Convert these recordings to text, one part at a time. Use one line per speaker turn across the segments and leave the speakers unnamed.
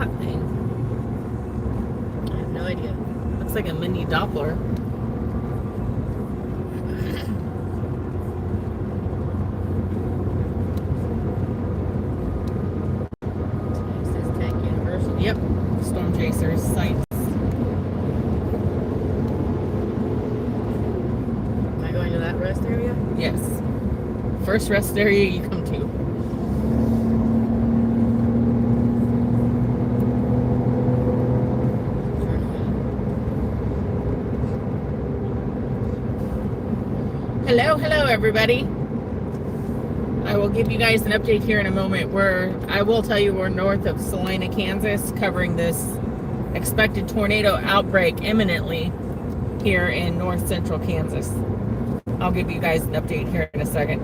that thing?
I have no idea.
Looks like a mini Doppler.
It says Tech University.
Yep, storm chasers sites.
Am I going to that rest area?
Yes. First rest area you come to. Hello, everybody. I will give you guys an update here in a moment. I will tell you we're north of Salina, Kansas, covering this expected tornado outbreak imminently here in north central Kansas. I'll give you guys an update here in a second.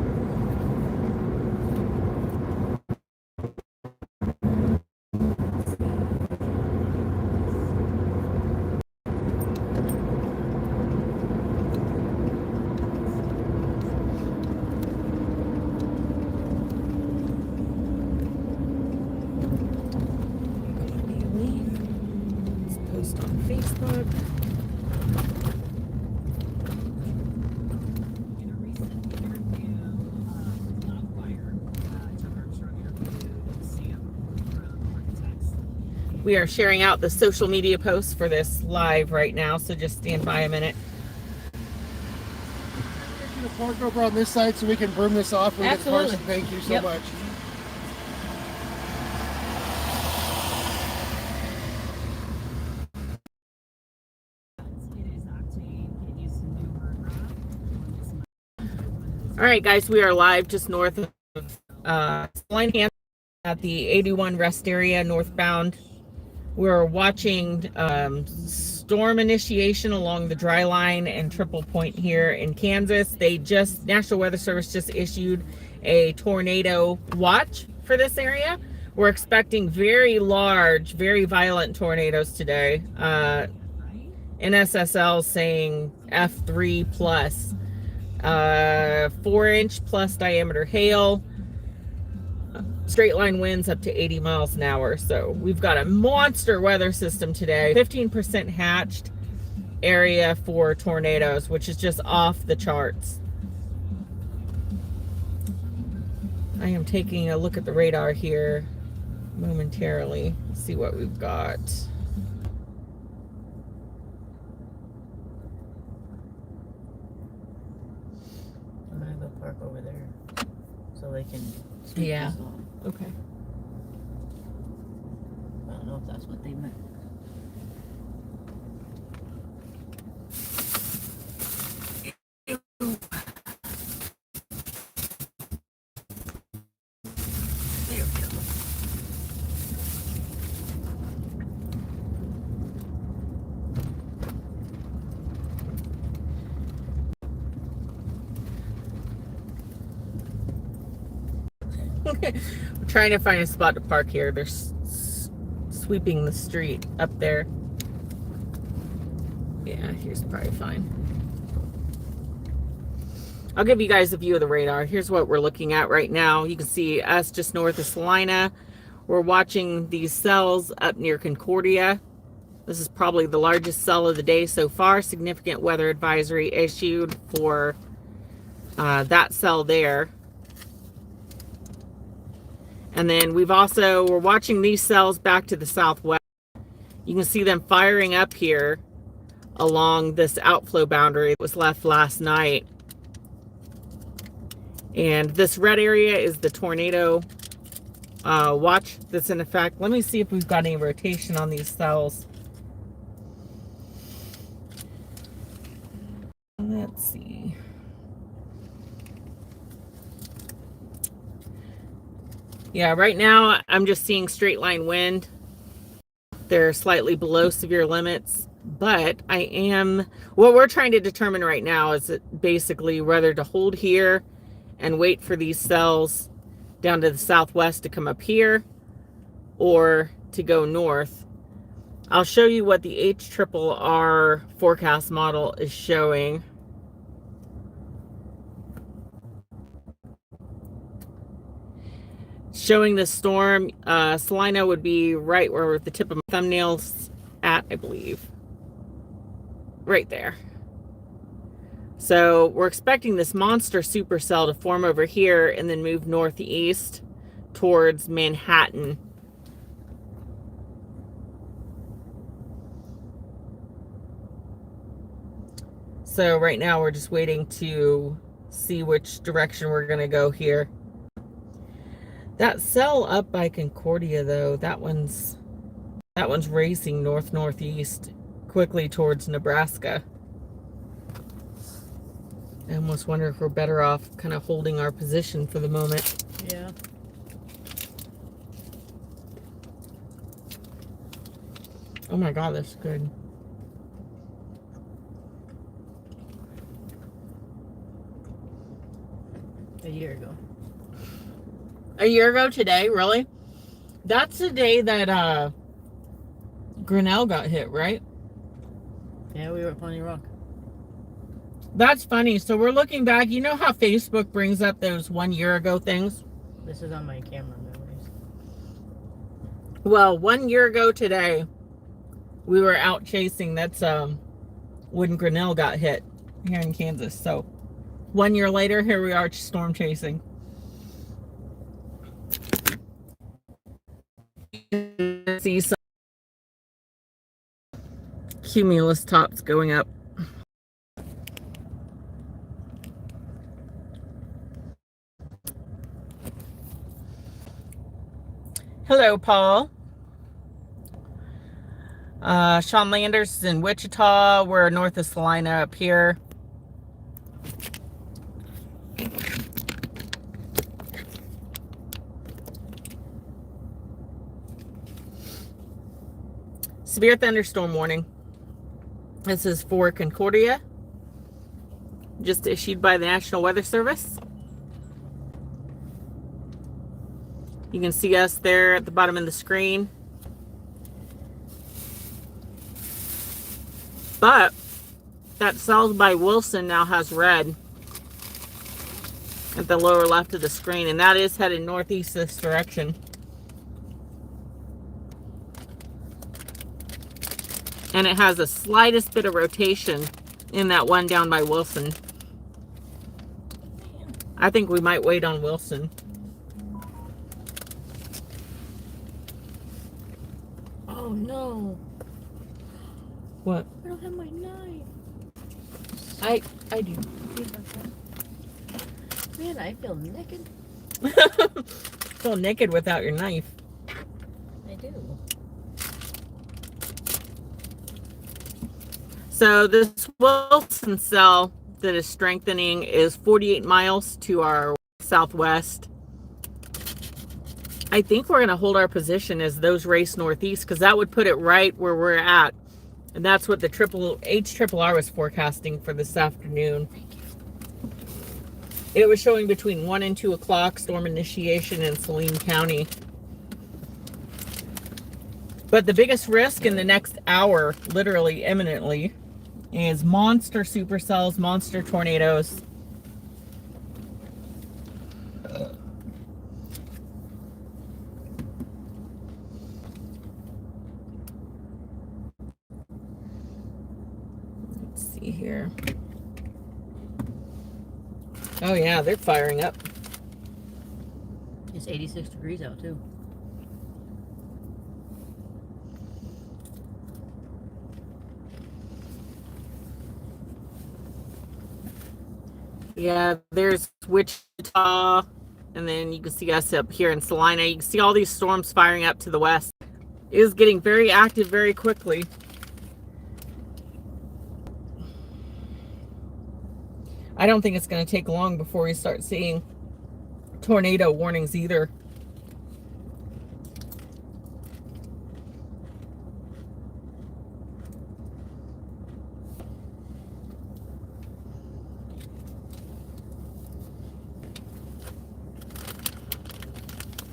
Let's post on Facebook. We are sharing out the social media posts for this live right now, so just stand by a minute.
Get you to park over on this side so we can broom this off.
Absolutely.
Thank you so much.
All right, guys, we are live just north of Salina at the 81 rest area northbound. We're watching storm initiation along the dry line and Triple Point here in Kansas. National Weather Service just issued a tornado watch for this area. We're expecting very large, very violent tornadoes today. NSSL saying F3 plus, 4-inch plus diameter hail, straight line winds up to 80 miles an hour. So we've got a monster weather system today. 15% hatched area for tornadoes, which is just off the charts. I am taking a look at the radar here momentarily. Let's see what we've got.
I'm gonna go park over there so they can sweep
Yeah.
this off.
Okay.
I don't know if that's what they meant.
There we go. We're trying to find a spot to park here. They're sweeping the street up there. Yeah, here's probably fine. I'll give you guys a view of the radar. Here's what we're looking at right now. You can see us just north of Salina. We're watching these cells up near Concordia. This is probably the largest cell of the day so far. Significant weather advisory issued for that cell there. And then we're watching these cells back to the southwest. You can see them firing up here along this outflow boundary that was left last night. And this red area is the tornado watch that's in effect. Let me see if we've got any rotation on these cells. Let's see. Yeah, right now I'm just seeing straight line wind. They're slightly below severe limits, but what we're trying to determine right now is basically whether to hold here and wait for these cells down to the southwest to come up here or to go north. I'll show you what the HRRR forecast model is showing. showing the storm. Salina would be right where the tip of my thumbnails at, I believe. Right there. So we're expecting this monster supercell to form over here and then move northeast towards Manhattan. So right now we're just waiting to see which direction we're going to go here. That cell up by Concordia, though, that one's racing northeast quickly towards Nebraska. I almost wonder if we're better off kind of holding our position for the moment.
Yeah.
Oh my God, that's good.
A year ago.
A year ago today, really? That's the day that Grinnell got hit, right?
Yeah, we were at Pony Rock.
That's funny. So we're looking back. You know how Facebook brings up those 1 year ago things?
This is on my camera memories.
Well, 1 year ago today, we were out chasing. That's when Grinnell got hit here in Kansas. So 1 year later, here we are storm chasing. See some cumulus tops going up. Hello, Paul. Sean Landers is in Wichita. We're north of Salina up here. Severe thunderstorm warning. This is for Concordia. Just issued by the National Weather Service. You can see us there at the bottom of the screen. But that cell by Wilson now has red at the lower left of the screen, and that is headed northeast this direction. And it has the slightest bit of rotation in that one down by Wilson. I think we might wait on Wilson.
Oh no.
What?
I don't have my knife.
I do.
Man, I feel naked.
Feel naked without your knife.
I do.
So this Wilson cell that is strengthening is 48 miles to our southwest. I think we're going to hold our position as those race northeast, because that would put it right where we're at. And that's what the HRRR was forecasting for this afternoon. It was showing between 1 and 2 o'clock storm initiation in Saline County. But the biggest risk in the next hour, literally imminently, is monster supercells, monster tornadoes. Let's see here. Oh yeah, they're firing up.
It's 86 degrees out too.
Yeah, there's Wichita, and then you can see us up here in Salina. You can see all these storms firing up to the west. It is getting very active very quickly. I don't think it's going to take long before we start seeing tornado warnings either.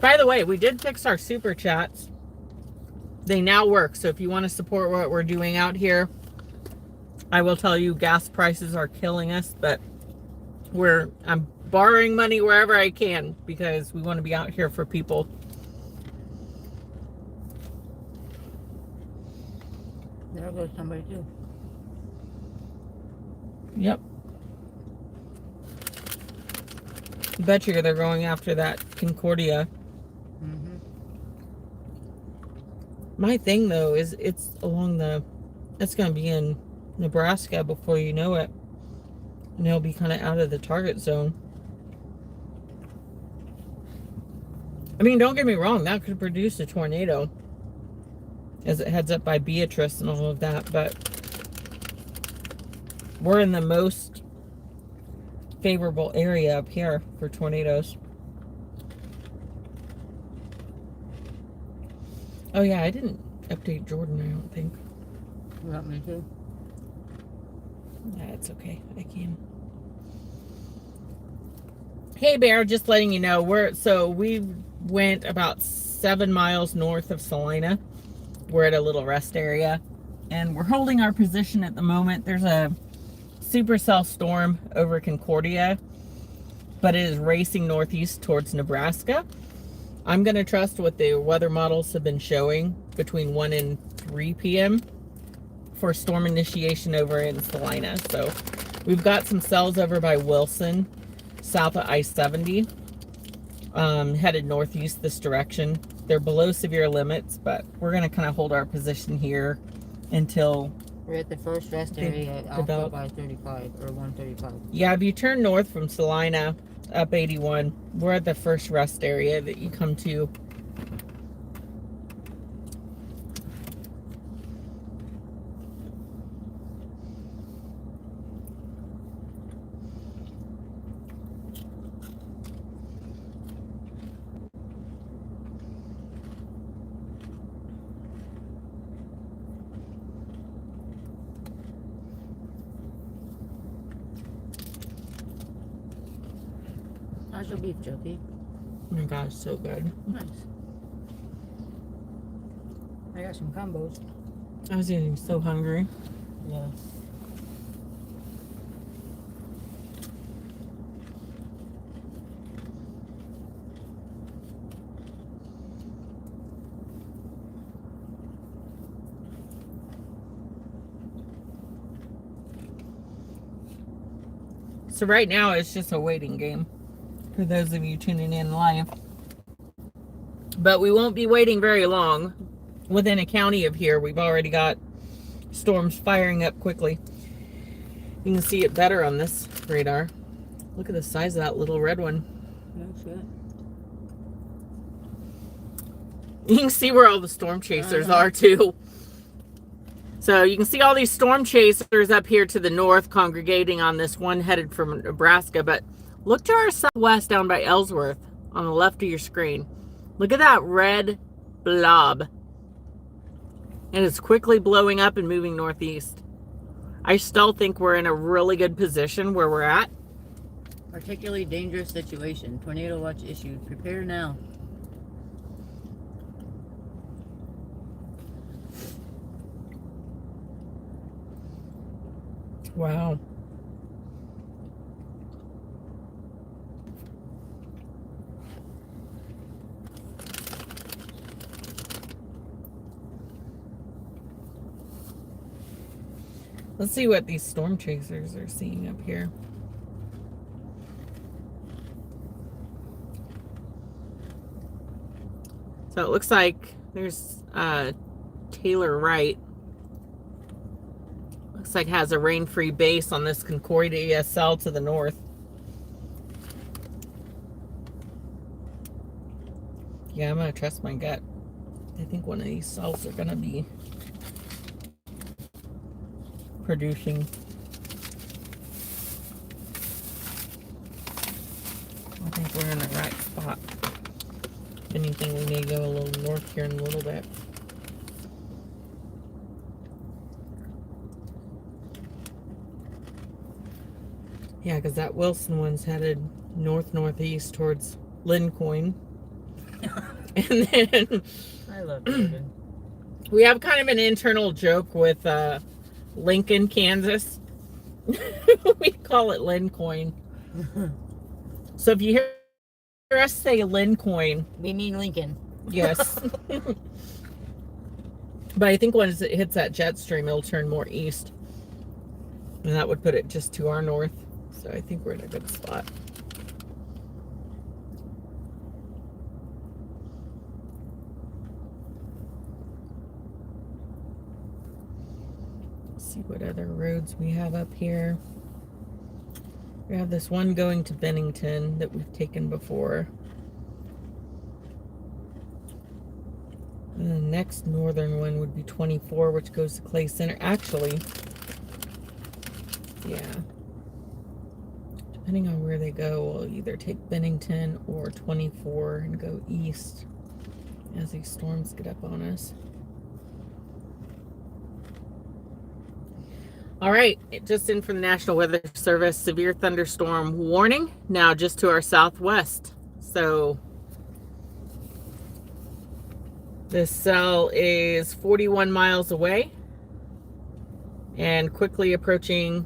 By the way, we did fix our super chats. They now work. So if you want to support what we're doing out here, I will tell you gas prices are killing us, but I'm borrowing money wherever I can because we want to be out here for people.
There goes somebody too.
Yep. Bet you they're going after that Concordia.
Mm-hmm.
My thing though is it's along it's going to be in Nebraska before you know it. And it'll be kind of out of the target zone. I mean, don't get me wrong, that could produce a tornado as it heads up by Beatrice and all of that, but we're in the most favorable area up here for tornadoes. Oh yeah, I didn't update Jordan, I don't think.
You want me to?
Yeah, it's okay. I can. Hey Bear, just letting you know, we went about 7 miles north of Salina. We're at a little rest area and we're holding our position at the moment. There's a supercell storm over Concordia, but it is racing northeast towards Nebraska. I'm going to trust what the weather models have been showing between 1 and 3 p.m. for storm initiation over in Salina. So we've got some cells over by Wilson, south of I-70, headed northeast this direction. They're below severe limits, but we're going to kind of hold our position here until
we're at the first rest area alpha by 35 or 135.
Yeah, if you turn north from Salina up 81, we're at the first rest area that you come to.
How's your beef jerky?
Oh my gosh, so good.
Nice. I got some combos.
I was getting so hungry.
Yeah.
So right now it's just a waiting game for those of you tuning in live. But we won't be waiting very long. Within a county of here, we've already got storms firing up quickly. You can see it better on this radar. Look at the size of that little red one.
No shit.
You can see where all the storm chasers are too. So you can see all these storm chasers up here to the north congregating on this one headed from Nebraska. But look to our southwest down by Ellsworth on the left of your screen. Look at that red blob. And it's quickly blowing up and moving northeast. I still think we're in a really good position where we're at.
Particularly dangerous situation. Tornado watch issued. Prepare now.
Wow. Let's see what these storm chasers are seeing up here. So it looks like there's Taylor Wright. Looks like has a rain-free base on this Concordia cell to the north. Yeah, I'm going to trust my gut. I think one of these cells are going to be producing. I think we're in the right spot. If anything, we may go a little north here in a little bit. Yeah, because that Wilson one's headed north-northeast towards Lincoln. And then
I love David.
We have kind of an internal joke with Lincoln, Kansas. We call it Lincoln. So if you hear us say Lincoin,
We mean Lincoln.
yes. But I think once it hits that jet stream, it'll turn more east. And that would put it just to our north. So I think we're in a good spot. Let's see what other roads we have up here. We have this one going to Bennington that we've taken before. And the next northern one would be 24, which goes to Clay Center. Actually, yeah. Depending on where they go, we'll either take Bennington or 24 and go east as these storms get up on us. All right, just in from the National Weather Service, severe thunderstorm warning now just to our southwest. So this cell is 41 miles away and quickly approaching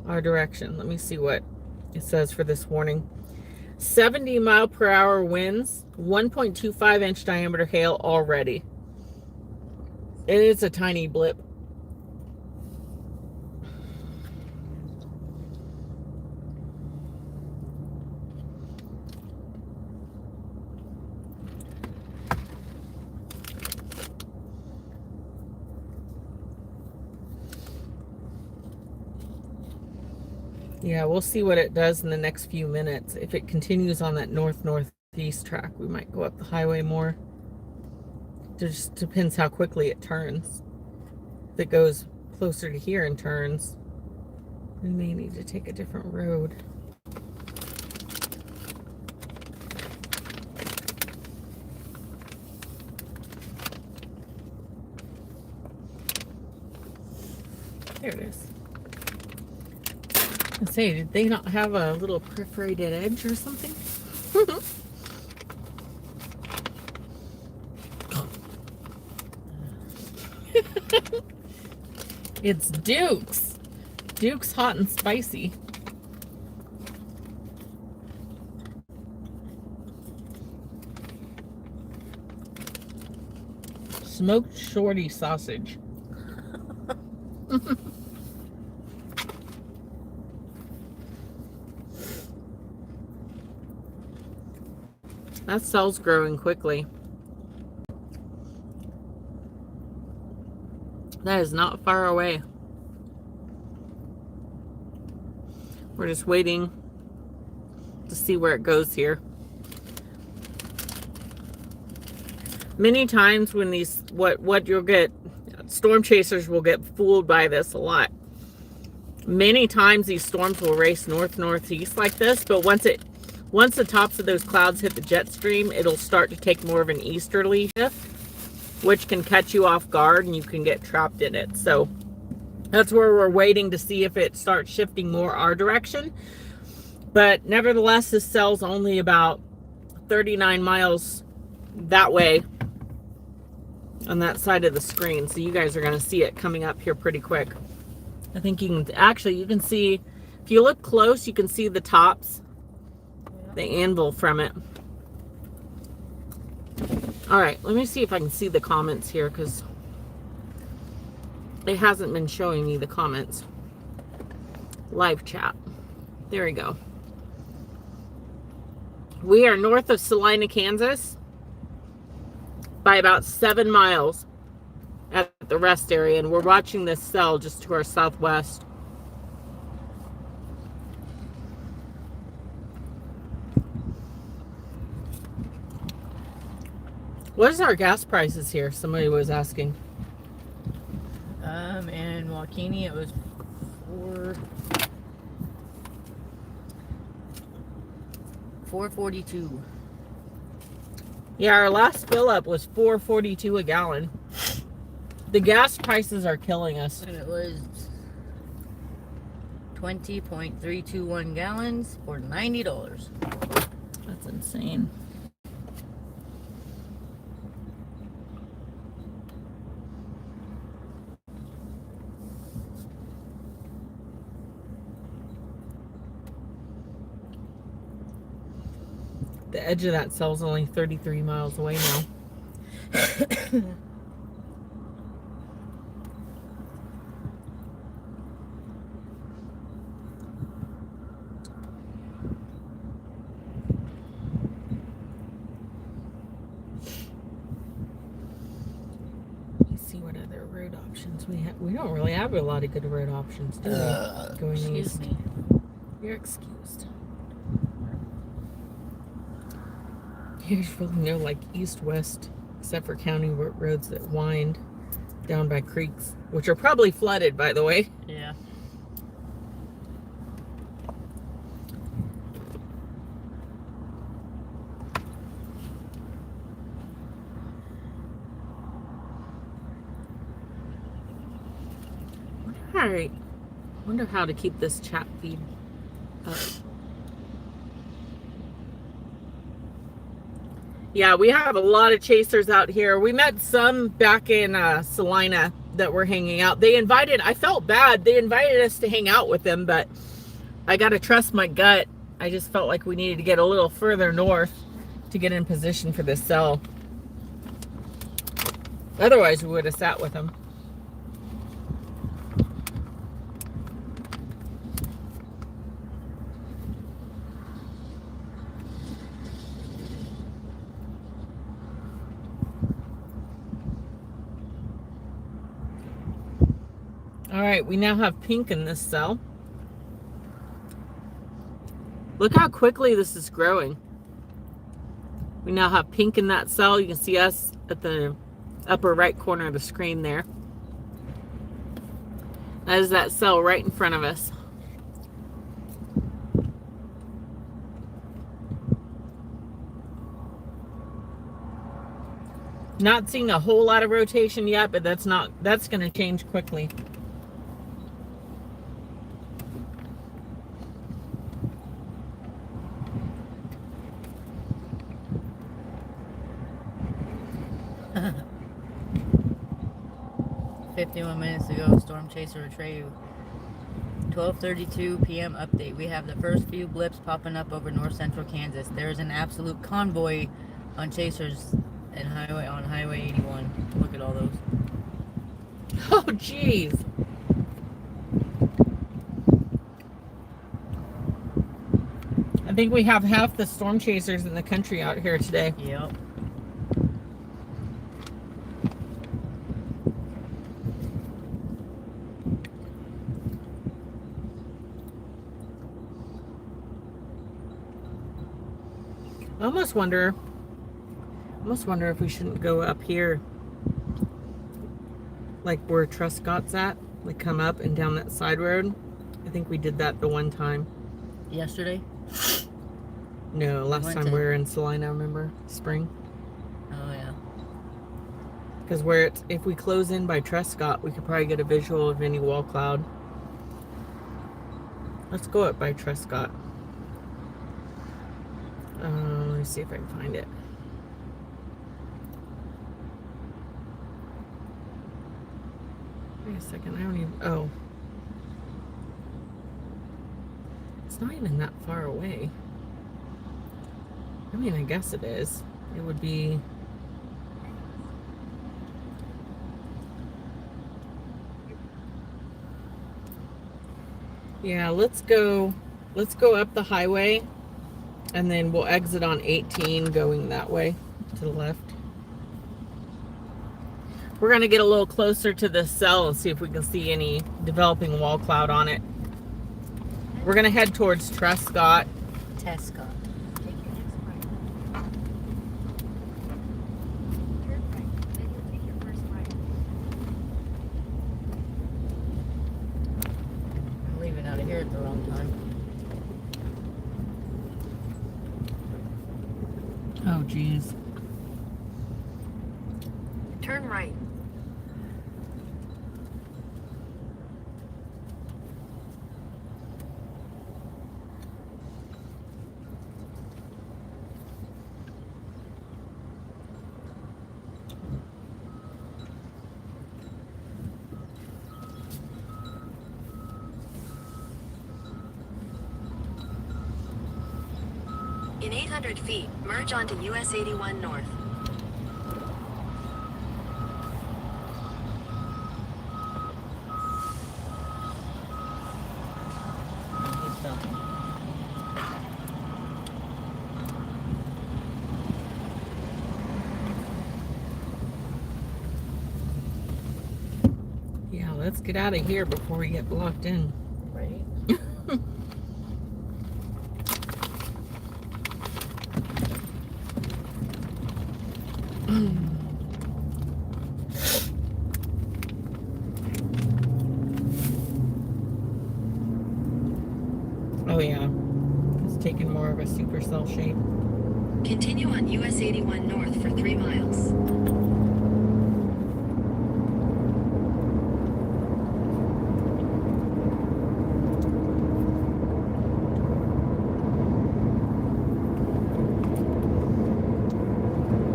our direction. Let me see what it says for this warning. 70-mile-per-hour winds, 1.25-inch diameter hail already. It is a tiny blip. Yeah, we'll see what it does in the next few minutes. If it continues on that north-northeast track, we might go up the highway more. It just depends how quickly it turns. If it goes closer to here and turns, we may need to take a different road. There it is. I say, did they not have a little perforated edge or something? It's Duke's. Duke's hot and spicy. Smoked shorty sausage. That cell's growing quickly. That is not far away. We're just waiting to see where it goes here. Many times when these, what you'll get, storm chasers will get fooled by this a lot. Many times these storms will race north-northeast like this, but once the tops of those clouds hit the jet stream, it'll start to take more of an easterly shift, which can catch you off guard and you can get trapped in it. So that's where we're waiting to see if it starts shifting more our direction. But nevertheless, this cell's only about 39 miles that way on that side of the screen. So you guys are going to see it coming up here pretty quick. I think you can see, if you look close, you can see the tops, the anvil from it. All right, let me see if I can see the comments here, because it hasn't been showing me the comments. Live chat. There we go. We are north of Salina, Kansas by about 7 miles at the rest area, and we're watching this cell just to our southwest. What is our gas prices here? Somebody was asking.
In Waukene it was $4.42.
Yeah, our last fill up was $4.42 a gallon. The gas prices are killing us.
And it was 20.321 gallons for $90.
That's insane. The edge of that cell's only 33 miles away now. Let's see what other road options we have. We don't really have a lot of good road options, do we? Going
Excuse
east.
me.
You're excused. There's really no like east-west, except for county roads that wind down by creeks, which are probably flooded, by the way.
Yeah.
All right. Wonder how to keep this chat feed up. Yeah, we have a lot of chasers out here. We met some back in Salina that were hanging out. I felt bad. They invited us to hang out with them, but I got to trust my gut. I just felt like we needed to get a little further north to get in position for this cell. Otherwise, we would have sat with them. All right, we now have pink in this cell. Look how quickly this is growing. We now have pink in that cell. You can see us at the upper right corner of the screen there. That is that cell right in front of us. Not seeing a whole lot of rotation yet, but that's going to change quickly.
Minutes ago, Storm Chaser Atreyu. 12:32 p.m. update. We have the first few blips popping up over north central Kansas. There is an absolute convoy on chasers and Highway 81. Look at all those.
Oh, jeez. I think we have half the storm chasers in the country out here today.
Yep.
I almost wonder if we shouldn't go up here, like where Truscott's at, like come up and down that side road. I think we did that the one time.
Yesterday?
No, last time we were in Salina, remember? Spring.
Oh, yeah.
Because if we close in by Truscott, we could probably get a visual of any wall cloud. Let's go up by Truscott. Let me see if I can find it. Wait a second, I don't even, oh. It's not even that far away. I mean, I guess it is. It would be... Yeah, let's go up the highway. And then we'll exit on 18 going that way to the left. We're going to get a little closer to this cell and see if we can see any developing wall cloud on it. We're going to head towards Truscott.
Tescott. I'm leaving out of here at the wrong time.
Oh, geez.
Turn right. In 800 feet, merge onto US 81 North.
He's stopping.
Yeah, let's get out of here before we get blocked in.
Right?
Oh yeah, it's taking more of a supercell shape.
Continue on US 81 North for 3 miles.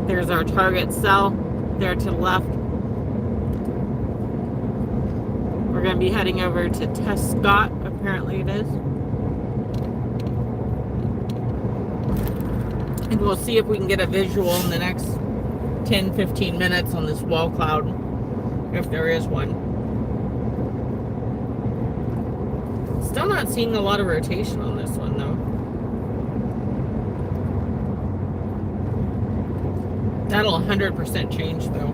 There's our target cell there to the left. We're going to be heading over to Tescott, apparently it is. And we'll see if we can get a visual in the next 10-15 minutes on this wall cloud, if there is one. Still not seeing a lot of rotation on this one though. That'll 100% change though.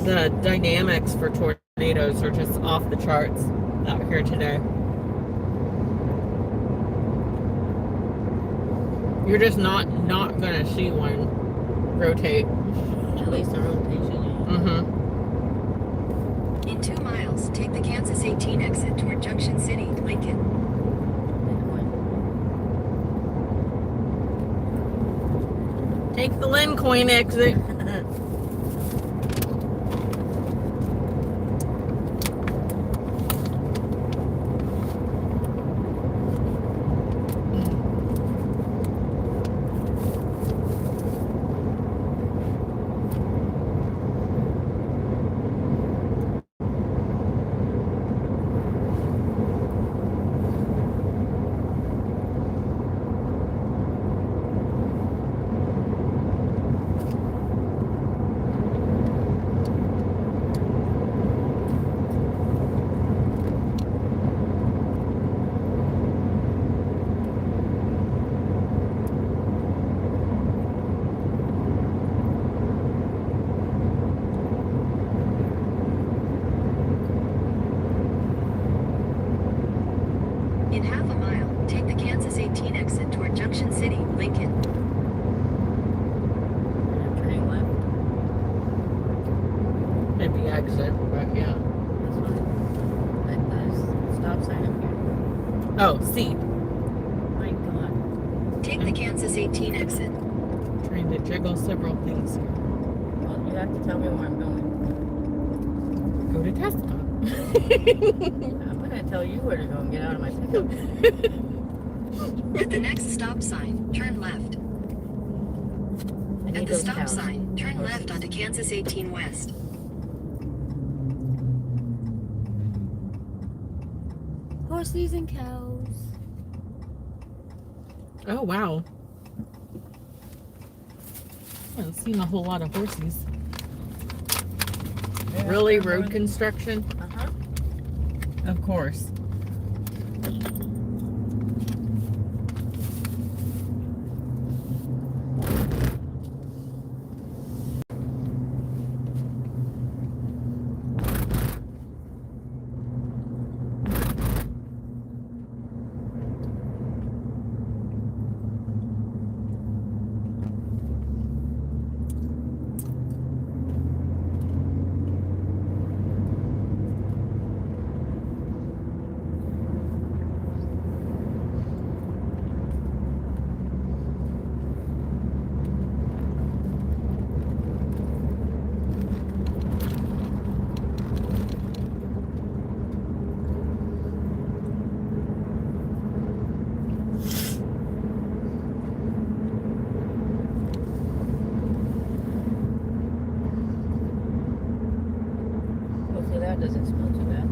The dynamics for tornadoes are just off the charts out here today. You're just not gonna see one rotate.
At least the rotation.
Mm-hmm.
In 2 miles, take the Kansas 18 exit toward Junction City, Lincoln.
Take the Lincoin exit.
In half a mile, take the Kansas 18 exit toward Junction City, Lincoln.
Turning left.
Maybe exit, but yeah.
This one. Like this. Stop sign up here.
Oh, C.
My God.
Take the Kansas 18 exit.
Trying to juggle several things here.
Well, you have to tell me where I'm going.
Go to Tescott.
I'm gonna tell you where to go and get out of my pickup.
At the next stop sign, turn left.
I need
At the
those
stop
cows.
sign, turn left onto Kansas 18 West.
Horses and cows.
Oh, wow. I haven't seen a whole lot of horses.
Yeah,
Really?
they're
Road
more-
construction?
Uh-huh.
Of course.
Hopefully that doesn't smell too bad.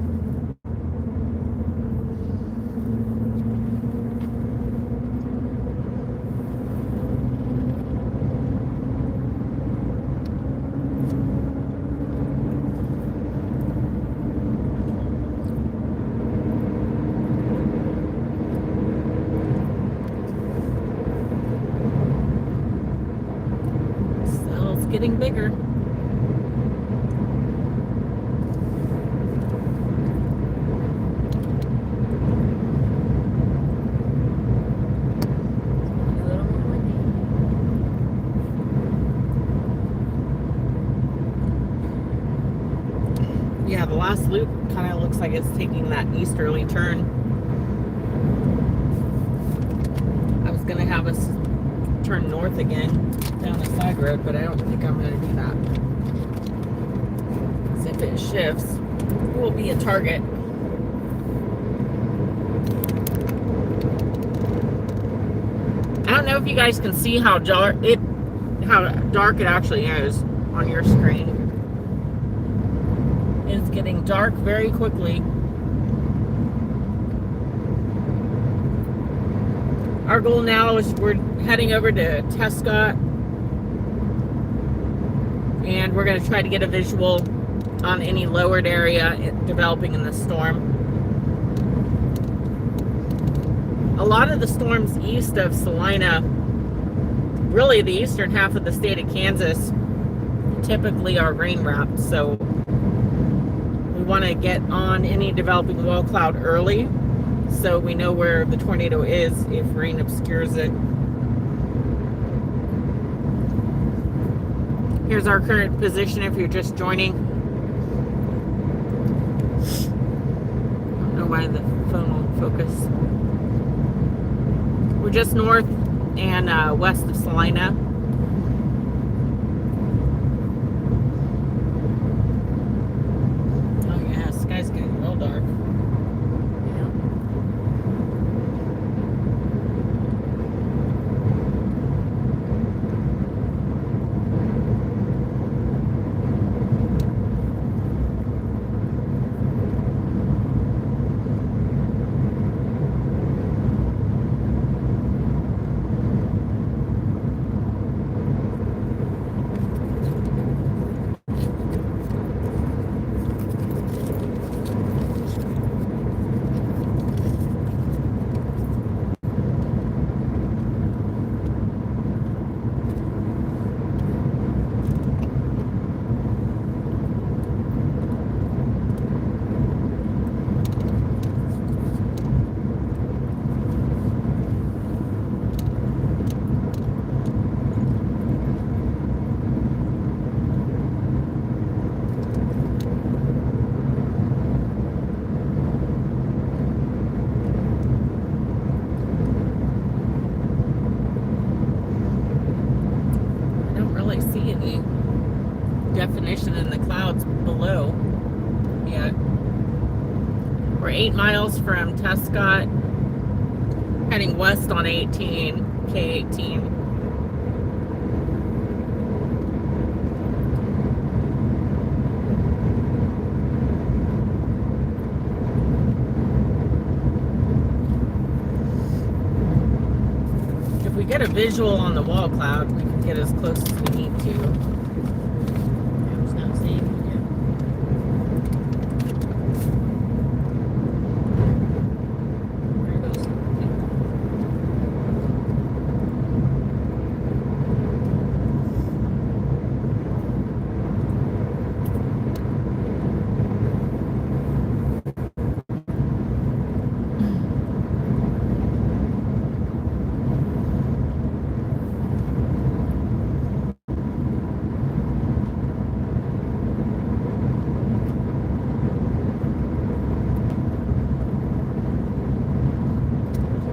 getting bigger.
A little more windy.
Yeah, the last loop kind of looks like it's taking that easterly turn. I was gonna have us turn north again down a side road, but I don't think I'm gonna do that. 'Cause if it shifts, we'll be a target. I don't know if you guys can see how dark it actually is on your screen. It's getting dark very quickly. Our goal now is we're heading over to Tescott, and we're going to try to get a visual on any lowered area developing in the storm. A lot of the storms east of Salina, really the eastern half of the state of Kansas, typically are rain wrapped, so we want to get on any developing wall cloud early so we know where the tornado is if rain obscures it. Here's our current position if you're just joining. I don't know why the phone won't focus. We're just north and west of Salina. Oh yeah, sky's getting real dark. See any definition in the clouds below yet. We're 8 miles from Tescott, heading west on 18, K18. If we get a visual on the wall cloud, we can get as close as we need to.
I'm just not seeing it yet.
There it goes.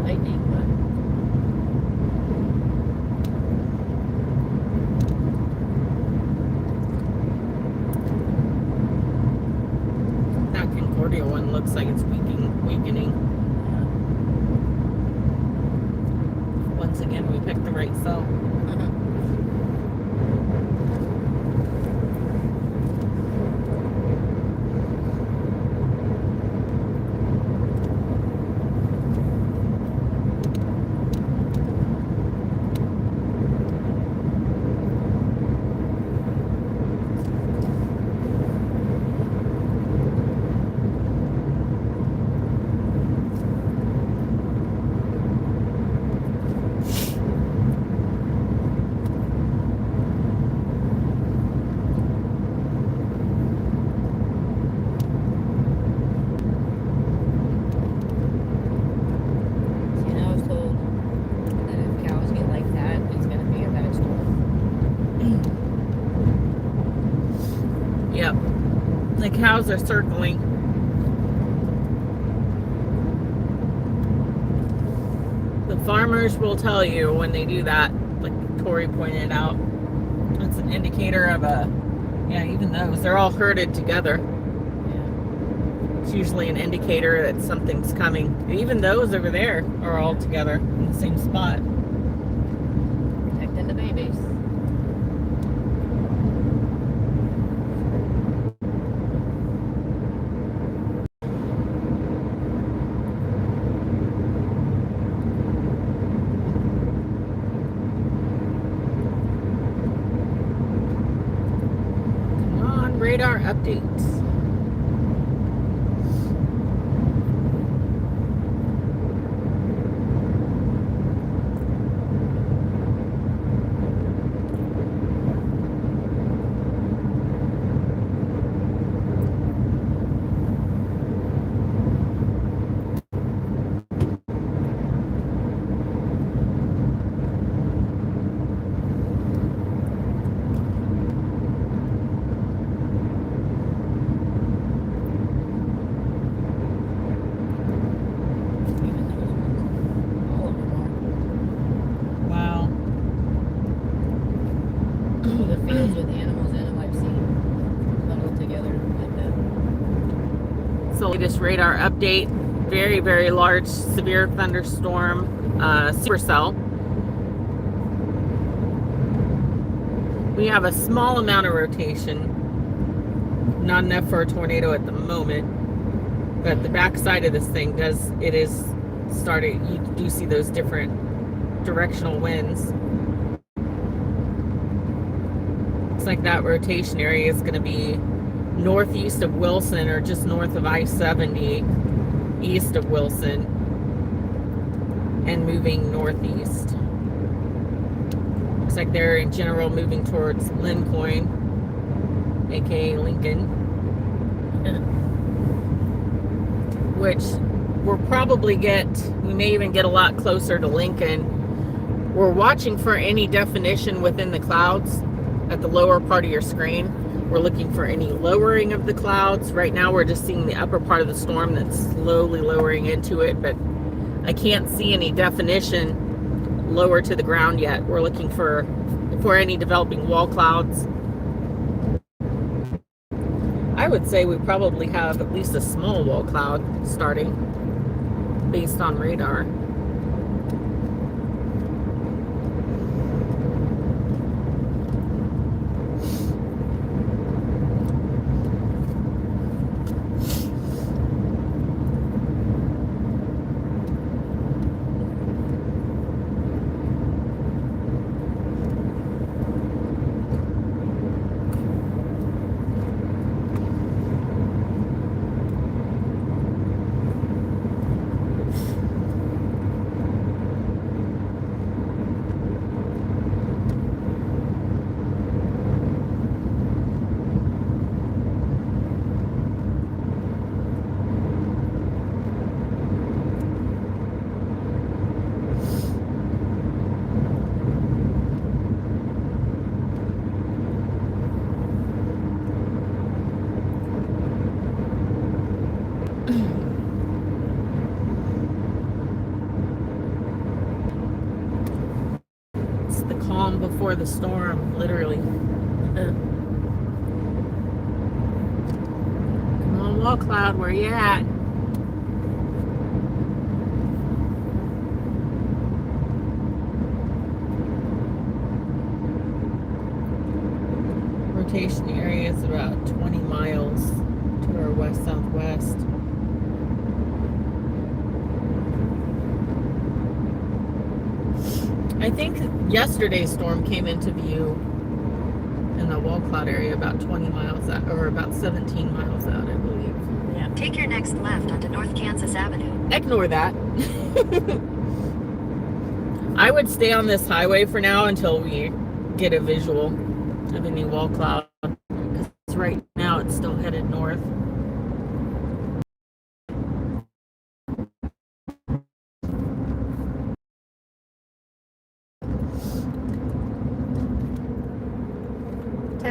Lightning, but
That Concordia one looks like it's weakening. Once again, we picked the right cell. Yep. The cows are circling. The farmers will tell you when they do that, like Tori pointed out. It's an indicator of even those, they're all herded together. It's usually an indicator that something's coming. Even those over there are all together in the same spot.
Protecting the babies.
Come on, radar updates.
Even those ones. All of them
Wow.
are. The fields with animals in them I've seen huddled together like that.
So latest radar update. Very, very large severe thunderstorm supercell. We have a small amount of rotation. Not enough for a tornado at the moment. But the backside of this thing is starting. You do see those different directional winds. Looks like that rotation area is going to be northeast of Wilson or just north of I-70, east of Wilson, and moving northeast. Looks like they're in general moving towards Lincoln, aka Lincoln, which we may even get a lot closer to Lincoln. We're watching for any definition within the clouds at the lower part of your screen. We're looking for any lowering of the clouds. Right now we're just seeing the upper part of the storm that's slowly lowering into it, but I can't see any definition lower to the ground yet. We're looking for any developing wall clouds. I would say we probably have at least a small wall cloud starting based on radar. It's the calm before the storm, literally. Come on, wall cloud, where you at? Rotation area is about 20 miles to our west-southwest. I think yesterday's storm came into view in the wall cloud area about 20 miles out, or about 17 miles out, I believe.
Yeah.
Take your next left onto North Kansas Avenue.
Ignore that. I would stay on this highway for now until we get a visual of any wall cloud. Because right now it's still headed north.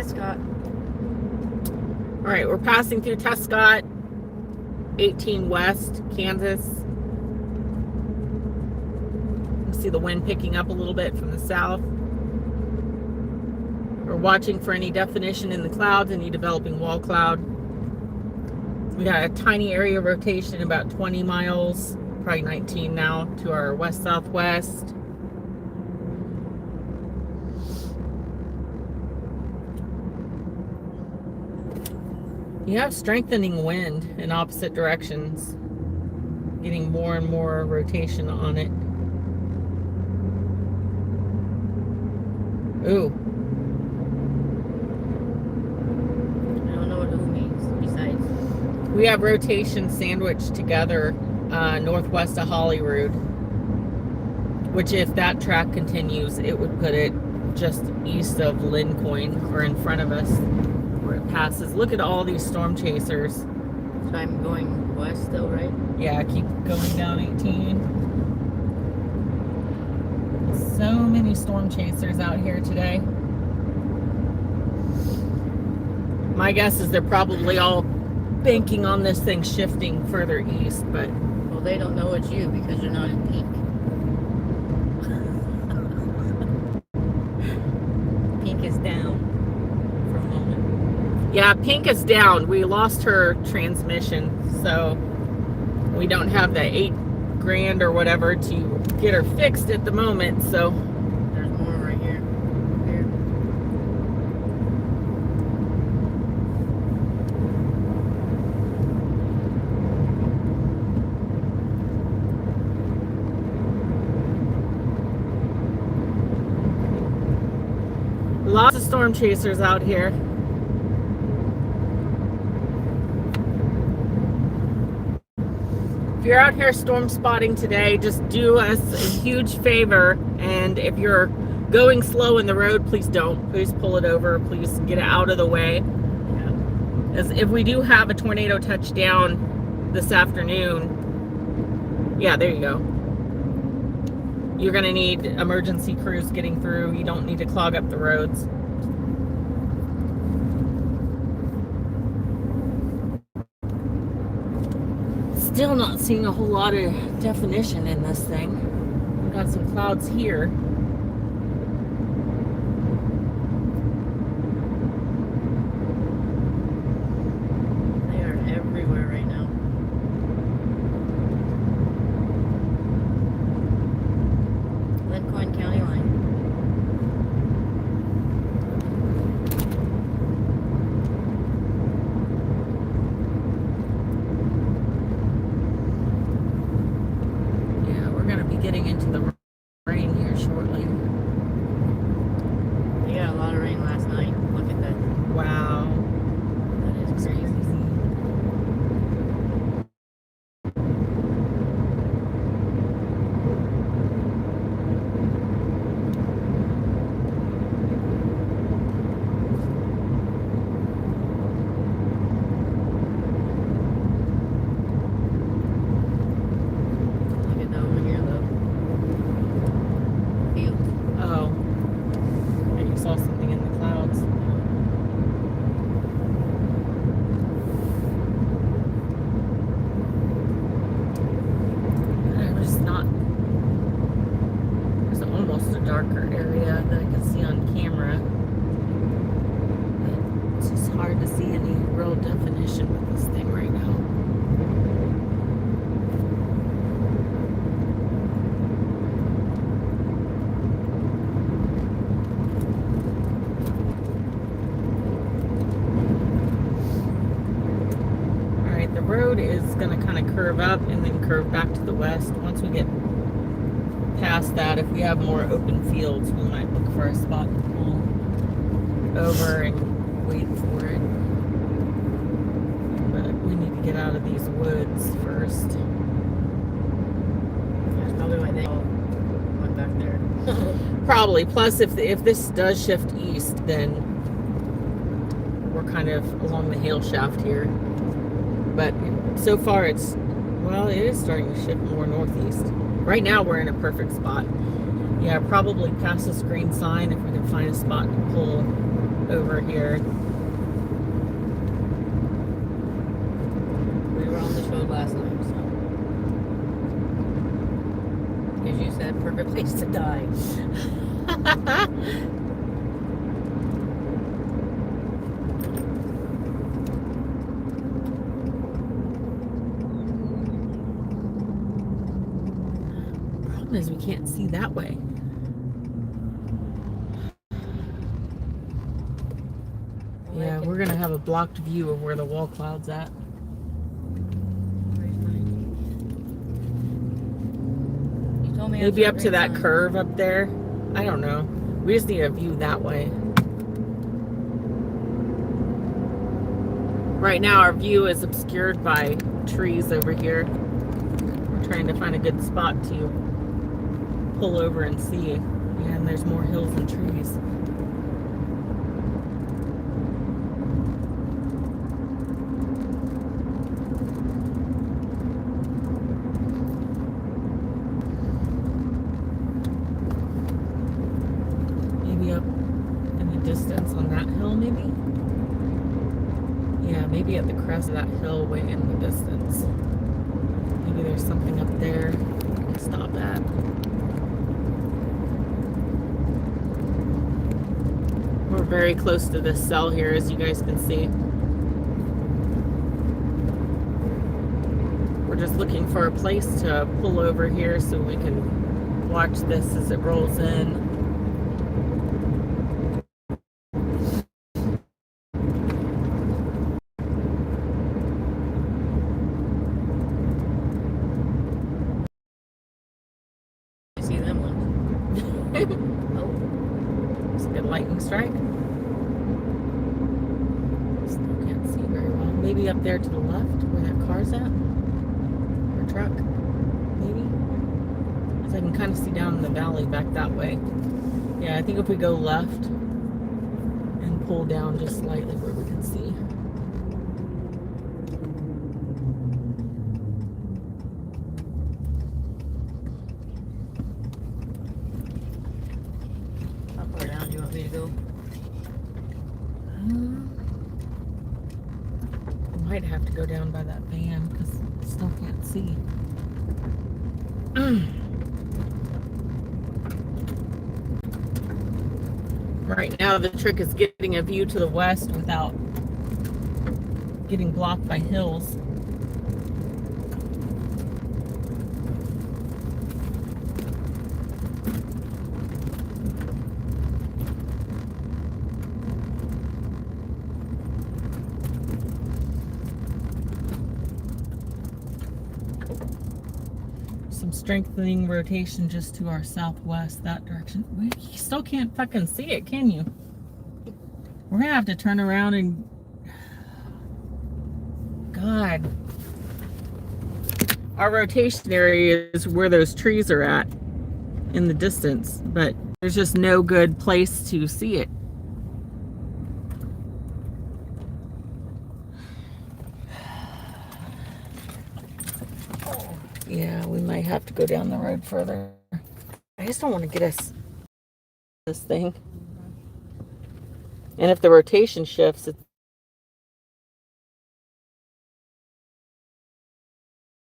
Scott.
right, we're passing through Tescott, 18 West, Kansas. You see the wind picking up a little bit from the south. We're watching for any definition in the clouds, any developing wall cloud. We got a tiny area of rotation, about 20 miles, probably 19 now, to our west-southwest. You have strengthening wind in opposite directions, getting more and more rotation on it. Ooh.
I don't know what this means besides.
We have rotation sandwiched together northwest of Holyrood, which if that track continues, it would put it just east of Lincoln, or in front of us where it passes. Look at all these storm chasers.
So I'm going west still, right?
Yeah, keep going down 18. So many storm chasers out here today. My guess is they're probably all banking on this thing shifting further east, but
Well, they don't know it's you because you're not in pink. Pink is down for a moment.
yeah, Pink is down. We lost her transmission, so we don't have the $8,000 or whatever to get her fixed at the moment. So
There's more right here. Here.
lots of storm chasers out here. If you're out here storm spotting today, just do us a huge favor, and if you're going slow in the road, please don't. Please pull it over. Please get it out of the way. As if we do have a tornado touchdown this afternoon, yeah, there you go. You're going to need emergency crews getting through. You don't need to clog up the roads. Still not seeing a whole lot of definition in this thing. We've got some clouds here.
They are everywhere right now. Lincoln County line.
Yeah, we're going to be getting into the rain here shortly.
We got a lot of rain last night. Look at that.
Wow.
That is crazy. Look at that over here, though. Fields.
Oh. And you saw something in the clouds. There's not. There's almost a darker area that I can see on camera. But it's just hard to see any real definition with this thing right now. Alright, the road is going to kind of curve up and then curve back to the west. Once we get past that, if we have more open fields, we might look for a spot to pull over and wait for it. But we need to get out of these woods first.
That's probably why they all went back there.
Probably. Plus, if this does shift east, then we're kind of along the hail shaft here. But so far, it is starting to shift more northeast. Right now, we're in a perfect spot. Yeah, probably past this green sign if we can find a spot to pull over here.
last time, so. As you said, perfect place to die.
Problem is we can't see that way. Yeah, we're gonna have a blocked view of where the wall cloud's at.
You told me
Maybe
after
up to that
green sign.
curve up there. I don't know. We just need a view that way. Right now our view is obscured by trees over here. We're trying to find a good spot to pull over and see. Yeah, and there's more hills and trees. Maybe up in the distance on that hill, maybe? Yeah, maybe at the crest of that hill way in the distance. Maybe there's something up there we can stop at. We're very close to this cell here, as you guys can see. We're just looking for a place to pull over here so we can watch this as it rolls in.
You see them ones? Oh,
It's a good lightning strike. Still can't see very well. Maybe up there to the left where that car's at. Or truck. Maybe. Because I can kind of see down in the valley back that way. Yeah, I think if we go left and pull down just slightly where we can see.
how far down do you want me to go?
Might have to go down by that van because I still can't see. Right now the trick is getting a view to the west without getting blocked by hills. Some strengthening rotation just to our southwest, that direction. We still can't fucking see it, can you? We're gonna have to turn around and... God. Our rotation area is where those trees are at in the distance, but there's just no good place to see it. Yeah, we might have to go down the road further. I just don't want to get us this thing. And if the rotation shifts, it's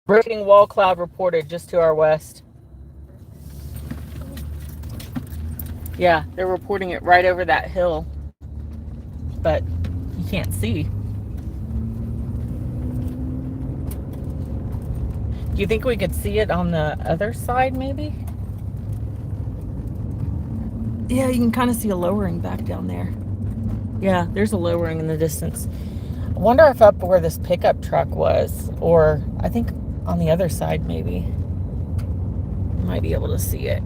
rotating wall cloud reported just to our west. Yeah, they're reporting it right over that hill, but you can't see. Do you think we could see it on the other side, maybe? Yeah, you can kind of see a lowering back down there. Yeah, there's a lowering in the distance. I wonder if up where this pickup truck was, or I think on the other side, maybe. You might be able to see it.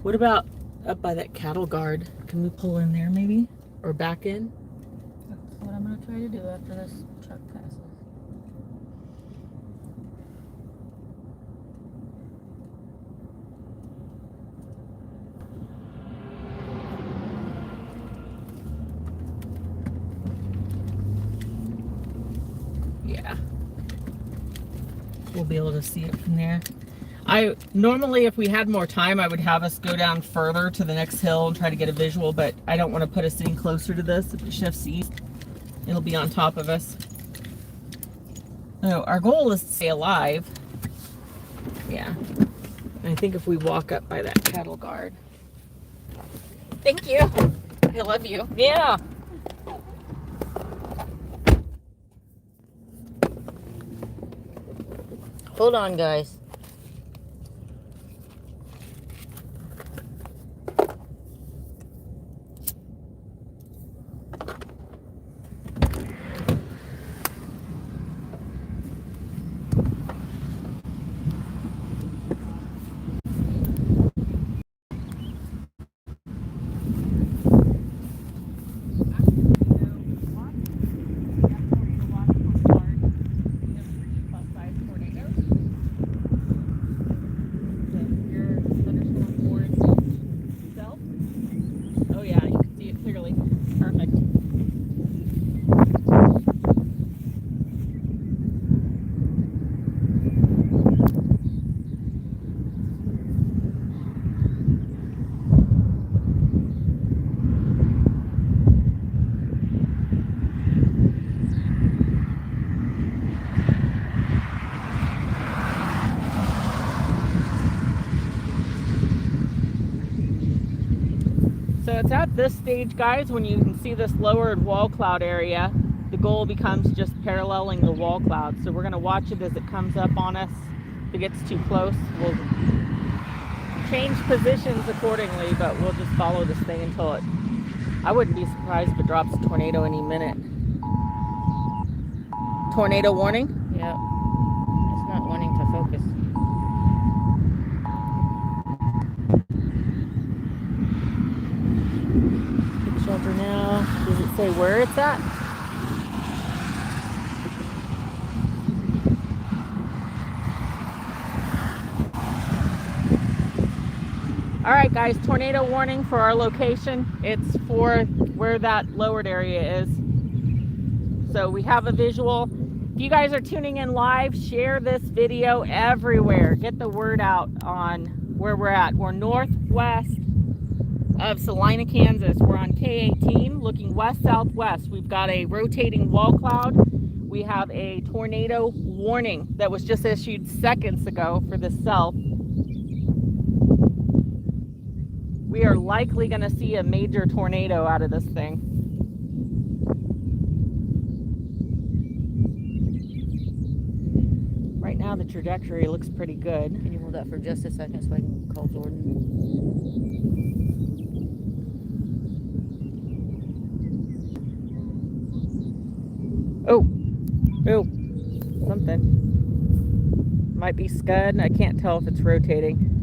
What about up by that cattle guard? Can we pull in there maybe? Or back in?
That's what I'm gonna try to do after this truck passes.
Yeah. we'll be able to see it from there. I normally, if we had more time, I would have us go down further to the next hill and try to get a visual, but I don't want to put us any closer to this. If it shifts east, it'll be on top of us. So our goal is to stay alive. Yeah. I think if we walk up by that cattle guard. Thank you. I love you.
Yeah. Hold on, guys.
Oh yeah, you can see it clearly. Perfect. So it's at this stage, guys, when you can see this lowered wall cloud area, the goal becomes just paralleling the wall cloud. So we're going to watch it as it comes up on us. If it gets too close, we'll change positions accordingly, but we'll just follow this thing until it... I wouldn't be surprised if it drops a tornado any minute. Tornado warning?
Yeah. It's not wanting to focus.
Take shelter now. Does it say where it's at? All right, guys, tornado warning for our location. It's for where that lowered area is. So we have a visual. If you guys are tuning in live, share this video everywhere. Get the word out on where we're at. We're northwest of Salina, Kansas. We're on K18 looking west-southwest. We've got a rotating wall cloud. We have a tornado warning that was just issued seconds ago for the south. We are likely going to see a major tornado out of this thing. Right now the trajectory looks pretty good.
Can you hold that for just a second so I can call Jordan?
Oh, something. Might be Scud. I can't tell if it's rotating.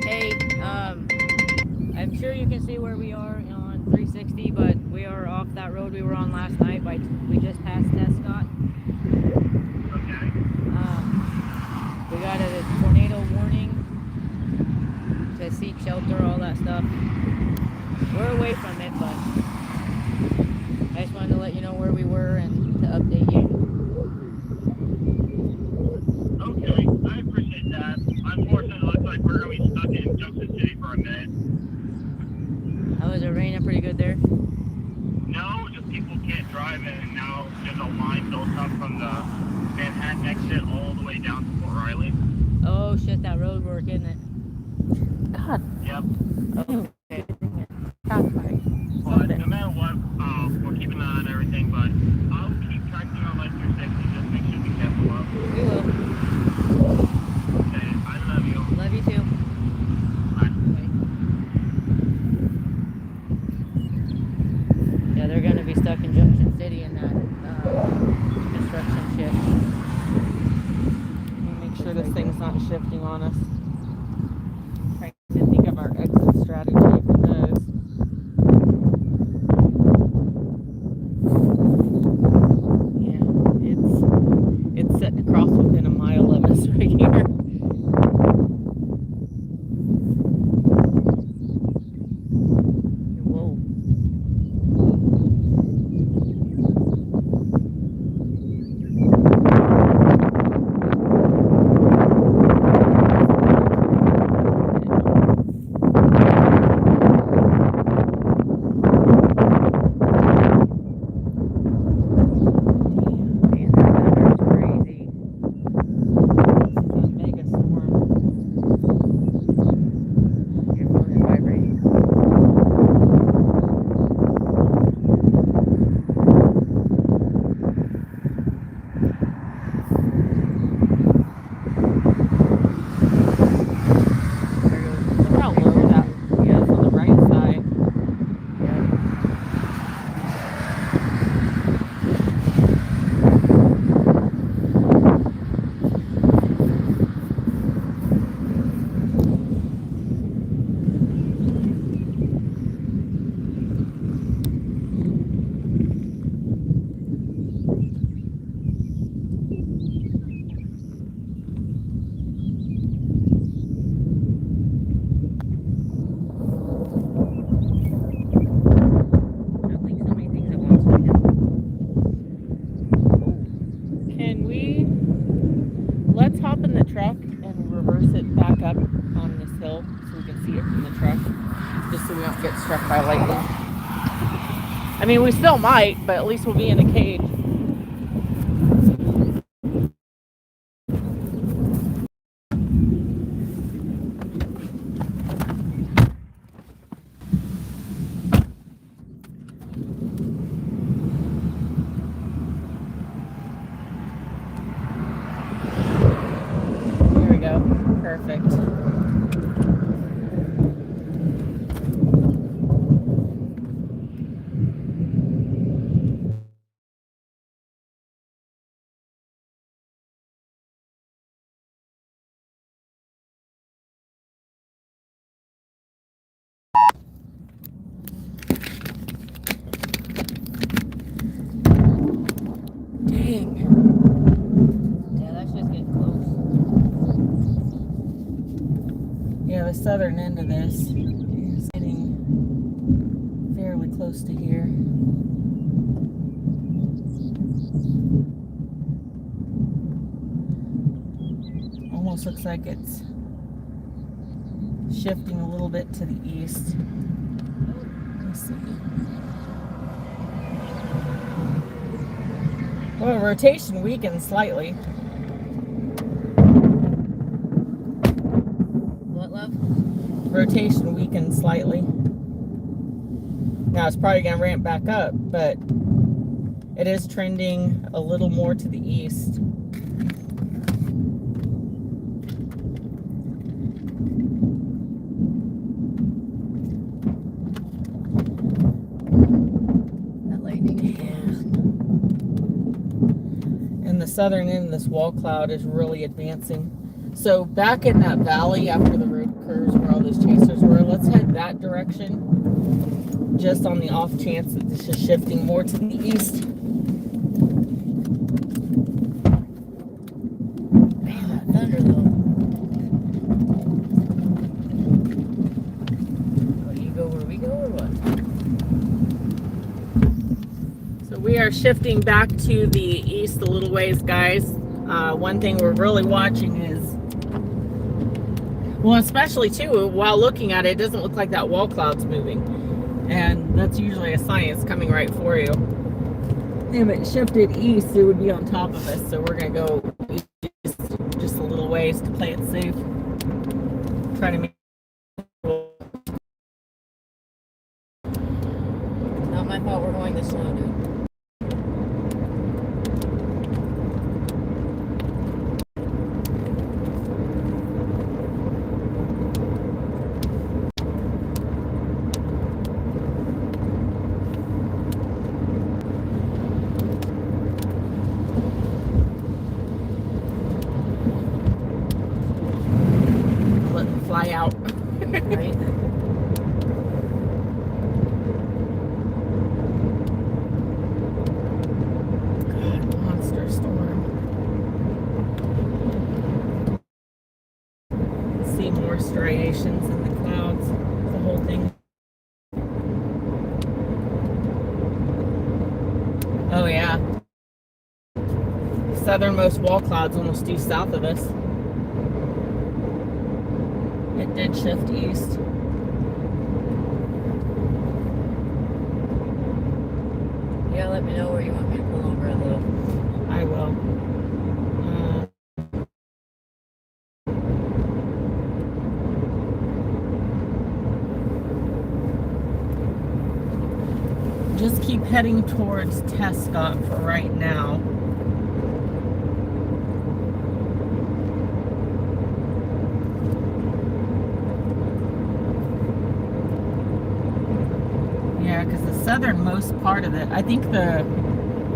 Hey, I'm sure you can see where we are on 360, but we are off that road we were on last night. We just passed Tescott.
Okay.
We got a tornado warning to seek shelter, all that stuff. We're away from it, but I just wanted to let you know where we were and to update you.
Okay, I appreciate that. Unfortunately, it looks like we're going to be stuck in Junction City for a minute.
How is it raining pretty good there?
No, just people can't drive in, and now there's a line built up from the Manhattan exit all the way down to Fort Riley.
Oh shit, that road work, isn't it?
God.
Yep.
Oh, okay.
But no matter what, we're keeping an eye on everything, but I'll keep tracking you on like 360, just make sure to be careful up.
We will.
Okay, I love you.
Love you too.
Bye.
Yeah, they're gonna be stuck in Junction City in that construction shit.
Let me make sure this thing's not shifting on us. Trying to think of our exit strategy for those. Yeah, it's sitting across within a mile of us right here.
Whoa.
I mean, we still might, but at least we'll be in a cage. Here we go. Perfect. Dang.
Yeah, that's just getting close.
Yeah, the southern end of this is getting fairly close to here. Almost looks like it's shifting a little bit to the east. Let's see. Well, rotation weakened slightly.
What, love?
Rotation weakened slightly. Now it's probably going to ramp back up, but it is trending a little more to the east.
That lightning is close.
And the southern end of this wall cloud is really advancing. So back in that valley after the road curves where all those chasers were, let's head that direction. Just on the off chance that this is shifting more to the east.
Man, that thunder though. Oh, you go where we go or what?
So we are shifting back to the east a little ways, guys. One thing we're really watching is, well, especially too, while looking at it, it doesn't look like that wall cloud's moving. And that's usually a sign it's coming right for you. If it shifted east, it would be on top of us. So we're going to go east just a little ways to play it safe. Try to make
Not my fault we're going this slow, dude.
let them fly out.
Right?
Monster storm. See more striations in the clouds. The whole thing. Oh yeah. Southernmost wall clouds almost due south of us. It did shift east.
Yeah, let me know where you want me to pull over a little.
I will. Just keep heading towards Tescott for right now. Yeah, because the southernmost part of it, I think the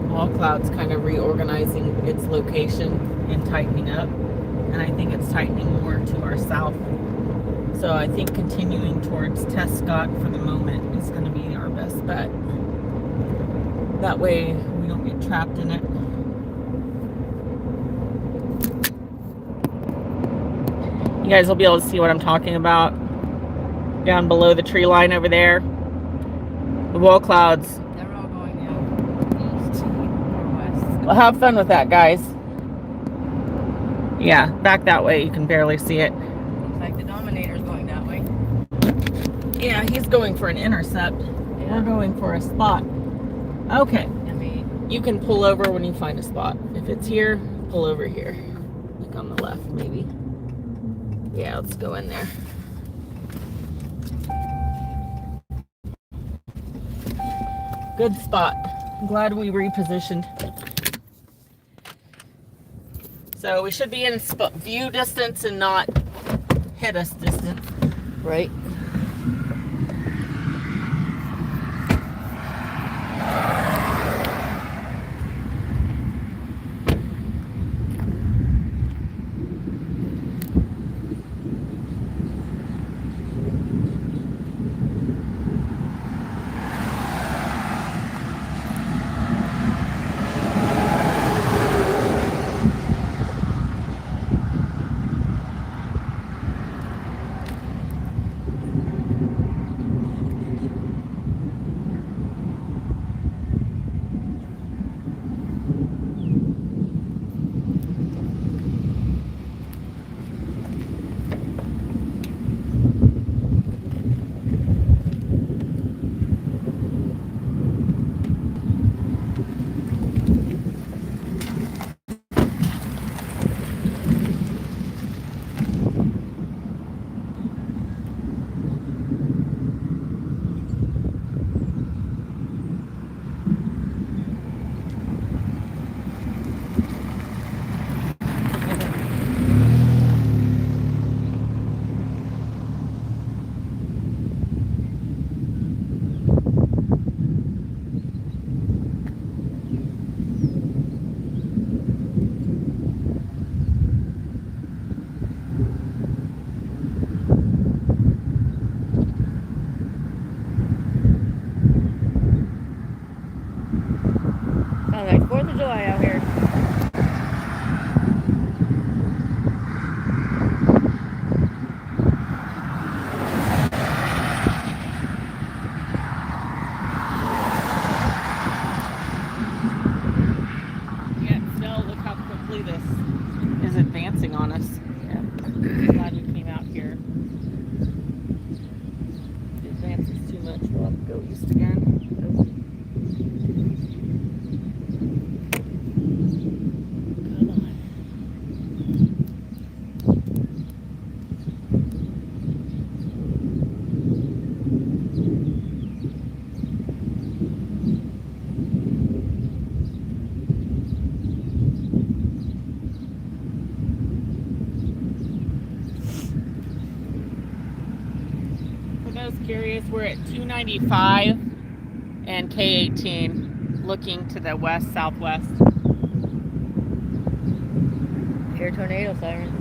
wall cloud's kind of reorganizing its location and tightening up. And I think it's tightening more to our south. So I think continuing towards Tescott for the moment is going to be our best bet. That way we don't get trapped in it. You guys will be able to see what I'm talking about. Down below the tree line over there. The wall clouds.
They're all going out east or west.
Well, have fun with that, guys. Yeah, back that way. You can barely see it.
Looks like the Dominator's going that way.
Yeah, he's going for an intercept.
Yeah.
We're going for a spot. Okay.
I mean,
You can pull over when you find a spot. If it's here, pull over here. Like on the left, maybe. Yeah, let's go in there. Good spot. I'm glad we repositioned. So we should be in view distance and not hit us distance.
right? Sounds like 4th of July out here.
Yeah, still look how quickly this is advancing on us.
Yeah.
Glad we came out here. If it advances too much, we'll have to go east again. Come on. For those curious, we're at 295 and K18, looking to the west southwest.
Hear tornado siren.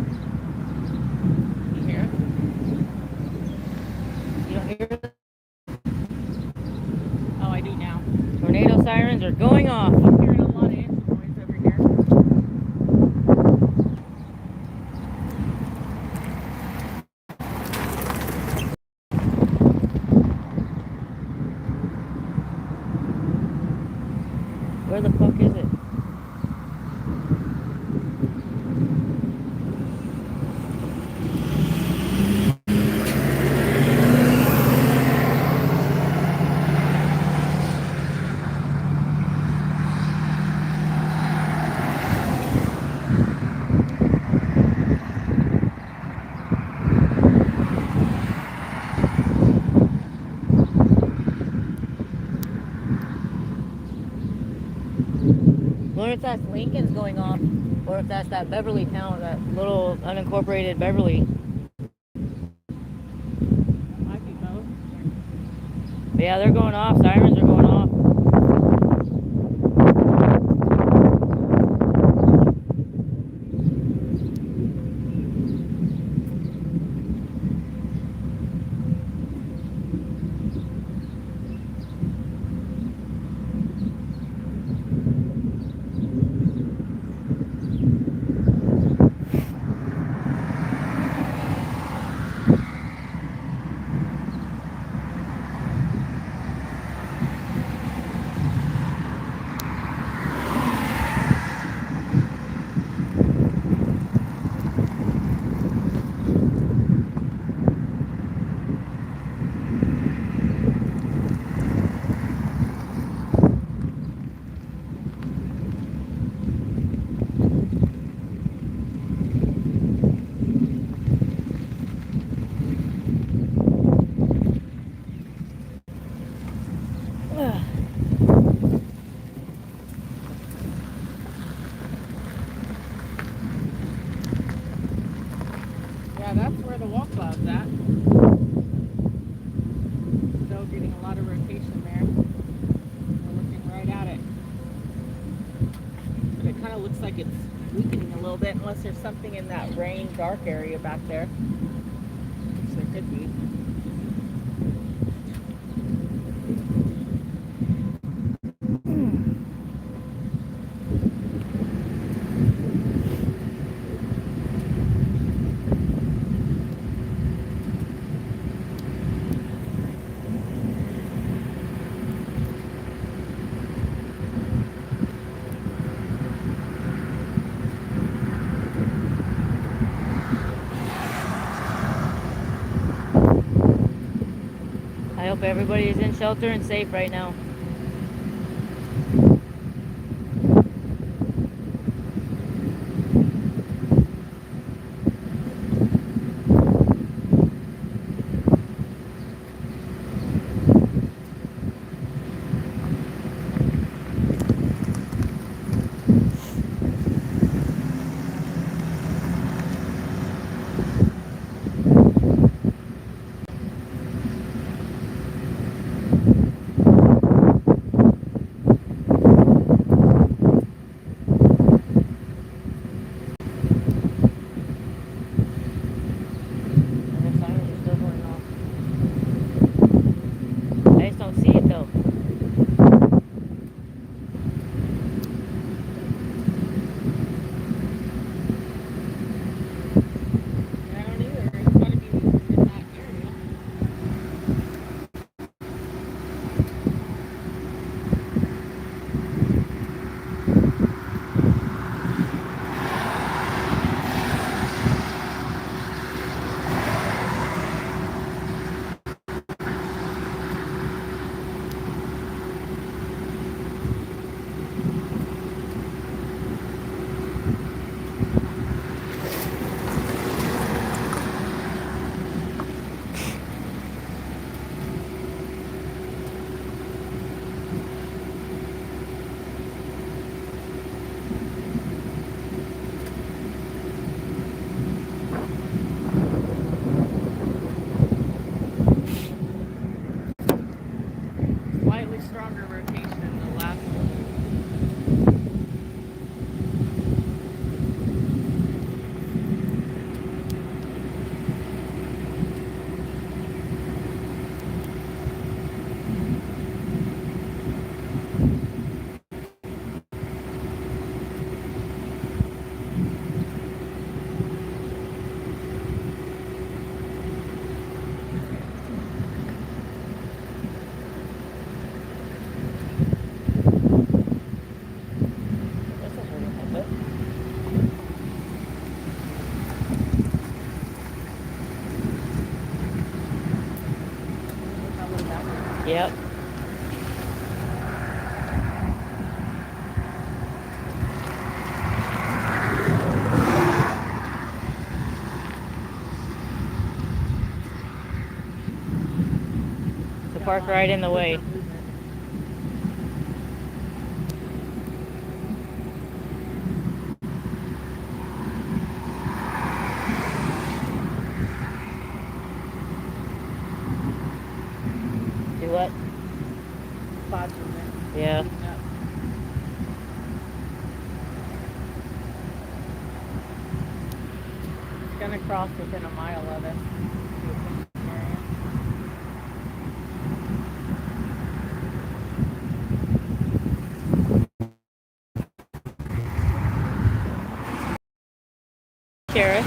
You hear it?
You don't hear the
Oh, I do now.
tornado sirens are going off.
I'm hearing a lot of engine noise over here.
Where the fuck is it? Wonder if that's Lincoln's going off, or if that's that Beverly town, that little unincorporated Beverly.
Might be both.
But yeah, they're going off. Sirens are going off.
like it's weakening a little bit, unless there's something in that rain dark area back there, which there could be.
I hope everybody is in shelter and safe right now. And the sirens are still going off. I just don't see it though.
I don't either. It's gotta be in that area. Slightly stronger rotation than the last one.
That's not hurting my foot. Yep. The park right in the way. Do what?
Spots in there.
Yeah.
Heating up. It's gonna cross within a mile of us.
Sheriff.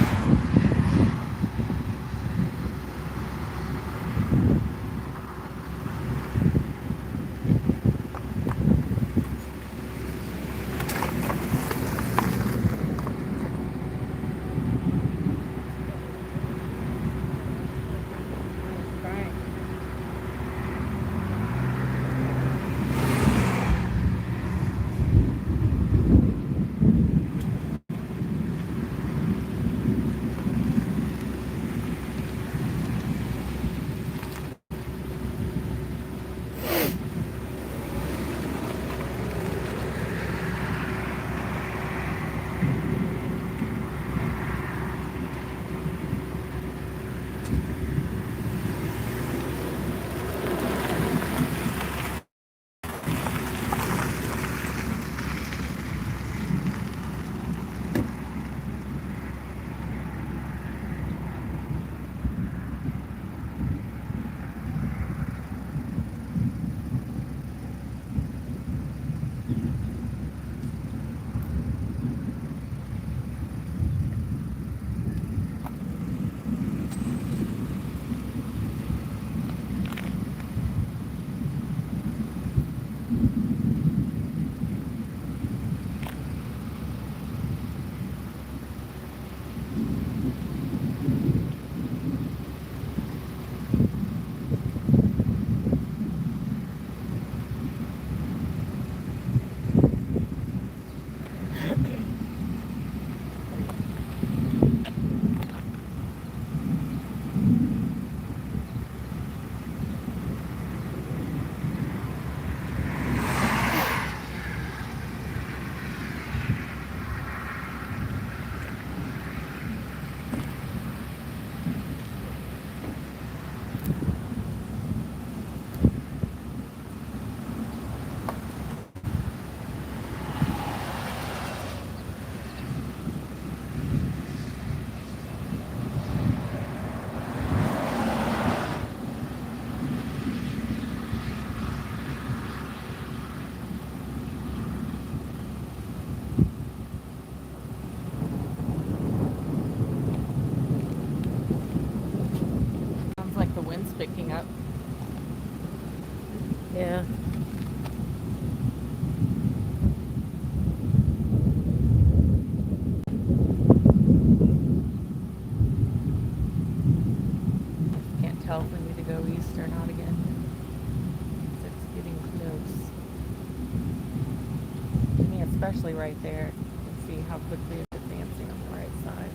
especially right there. You can see how quickly it's advancing on the right side.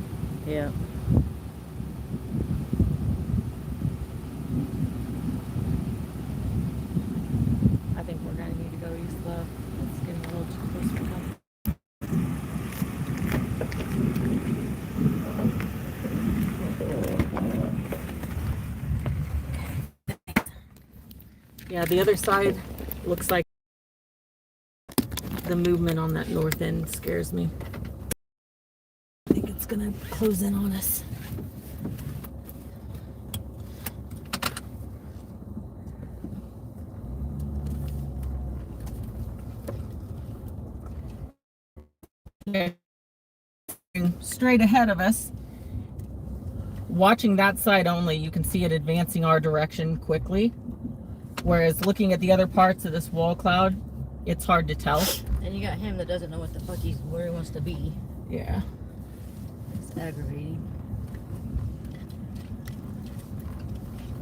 Yeah.
I think we're going to need to go east, love. It's getting a little too close for comfort. Yeah, the other side looks like the movement on that north end scares me. I think it's going to close in on us. Straight ahead of us. Watching that side only, you can see it advancing our direction quickly. Whereas looking at the other parts of this wall cloud, it's hard to tell.
And you got him that doesn't know what the fuck where he wants to be.
Yeah.
It's aggravating.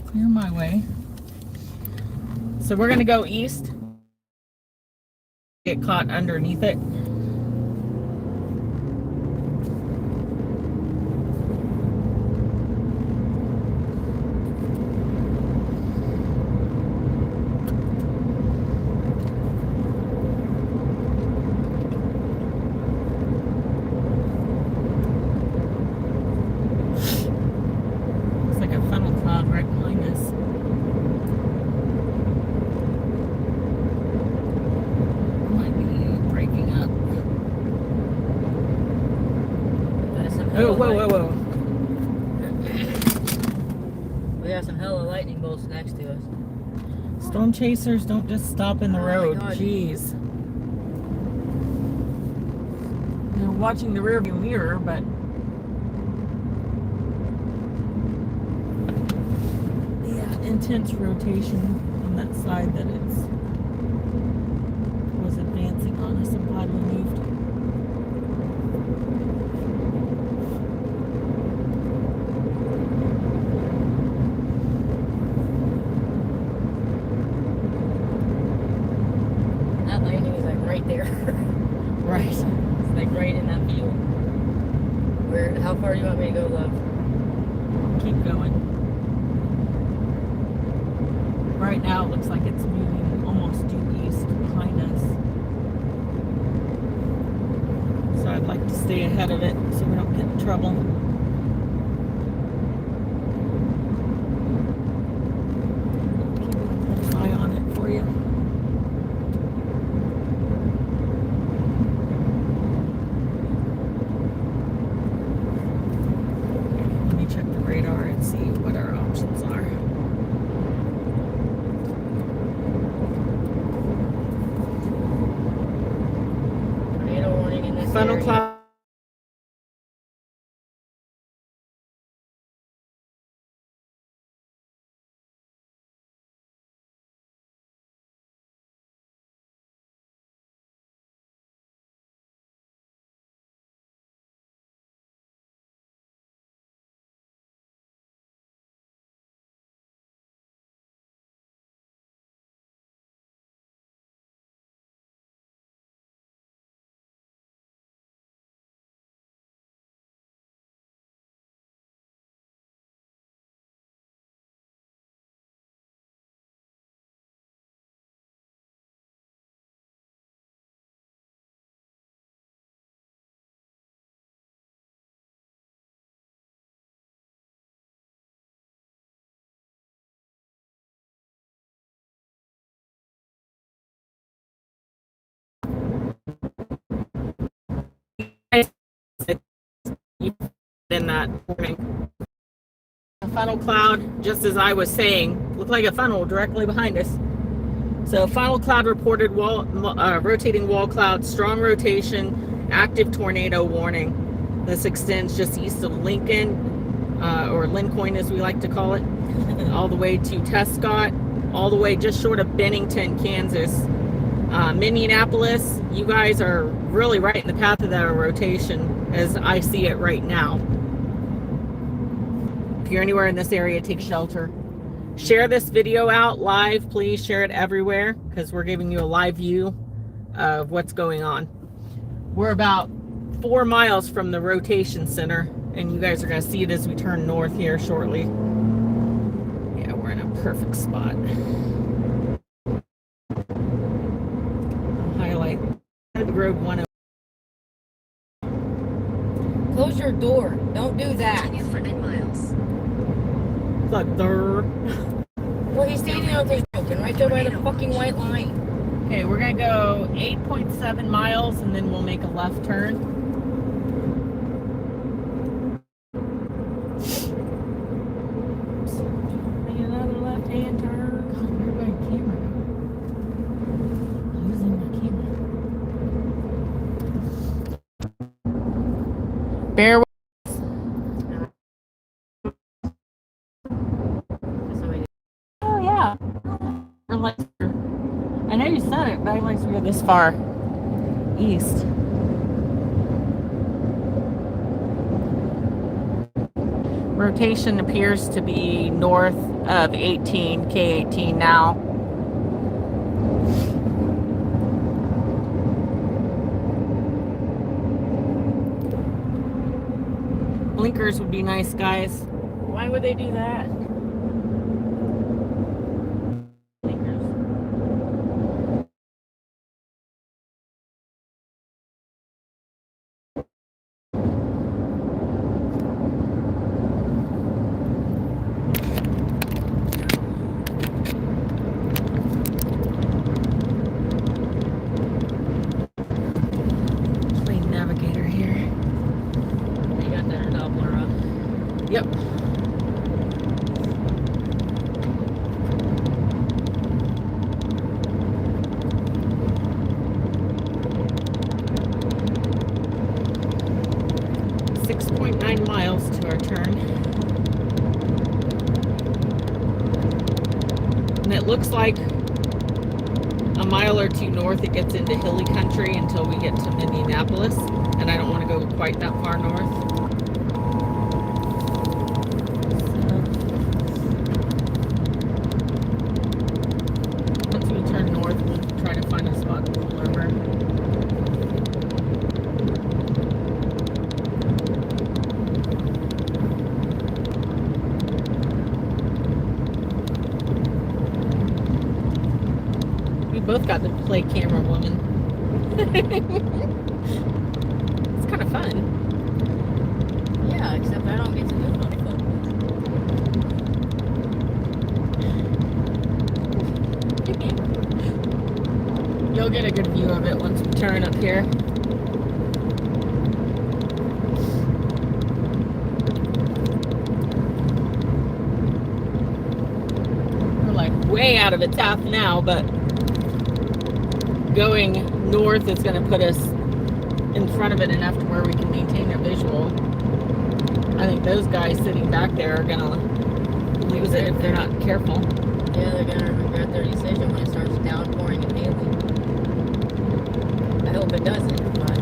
Clear my way. So we're gonna go east. Get caught underneath it. Whoa, whoa, whoa, whoa.
We got some hella lightning bolts next to us.
Storm chasers don't just stop in the road. Jeez. You're watching the rearview mirror, but yeah, intense rotation on that side that it was advancing on us. I'm glad we moved. Right.
It's like right in that field. How far do you want me to go, love?
Keep going. Right now it looks like it's moving almost due east behind us. So I'd like to stay ahead of it so we don't get in trouble. Keep a close eye on it for you. Radar and see what our options are.
Tornado warning in this
Funnel
area.
cloud. In that warning. A funnel cloud, just as I was saying, looked like a funnel directly behind us. So funnel cloud reported rotating wall cloud, strong rotation, active tornado warning. This extends just east of Lincoln, or Lincoln as we like to call it, all the way to Tescott, all the way just short of Bennington, Kansas. Minneapolis, you guys are really right in the path of that rotation as I see it right now. If you're anywhere in this area, take shelter. Share this video out live, please share it everywhere because we're giving you a live view of what's going on. We're about 4 miles from the rotation center, and you guys are going to see it as we turn north here shortly. Yeah, we're in a perfect spot. I'll highlight road 1.
Close your door. Don't do that.
Continue for 9 miles.
Like there.
Well, he's standing out there smoking right there by the fucking white line.
Okay, we're going to go 8.7 miles, and then we'll make a left turn.
Another left-hand turn.
God, where'd my camera go? I'm losing my camera. Bear with. Oh, yeah. I know you said it, but I realized we were this far east. Rotation appears to be north of 18, K18 now. Blinkers would be nice, guys.
Why would they do that?
Blinkers. Play navigator here.
They got their Doppler up.
Yep. .9 miles to our turn. And it looks like a mile or two north it gets into hilly country until we get to Minneapolis, and I don't want to go quite that far north. Once we turn north, we'll try to find a spot to pull over. Both got to play camera woman. It's kind of fun.
Yeah, except I don't get to do it on foot.
You'll get a good view of it once we turn up here. We're like way out of its half now, but going north is going to put us in front of it enough to where we can maintain a visual. I think those guys sitting back there are going to lose it if they're not careful.
Yeah, they're gonna regret their decision when it starts downpouring and hailing. I hope it doesn't, but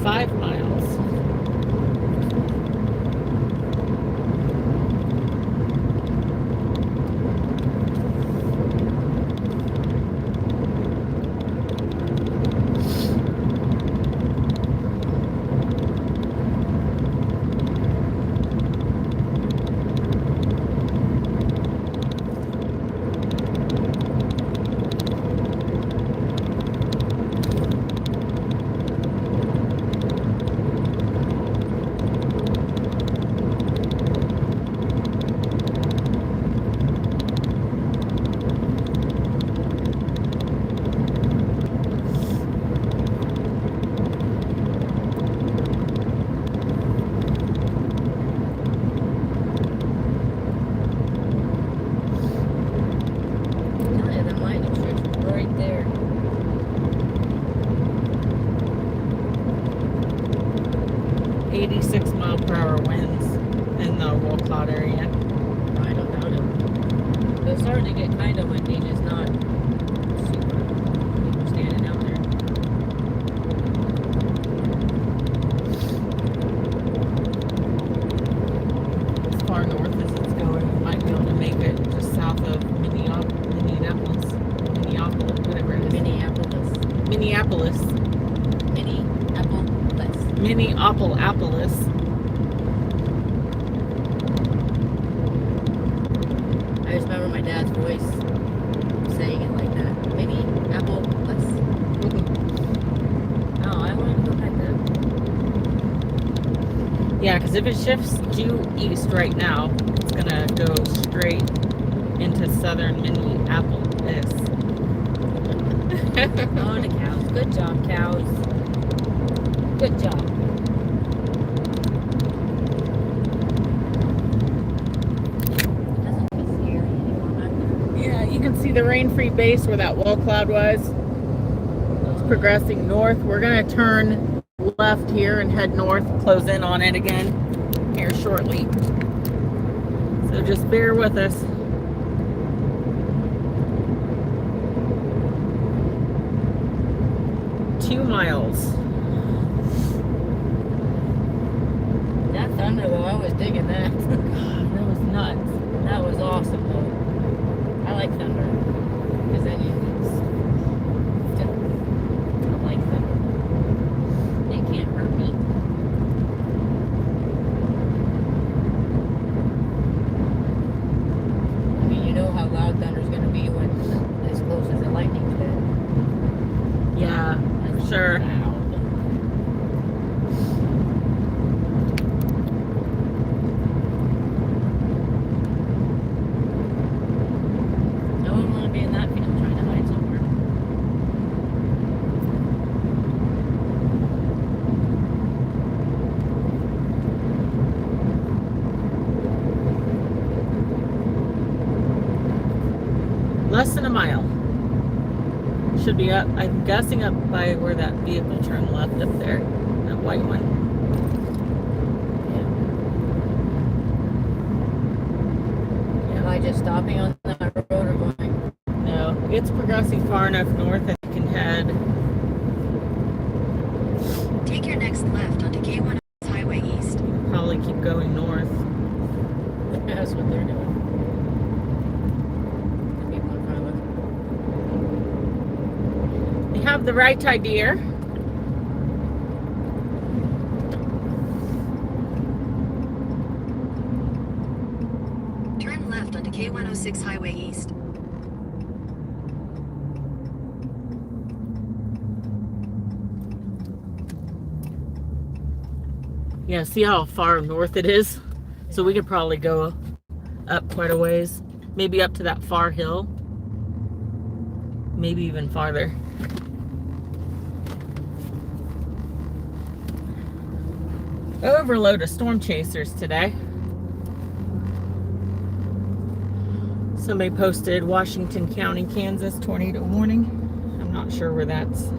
5 miles.
yeah, the lightning strikes right there.
.86 mile per hour winds in the roll cloud area.
I don't doubt it. It's starting to get kind of windy, just not super. People standing out there.
As far north as it's going, we might be able to make it just south of Appleopolis.
I just remember my dad's voice saying it like that. Mini apple plus. Oh, I want to go back there.
Yeah, because if it shifts due east right now, it's gonna go straight into southern Minneapolis.
Oh, the cows. Good job, cows. Good job. Doesn't feel scary anymore back there.
Yeah, you can see the rain-free base where that wall cloud was. It's progressing north. We're gonna turn left here and head north, close in on it again here shortly. So just bear with us. Two miles.
That thunder, though, I was digging that.
That was nuts.
That was awesome, though. I like thunder. Because then you just... I like thunder. It can't hurt me. I mean, you know how loud thunder's going to be when as close as the lightning's been.
Yeah,
That's
sure.
loud. I wouldn't want to be in that field trying to hide somewhere.
Less than a mile. Should be up, I'm guessing up by where that vehicle turned left up there. That white one.
Am I just stopping on that road or going?
No, it's progressing far enough north that you can head.
Take your next left onto K1 Highway East.
Probably keep going north.
That's what they're doing. The people in front of us.
You have the right idea.
Turn left onto K106 Highway East.
Yeah, see how far north it is? So we could probably go up quite a ways. Maybe up to that far hill. Maybe even farther. Overload of storm chasers today. Somebody posted Washington County, Kansas tornado warning. I'm not sure where that's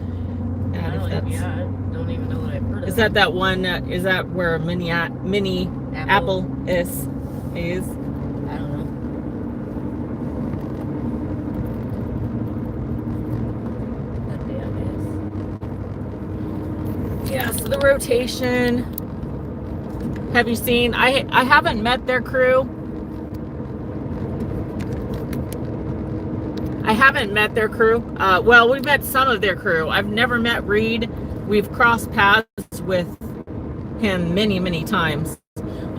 at. If that's,
I don't even know that I've heard of
is that one? Is that where mini Apple is?
I don't know. That damn is.
Yeah. So the rotation. Have you seen? I haven't met their crew. I haven't met their crew. Well, we've met some of their crew. I've never met Reed. We've crossed paths with him many, many times.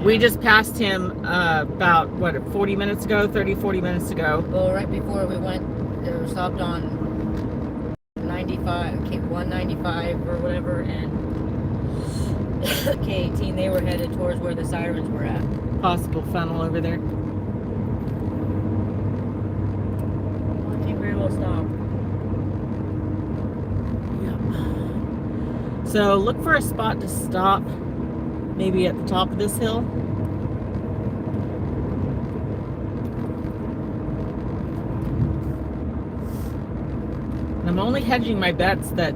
We just passed him about, 40 minutes ago? 30, 40 minutes ago.
Well, right before we went, they were stopped on 95, K195 or whatever, and K18, they were headed towards where the sirens were at.
Possible funnel over there.
Can't very well stop.
Yep. So look for a spot to stop. Maybe at the top of this hill. And I'm only hedging my bets that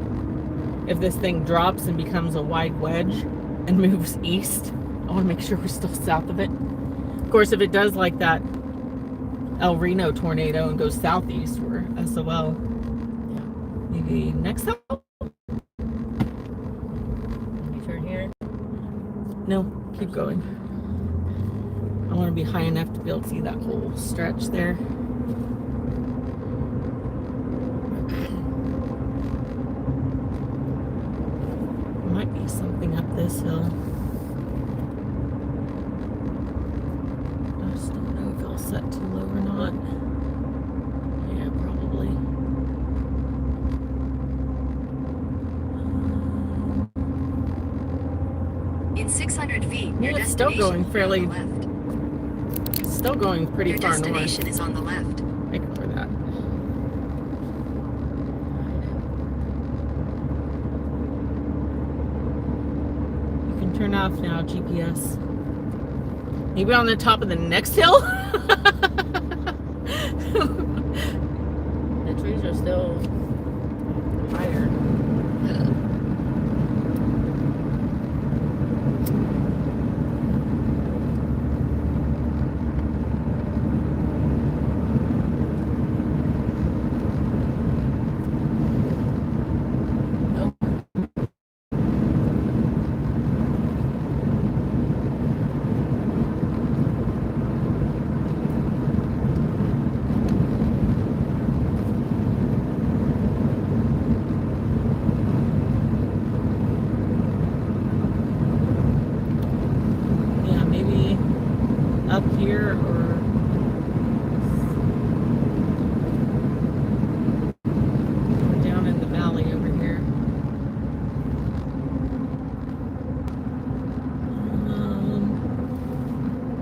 if this thing drops and becomes a wide wedge and moves east, I want to make sure we're still south of it. Of course, if it does like that El Reno tornado and goes southeast, we're SOL. Maybe next hill?
You turn here.
No, keep going. I want to be high enough to be able to see that whole stretch there. Might be something up this this hill. I just don't know if it'll set too low or not. Yeah, probably.
In 600 feet,
Yeah,
your
it's still
destination
going
will be
fairly-
on the left.
It's still going pretty
Your
far north.
destination is on the left.
Ignore that. You can turn off now, GPS. Maybe on the top of the next hill?
The trees are still higher.
Yeah, maybe up here or down in the valley over here.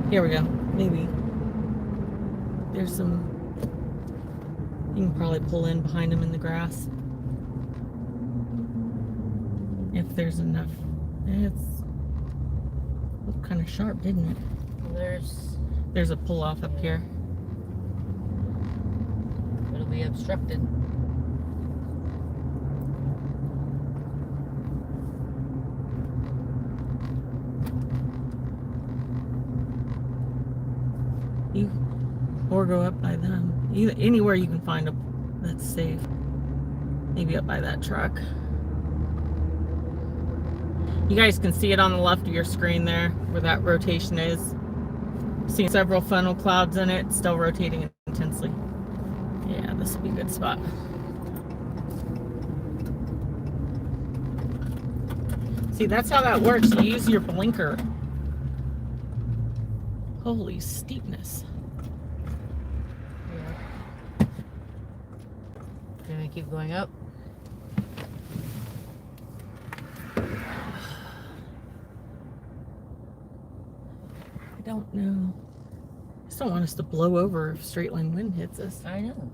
Here we go. Maybe. There's some. You can probably pull in behind them in the grass. If there's enough. It's looked kind of sharp, didn't it? There's a pull off up here.
It'll be obstructed.
You or go up by them. Anywhere you can find a that's safe. Maybe up by that truck. You guys can see it on the left of your screen there, where that rotation is. Seeing several funnel clouds in it, still rotating intensely. Yeah, this will be a good spot. See, that's how that works. You use your blinker. Holy steepness.
Yeah. Can we keep going up?
I don't know. I just don't want us to blow over if straight line wind hits us.
I know.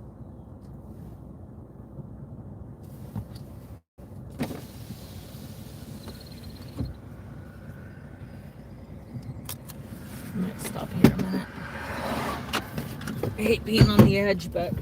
I might stop here a minute. I hate being on the edge, but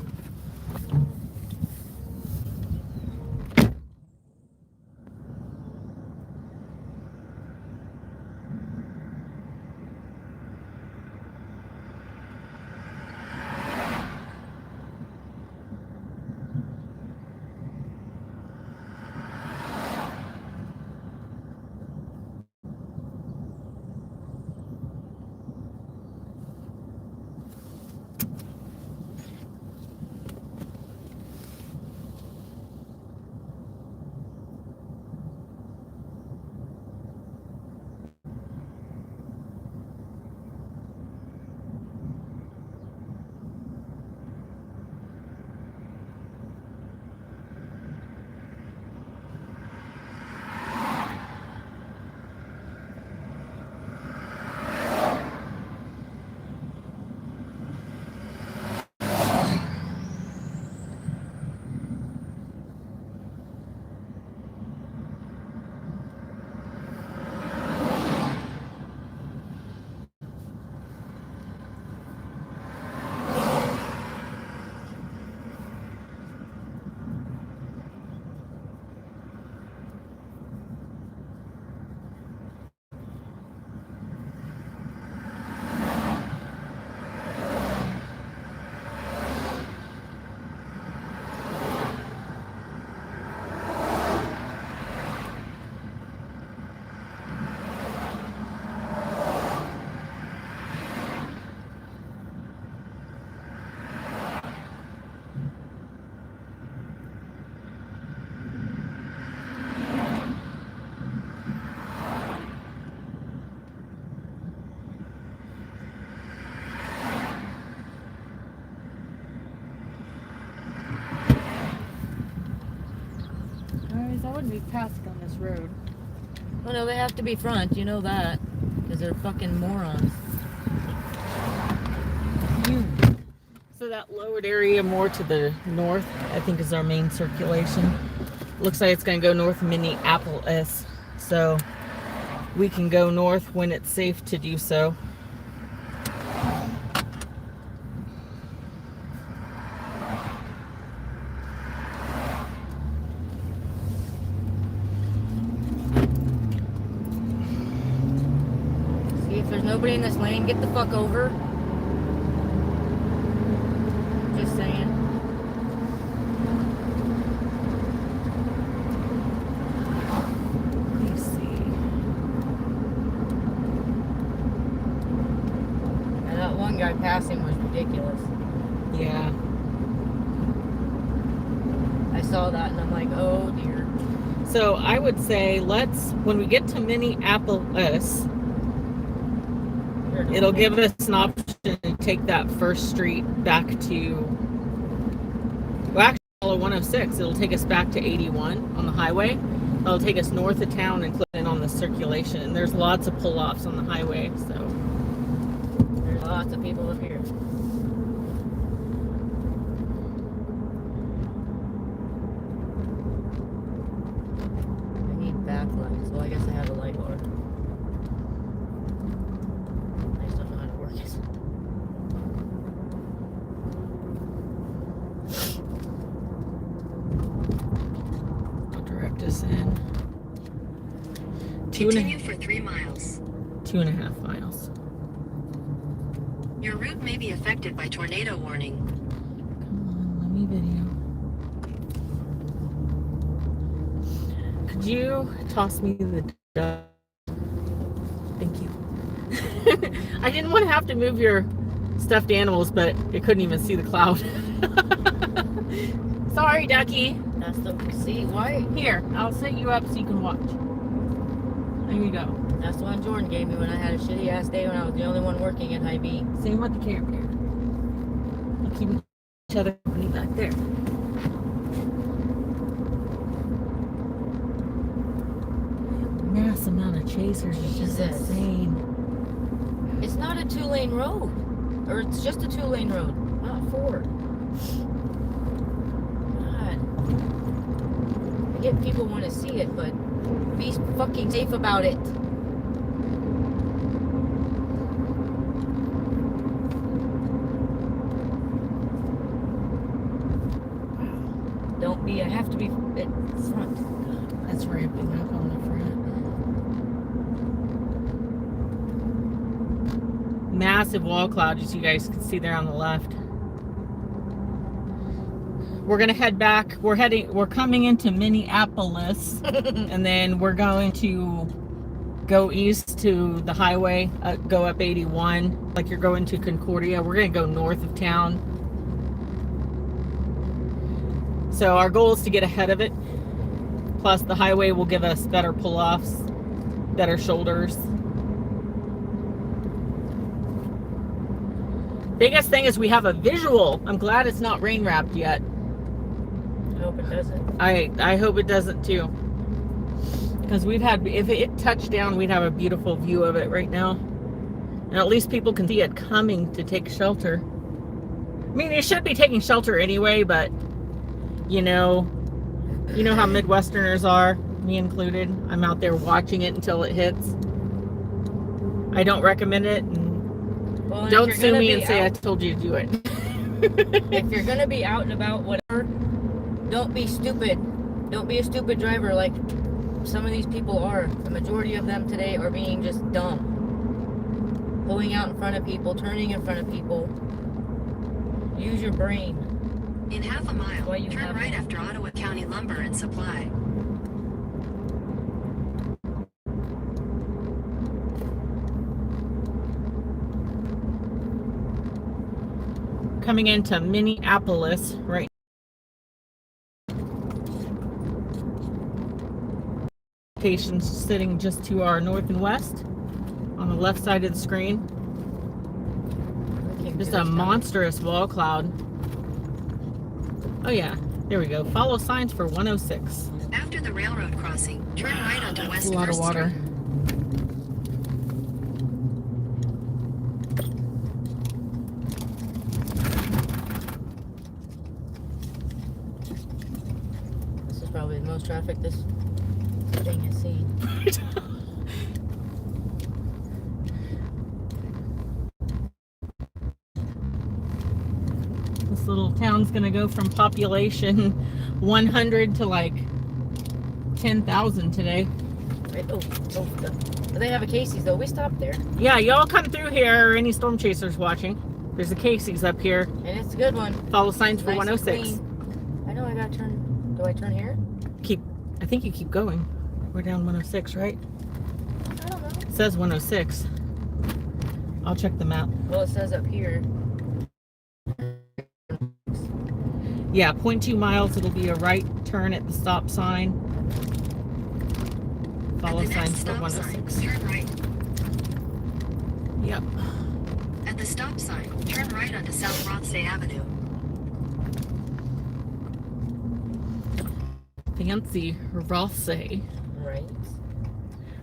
wouldn't be passing on this road.
Oh no, they have to be front. You know that, because they're fucking morons.
So that lowered area more to the north, I think, is our main circulation. Looks like it's going to go north of Minneapolis. So we can go north when it's safe to do so.
See, if there's nobody in this lane, get the fuck over. Just saying.
Let me see.
And that one guy passing was ridiculous.
Yeah.
I saw that and I'm like, oh dear.
So I would say when we get to Minneapolis, it'll give us an option to take that first street back to, well, actually, follow 106. It'll take us back to 81 on the highway. It'll take us north of town and clip in on the circulation. And there's lots of pull-offs on the highway, so.
There's lots of people up here. I need backlights. Well, I guess I have a light bar. I just don't know how to work it.
I'll direct us in.
Continue for 3 miles.
2.5 miles.
Your route may be affected by tornado warning.
Come on, let me video. Could you toss me the duck? Thank you. I didn't want to have to move your stuffed animals, but it couldn't even see the cloud. Sorry, ducky.
That's the, see, why?
Here, I'll set you up so you can watch. There you go.
That's the one Jordan gave me when I had a shitty ass day when I was the only one working at Hy-Vee.
Same with the camera. We'll keep each other company back there. Mass amount of chasers is just
Jesus.
insane.
It's not a 2-lane road. Or it's just a 2-lane road, not 4. God. I get people want to see it, but be fucking safe about it. Don't be, I have to be at front.
That's ramping up on the front. Massive wall cloud, as you guys can see there on the left. We're gonna head back. We're coming into Minneapolis, and then we're going to go east to the highway, go up 81, like you're going to Concordia. We're gonna go north of town. So our goal is to get ahead of it. Plus the highway will give us better pull-offs, better shoulders. Biggest thing is we have a visual. I'm glad it's not rain wrapped yet.
I hope it doesn't.
I hope it doesn't too. Because if it touched down, we'd have a beautiful view of it right now. And at least people can see it coming to take shelter. I mean, you should be taking shelter anyway, but you know how Midwesterners are, me included. I'm out there watching it until it hits. I don't recommend it. And
Well,
don't sue me and say I told you to do it.
If you're gonna be out and about, whatever, don't be stupid. Don't be a stupid driver like some of these people are. The majority of them today are being just dumb. Pulling out in front of people, turning in front of people. Use your brain.
In half a mile,
Why you
turn
have
right
one.
after Ottawa County Lumber and Supply.
Coming into Minneapolis right locations sitting just to our north and west on the left side of the screen. Just a monstrous wall cloud. Oh yeah, there we go. Follow signs for 106.
After the railroad crossing, turn right onto
That's
West
a lot of
1st
water.
Street.
This is probably the most traffic this thing has seen.
This little town's gonna go from population 100 to like 10,000 today.
Right? Oh, do they have a Casey's though? We stopped there,
Yeah, y'all come through here, or any storm chasers watching. There's a Casey's up here.
and it's a good one.
Follow signs for
Nice and
106.
clean. I know I gotta turn. Do I turn here?
I think you keep going. We're down 106, right?
I don't know.
It says 106. I'll check the map.
Well, it says up here.
Yeah, 0.2 miles. It'll be a right turn at the stop sign. Follow
At the next
signs for
stop
106.
sign, turn right.
Yep.
At the stop sign, turn right onto South Rothsay Avenue.
Fancy Rothsay.
Right.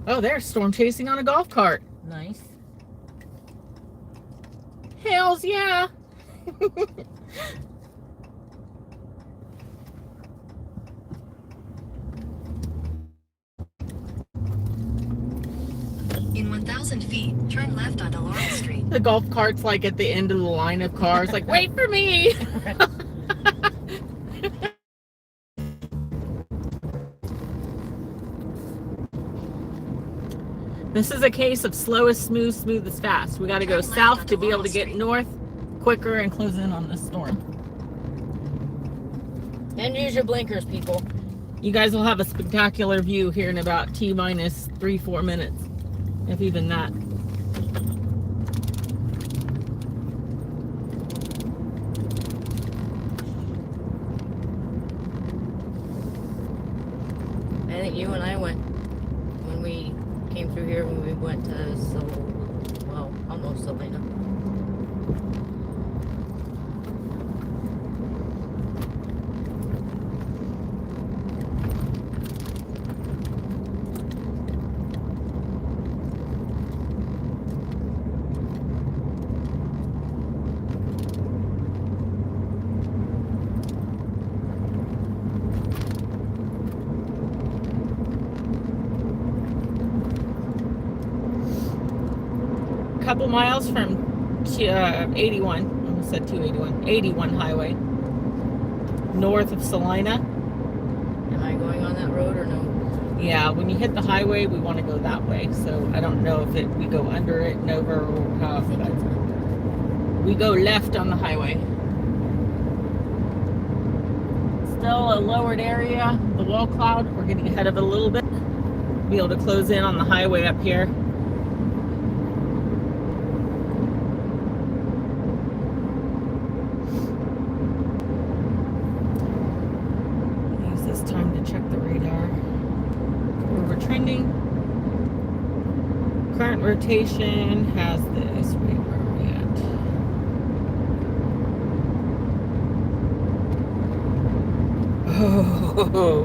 Oh, there's storm chasing on a golf cart.
Nice.
Hells yeah.
In 1,000 feet, turn left onto Laurel Street.
The golf cart's like at the end of the line of cars, like, wait for me. This is a case of slow is smooth, smooth is fast. We got to go south to be able to get north quicker and close in on this storm.
And use your blinkers, people.
You guys will have a spectacular view here in about T-minus 3-4 minutes, if even that.
I think you and I went when we came through here when we went to almost Salina.
Couple miles from 81, almost said 281, 81 highway, north of Salina.
Am I going on that road or no?
Yeah, when you hit the highway, we want to go that way. So I don't know if we go under it and over or how, but we go left on the highway. Still a lowered area, the wall cloud. We're getting ahead of it a little bit. Be able to close in on the highway up here. Time to check the radar. Where we're trending. Current rotation has this. Wait, where are we at? Oh.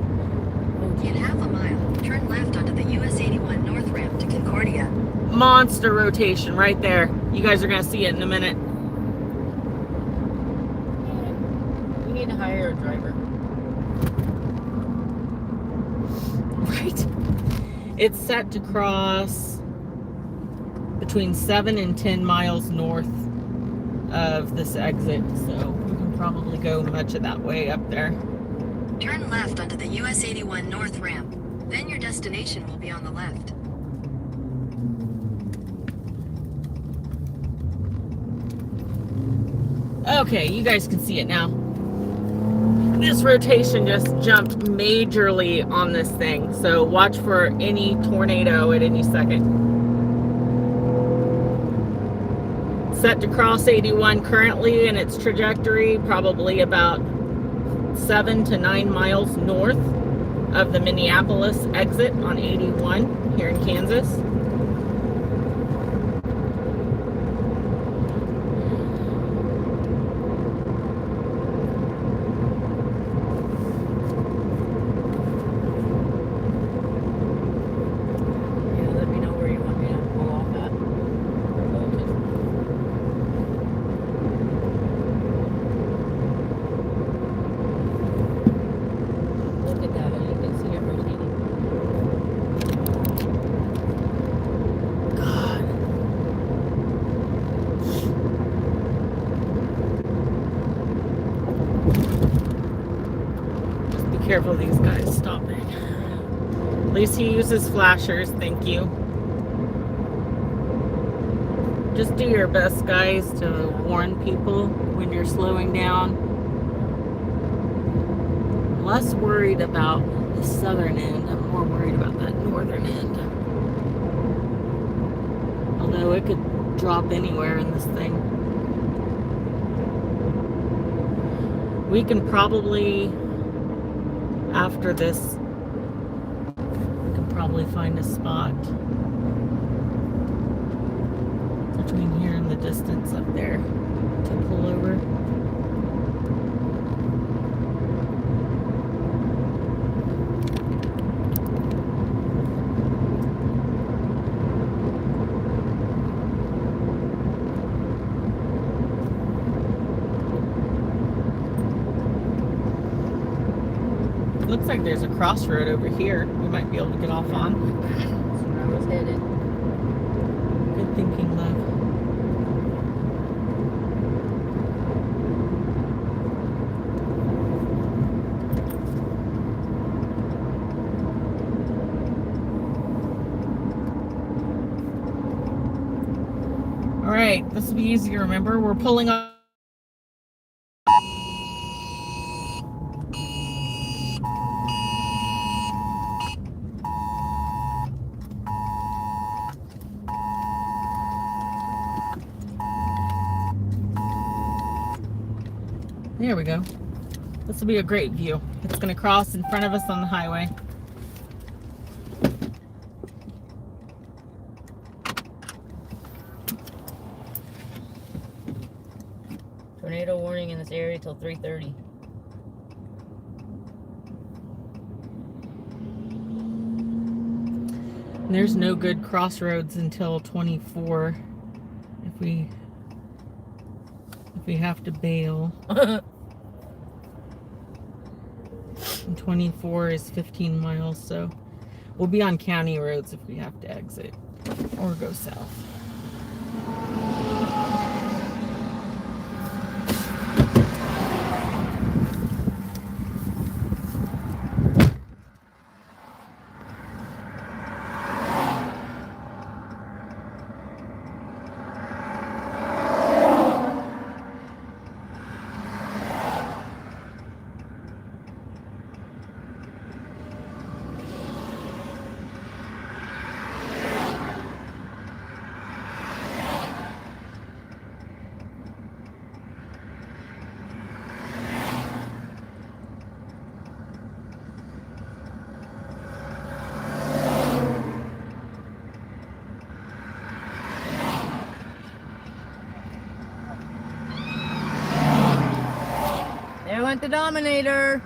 In half a mile, turn left onto the US 81 North Ramp to Concordia.
Monster rotation right there. You guys are going to see it in a minute.
We need to hire a driver.
Right. It's set to cross between 7 and 10 miles north of this exit, so we can probably go much of that way up there.
Turn left onto the US 81 North Ramp. Then your destination will be on the left.
Okay, you guys can see it now. This rotation just jumped majorly on this thing, so watch for any tornado at any second. Set to cross 81 currently in its trajectory, probably about 7 to 9 miles north of the Minneapolis exit on 81 here in Kansas. Just be careful, these guys stopping. At least he uses flashers, thank you. Just do your best, guys, to warn people when you're slowing down. I'm less worried about the southern end. I'm more worried about that northern end. Although it could drop anywhere in this thing. We can probably, after this, we can probably find a spot between here and the distance up there to pull over. Looks like there's a crossroad over here we might be able to get off on.
That's where I was headed.
Good thinking, love. All right, this will be easy to remember. We're pulling up. There we go. This will be a great view. It's going to cross in front of us on the highway.
Tornado warning in this area till 3:30.
And there's no good crossroads until 24 if we have to bail. And 24 is 15 miles, so we'll be on county roads if we have to exit or go south.
There went the Dominator.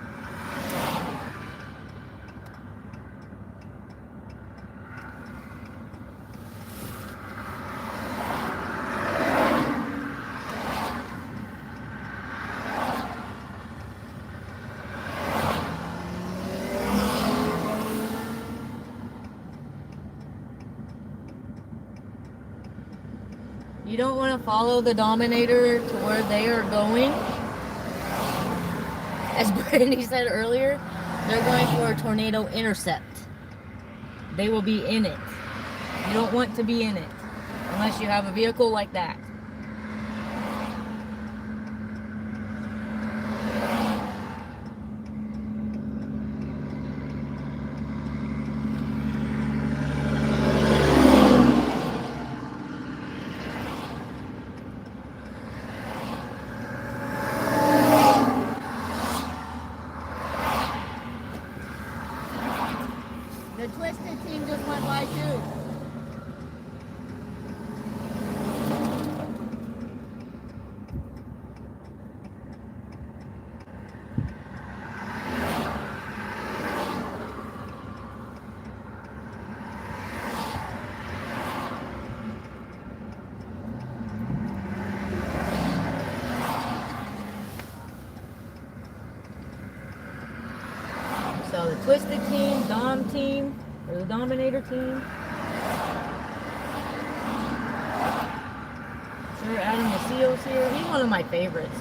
You don't want to follow the Dominator to where they are going. As Brandy said earlier, they're going for a tornado intercept. They will be in it. You don't want to be in it unless you have a vehicle like that. The Twisted team just went by too. So the Twisted team, Dom team, or the Dominator team. Sir Adam Macio's here. He's one of my favorites.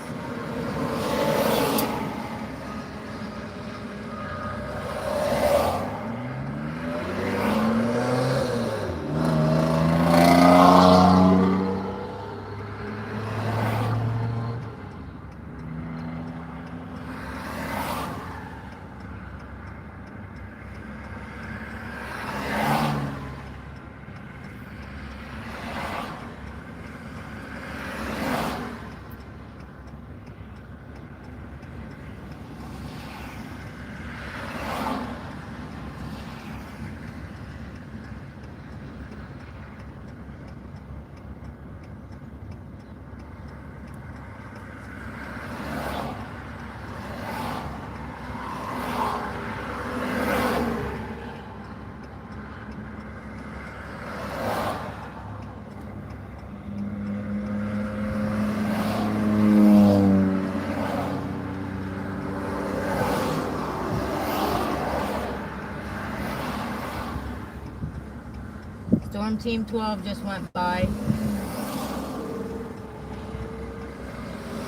Storm Team 12 just went by.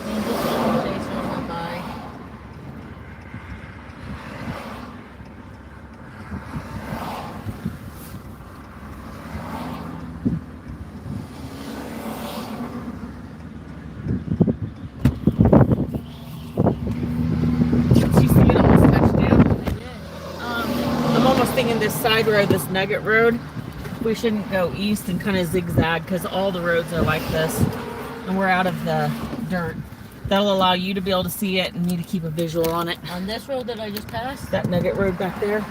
Angel Storm Chasers went by.
Did you see it almost touched down?
I did.
I'm almost thinking this side road, this Nugget Road, we shouldn't go east and kind of zigzag because all the roads are like this. And we're out of the dirt. That'll allow you to be able to see it and me to keep a visual on it.
On this road that I just passed,
That Nugget Road back there,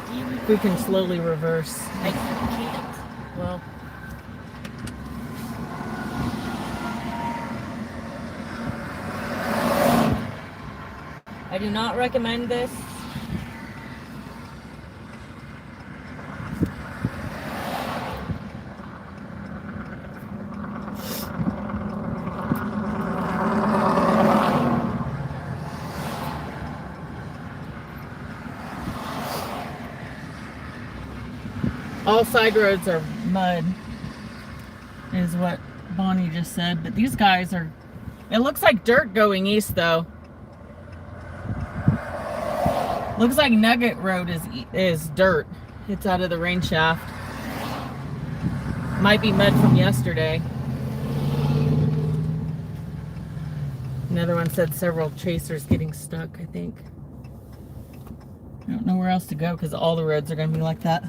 we can slowly reverse.
I can't. Well, I do not recommend this.
All side roads are mud, is what Bonnie just said. But these guys are, it looks like dirt going east though. Looks like Nugget Road is dirt. It's out of the rain shaft. Might be mud from yesterday. Another one said several chasers getting stuck, I think. I don't know where else to go because all the roads are going to be like that.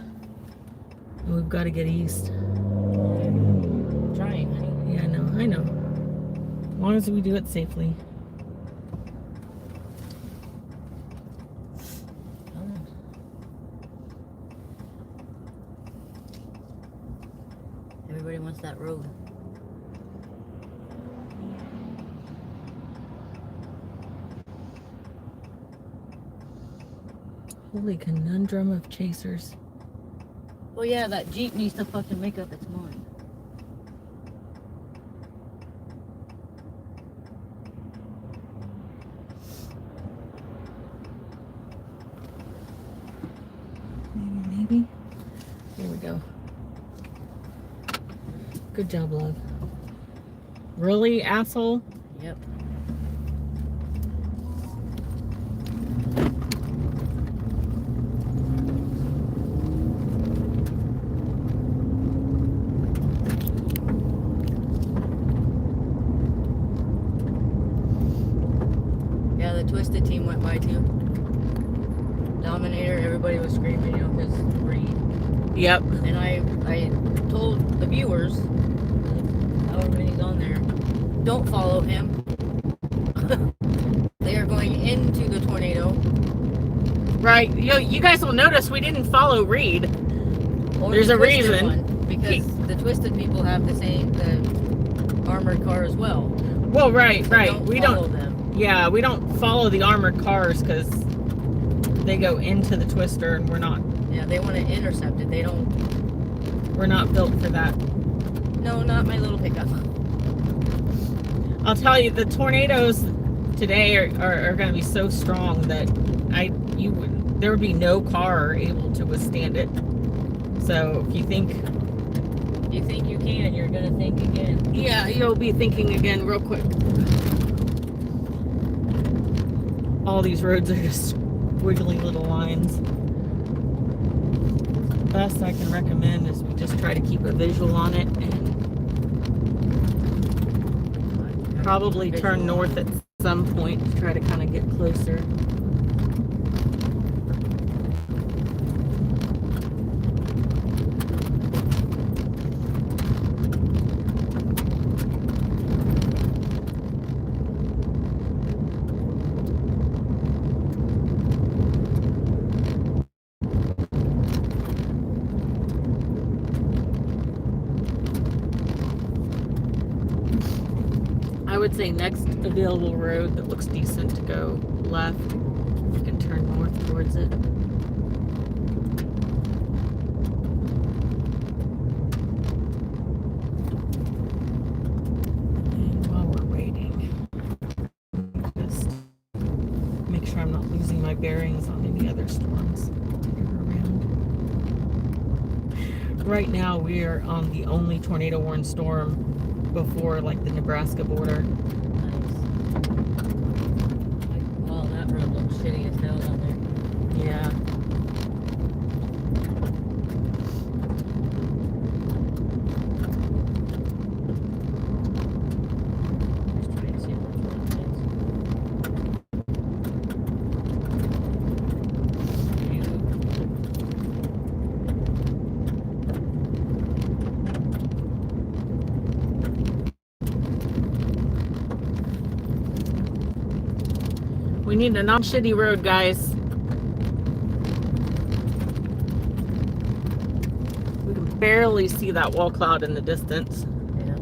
We've got to get east.
Trying, honey.
Yeah, I know. As long as we do it safely.
Everybody wants that road.
Holy conundrum of chasers.
Well, yeah, that Jeep needs to fucking make up its mind.
Maybe. Here we go. Good job, love. Really, asshole?
Yep. Yeah, the Twisted team went by too. Dominator, everybody was screaming, you know, because Reed.
Yep.
And I told the viewers, however many's on there, don't follow him. They are going into the tornado.
Right. You guys will notice we didn't follow Reed.
Or
There's
the
a
Twisted
reason.
one, because the Twisted people have the armored car as well.
Well, right.
So
We
follow
don't.
them.
Yeah, we don't follow the armored cars because they go into the Twister, and we're not.
Yeah, they want to intercept it. They don't.
We're not built for that.
No, not my little pickup.
I'll tell you, the tornadoes today are going to be so strong that there would be no car able to withstand it. So if you think
You can, you're gonna think again.
Yeah, you'll be thinking again real quick. All these roads are just wiggly little lines. The best I can recommend is we just try to keep a visual on it and probably turn north at some point to try to kind of get closer. I would say next available road that looks decent to go left. You can turn north towards it. And while we're waiting, just make sure I'm not losing my bearings on any other storms that are right now we are on the only tornado warned storm before like the Nebraska border.
Nice. Well, that road looks shitty as hell down there.
Yeah.
Just trying to see which one
We need a non-shitty road, guys. We can barely see that wall cloud in the distance.
Yeah.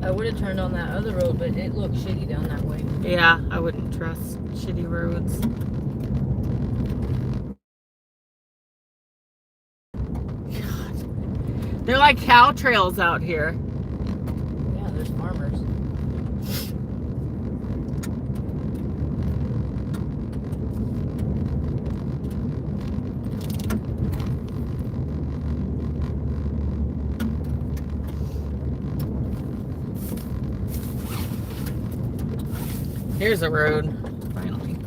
I would have turned on that other road, but it looked shitty down that way.
Yeah, I wouldn't trust shitty roads. God. They're like cow trails out here.
Yeah, there's farmers.
Here's a road, finally.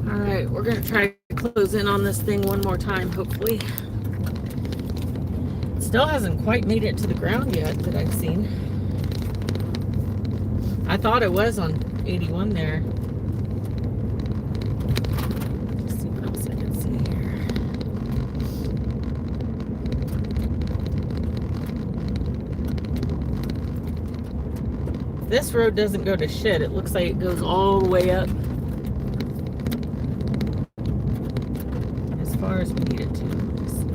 All right, we're gonna try to close in on this thing one more time, hopefully. Still hasn't quite made it to the ground yet that I've seen. I thought it was on 81 there. Let's see what else I can see here. This road doesn't go to shit. It looks like it goes all the way up as far as we need it to. Let's see.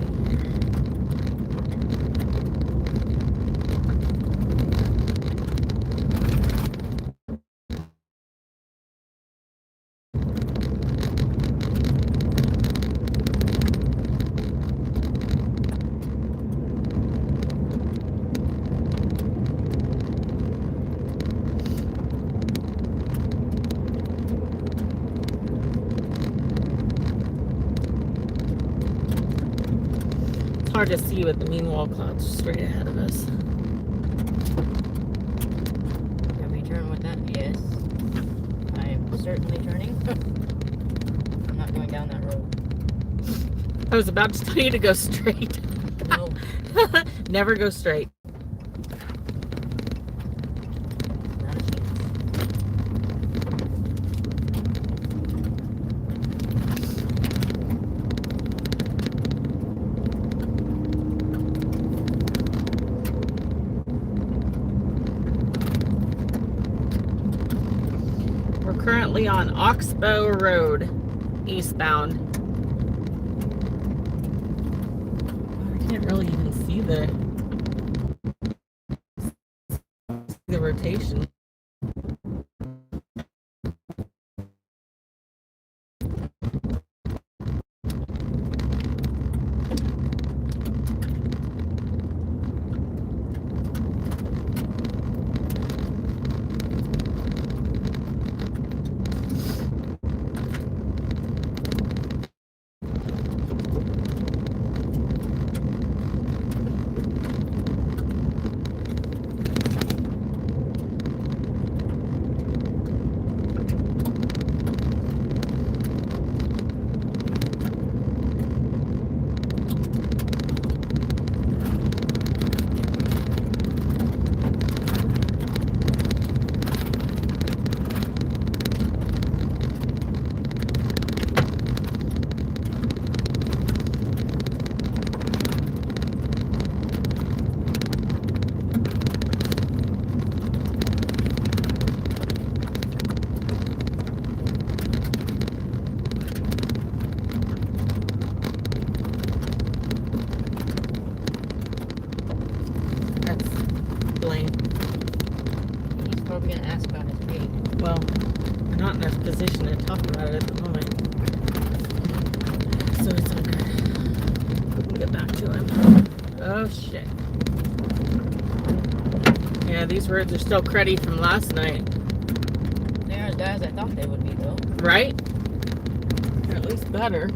Hard to see with the mean wall clouds straight ahead of us.
Can we turn with that? Yes. I am certainly turning. I'm not going down that road.
I was about to tell you to go straight.
No.
Never go straight.
Not a chance.
We're currently on Oxbow Road, eastbound. I can't really even see the rotation. not in a position to talk about it at the moment. So it's okay. We can get back to him. Oh shit. Yeah, these roads are still cruddy from last night.
They aren't as bad as I thought they would be, though.
Right? Or at least better. I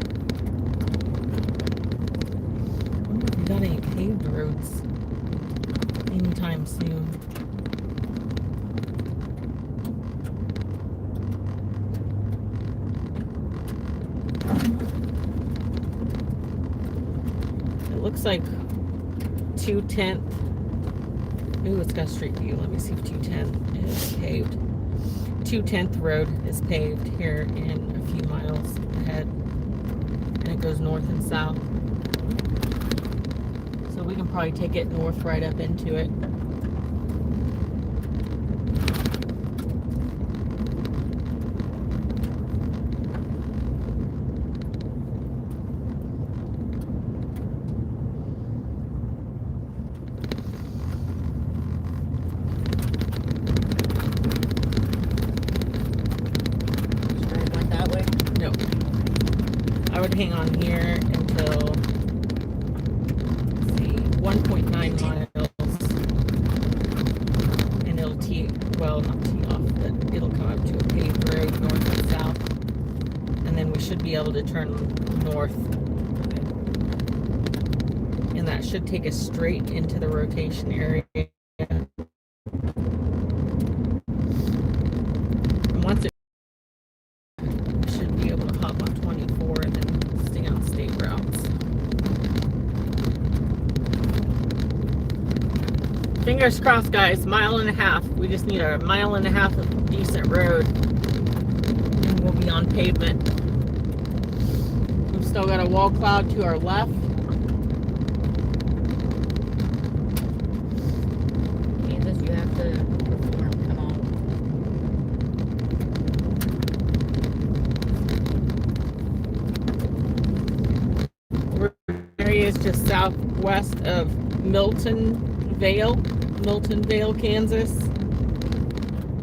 wonder if we got any paved roads anytime soon. It looks like 210th. Ooh, it's got a street view. Let me see if 210 is paved. 210th Road is paved here in a few miles ahead. And it goes north and south. So we can probably take it north right up into it. I would hang on here until, let's see, 1.9 miles, and it'll tee, well, not tee off, but it'll come up to a paved road north and south, and then we should be able to turn north, and that should take us straight into the rotation area. And once it should be able to hop on 24 and then stay on state routes. Fingers crossed, guys. 1.5 miles. We just need a 1.5 miles of decent road, and we'll be on pavement. We've still got a wall cloud to our left.
Kansas, you have to perform. Come on.
Area is just southwest of Milton Vale, Kansas,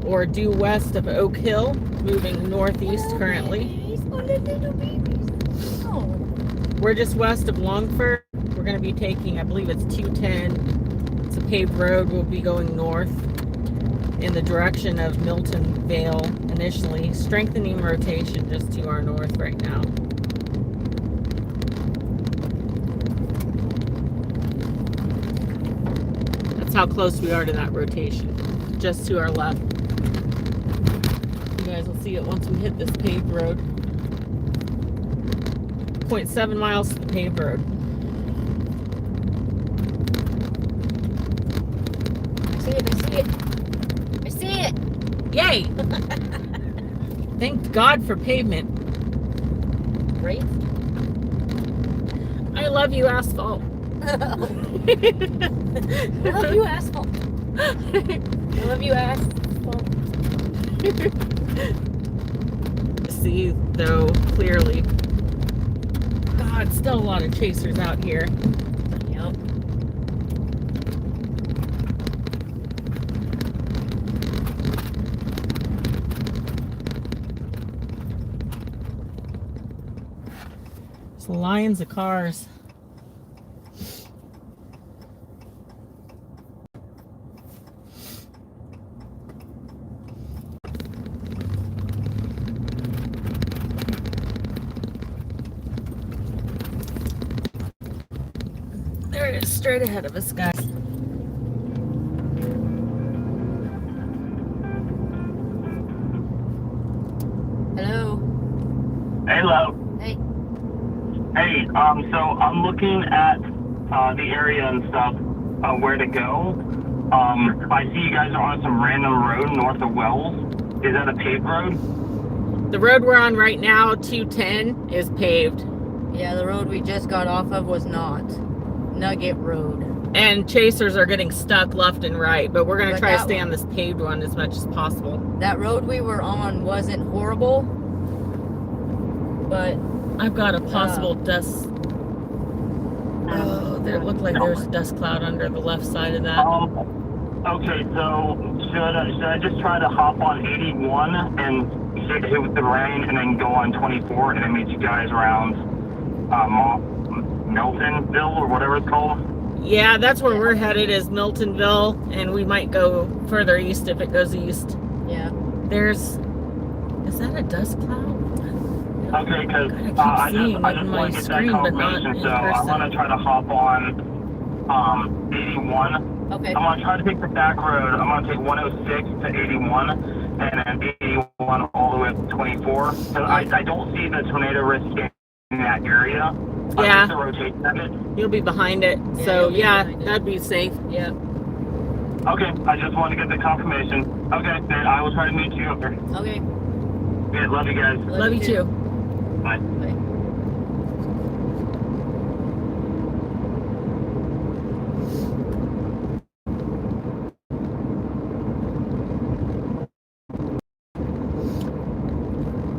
or due west of Oak Hill, moving northeast currently. We're just west of Longford. We're going to be taking, I believe it's 210. It's a paved road. We'll be going north in the direction of Milton Vale initially, strengthening rotation just to our north right now. That's how close we are to that rotation, just to our left. You guys will see it once we hit this paved road. 0.7 miles to the paved road.
I see it. I see it.
Yay! Thank God for pavement.
Great.
I love you, asphalt.
I love you, asphalt. I love you, asphalt.
See, though, clearly. God, still a lot of chasers out here.
Yep.
It's lines of cars. There it is, straight ahead of us, guys.
Hello.
Hello.
Hey.
Hey, so I'm looking at the area and stuff, where to go. I see you guys are on some random road north of Wells. Is that a paved road?
The road we're on right now, 210, is paved.
Yeah, the road we just got off of was not. Nugget Road.
And chasers are getting stuck left and right, but we're going to
But
try to
that
stay
one-
on this paved one as much as possible.
That road we were on wasn't horrible, but
I've got a possible dust. Oh, there looked like there's a dust cloud under the left side of that.
Okay, so should I just try to hop on 81 and hit with the rain and then go on 24 and then meet you guys around Miltonville or whatever it's called?
Yeah, that's where we're headed, is Miltonville, and we might go further east if it goes east.
Yeah.
Is that a dust cloud?
Okay, because
I
I
keep
just
seeing it in my
want to get that
screen, but not
confirmation,
in
so I want to
person.
try to hop on 81.
Okay.
I'm going to try to take the back road. I'm going to take 106 to 81 and then 81 all the way up to 24. So I don't see the tornado risk in that area.
Yeah.
The rotation of it.
You'll be behind it.
Yeah,
So,
you'll be
yeah,
behind it.
that'd be safe.
Yeah.
Okay, I just wanted to get the confirmation. Okay, then I will try to meet you up there.
Okay.
Yeah, love you guys.
Love you too.
Bye.
Bye.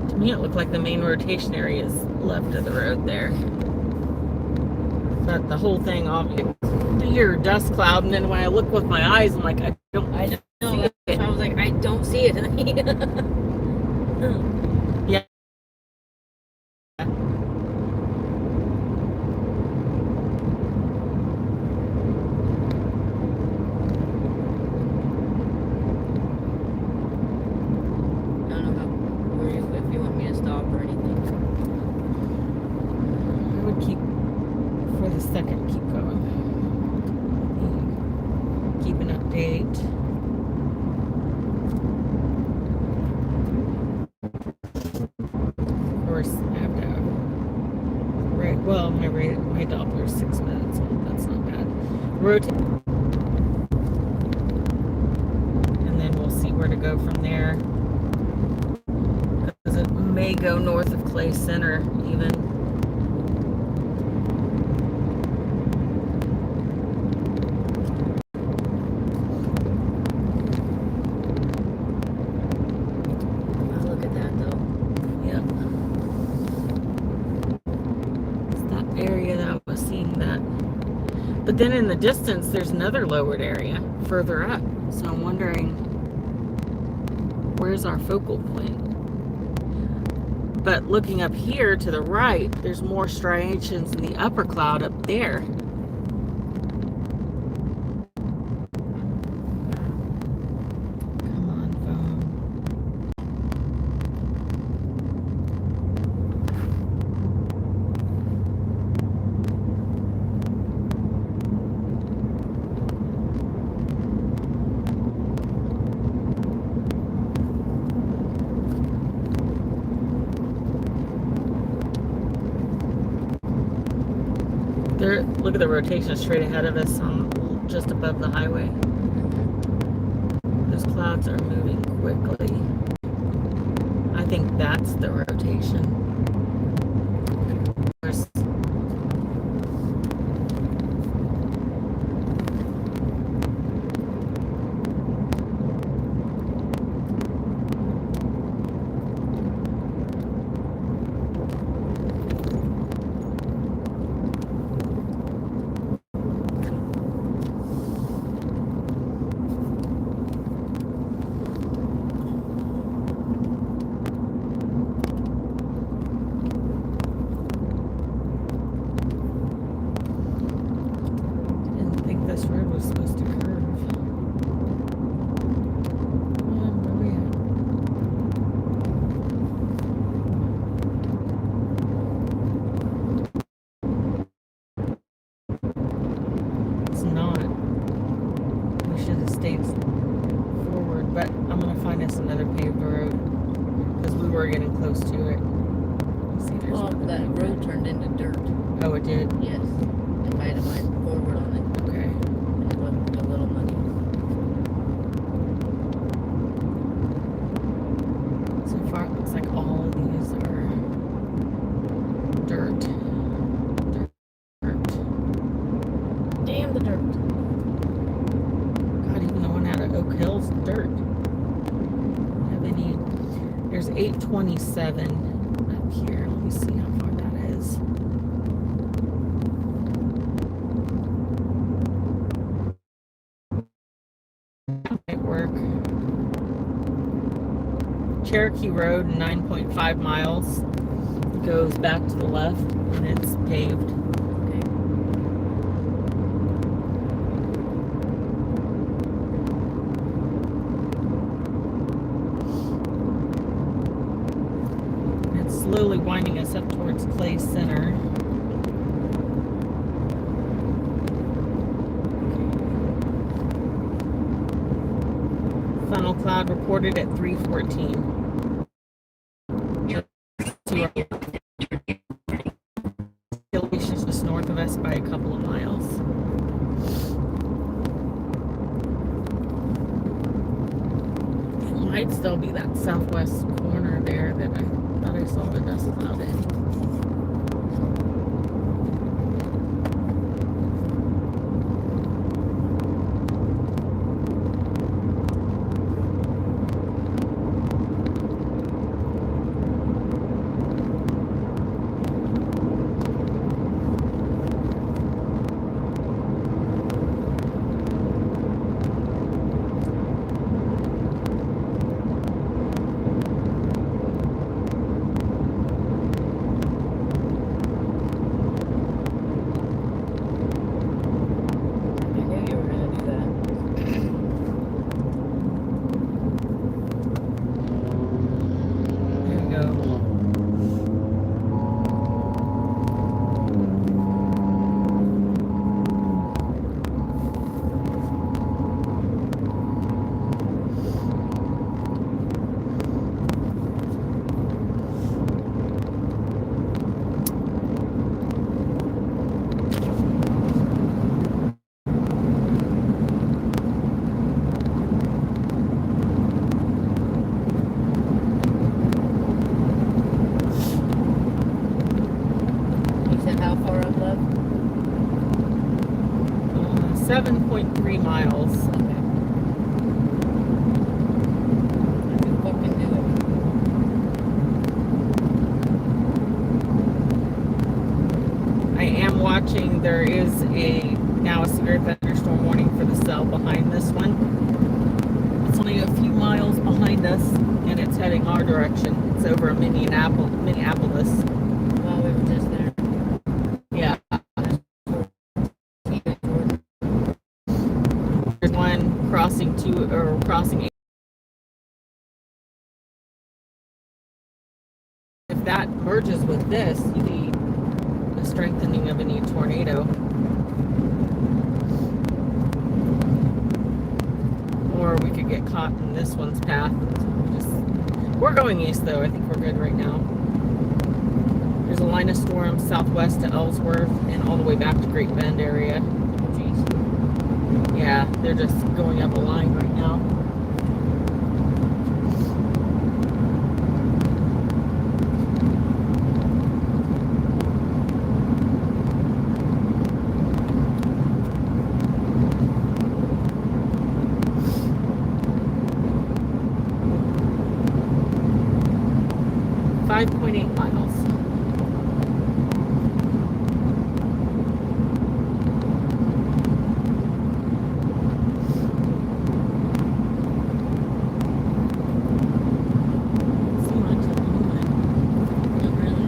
To me, it looked like the main rotation area is left of the road there. But the whole thing, obviously, your dust cloud, and then when I look with my eyes, I'm like, I don't
know.
see it.
I was like, I don't see it.
Yeah.
I don't know if you want me to stop or anything.
I would keep, for the second, keep going. Keep an update. Of course, I have to have, right, well, my Doppler is 6 minutes old. That's not bad. Rotate. And then we'll see where to go from there. Because it may go north of Clay Center, even.
Look at that though.
Yep. It's that area that I was seeing that. But then in the distance, there's another lowered area further up. So I'm wondering, where's our focal point? But looking up here to the right, there's more striations in the upper cloud up there. Come on, phone. There, look at the rotation straight ahead of us, just above the highway. Those clouds are moving quickly. I think that's the rotation. There's, didn't think this road was supposed to curve. Where are we at? It's not. We should have stayed forward, but I'm gonna find us another paved road because we were getting close to it. Let's see, there's
Well,
one
that
right
road turned into dirt.
there. Oh, it did.
Yes. If I had went forward on it,
Okay.
it looked a little muddy.
So far, it looks like all of these are dirt. Dirt.
Damn the dirt.
God, even the one out of Oak Hill's dirt. Have any? There's 827 up here. Let me see how far that is. Cherokee Road, 9.5 miles. Goes back to the left, and it's paved.
Okay.
It's slowly winding us up towards Clay Center. Funnel cloud reported at 3:14. Is just north of us by a couple of miles. It might still be that southwest corner there that I thought I saw the dust cloud in.
I knew you were gonna do that.
There we go.
You said how far up, love?
7.3 miles.
Okay. I can fucking do it.
I am watching. There is now a severe thunderstorm warning for the cell behind this one. It's only a few miles behind us, and it's heading our direction. It's over Minneapolis.
While we were just there.
Yeah. There's one crossing crossing. If that merges with this, you need a strengthening of any tornado. Or we could get caught in this one's path. We're going east though. I think we're good right now. There's a line of storm southwest to Ellsworth and all the way back to Great Bend area.
Jeez.
Yeah, they're just going up a line right now. .8 miles. So much at the moment. Not really.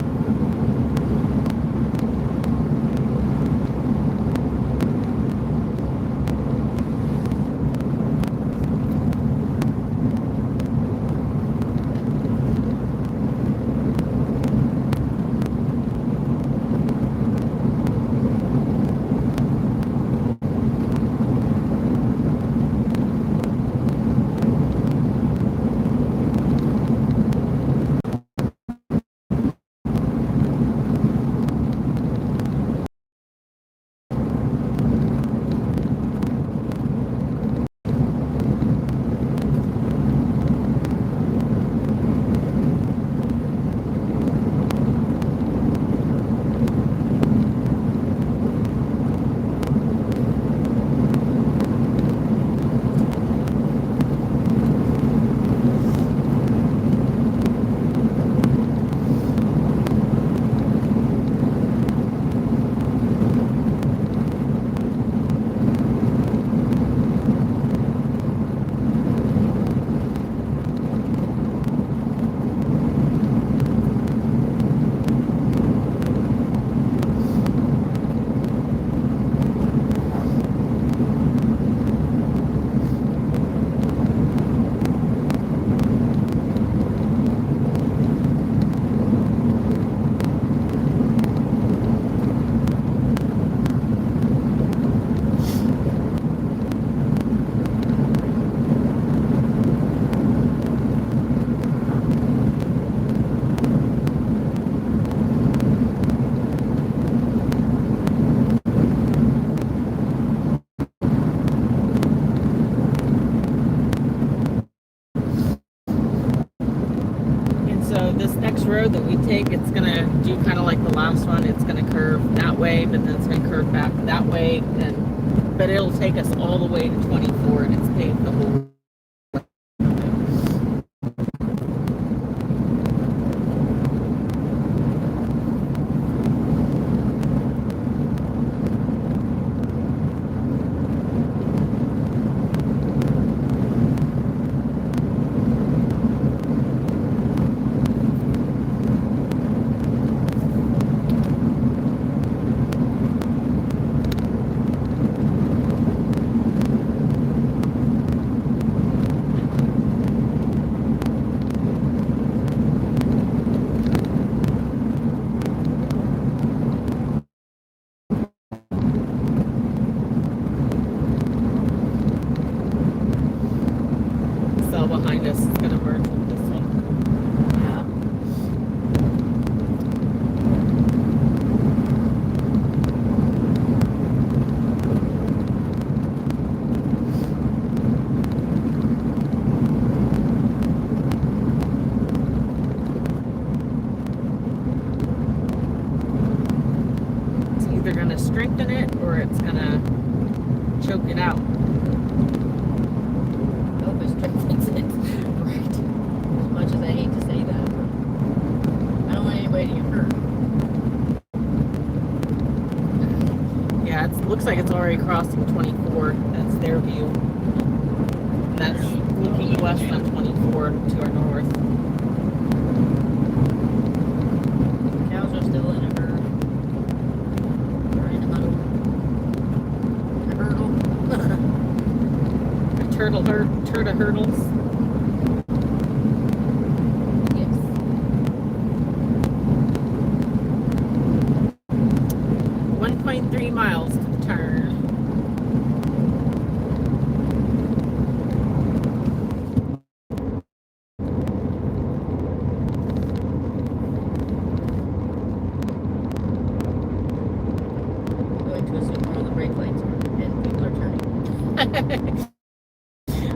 road that we take, it's gonna do kind of like the last one. It's gonna curve that way, but then it's gonna curve back that way, and but it'll take us all the way to 24, and it's paved the whole. Cell behind us is gonna merge with this one.
Yeah.
It's either gonna strengthen it or it's gonna choke it out.
Hope it strengthens it.
Right.
As much as I hate to say that, but I don't want anybody to get hurt.
Yeah, it looks like it's already crossing 24. That's their view. That's looking west on 24 to our north.
Cows are still in a herd. Or in a huddle. A hurdle.
A turtle hurdles.
Yes.
1.3 miles to the turn.
Going to assume all the brake lights are and people are turning.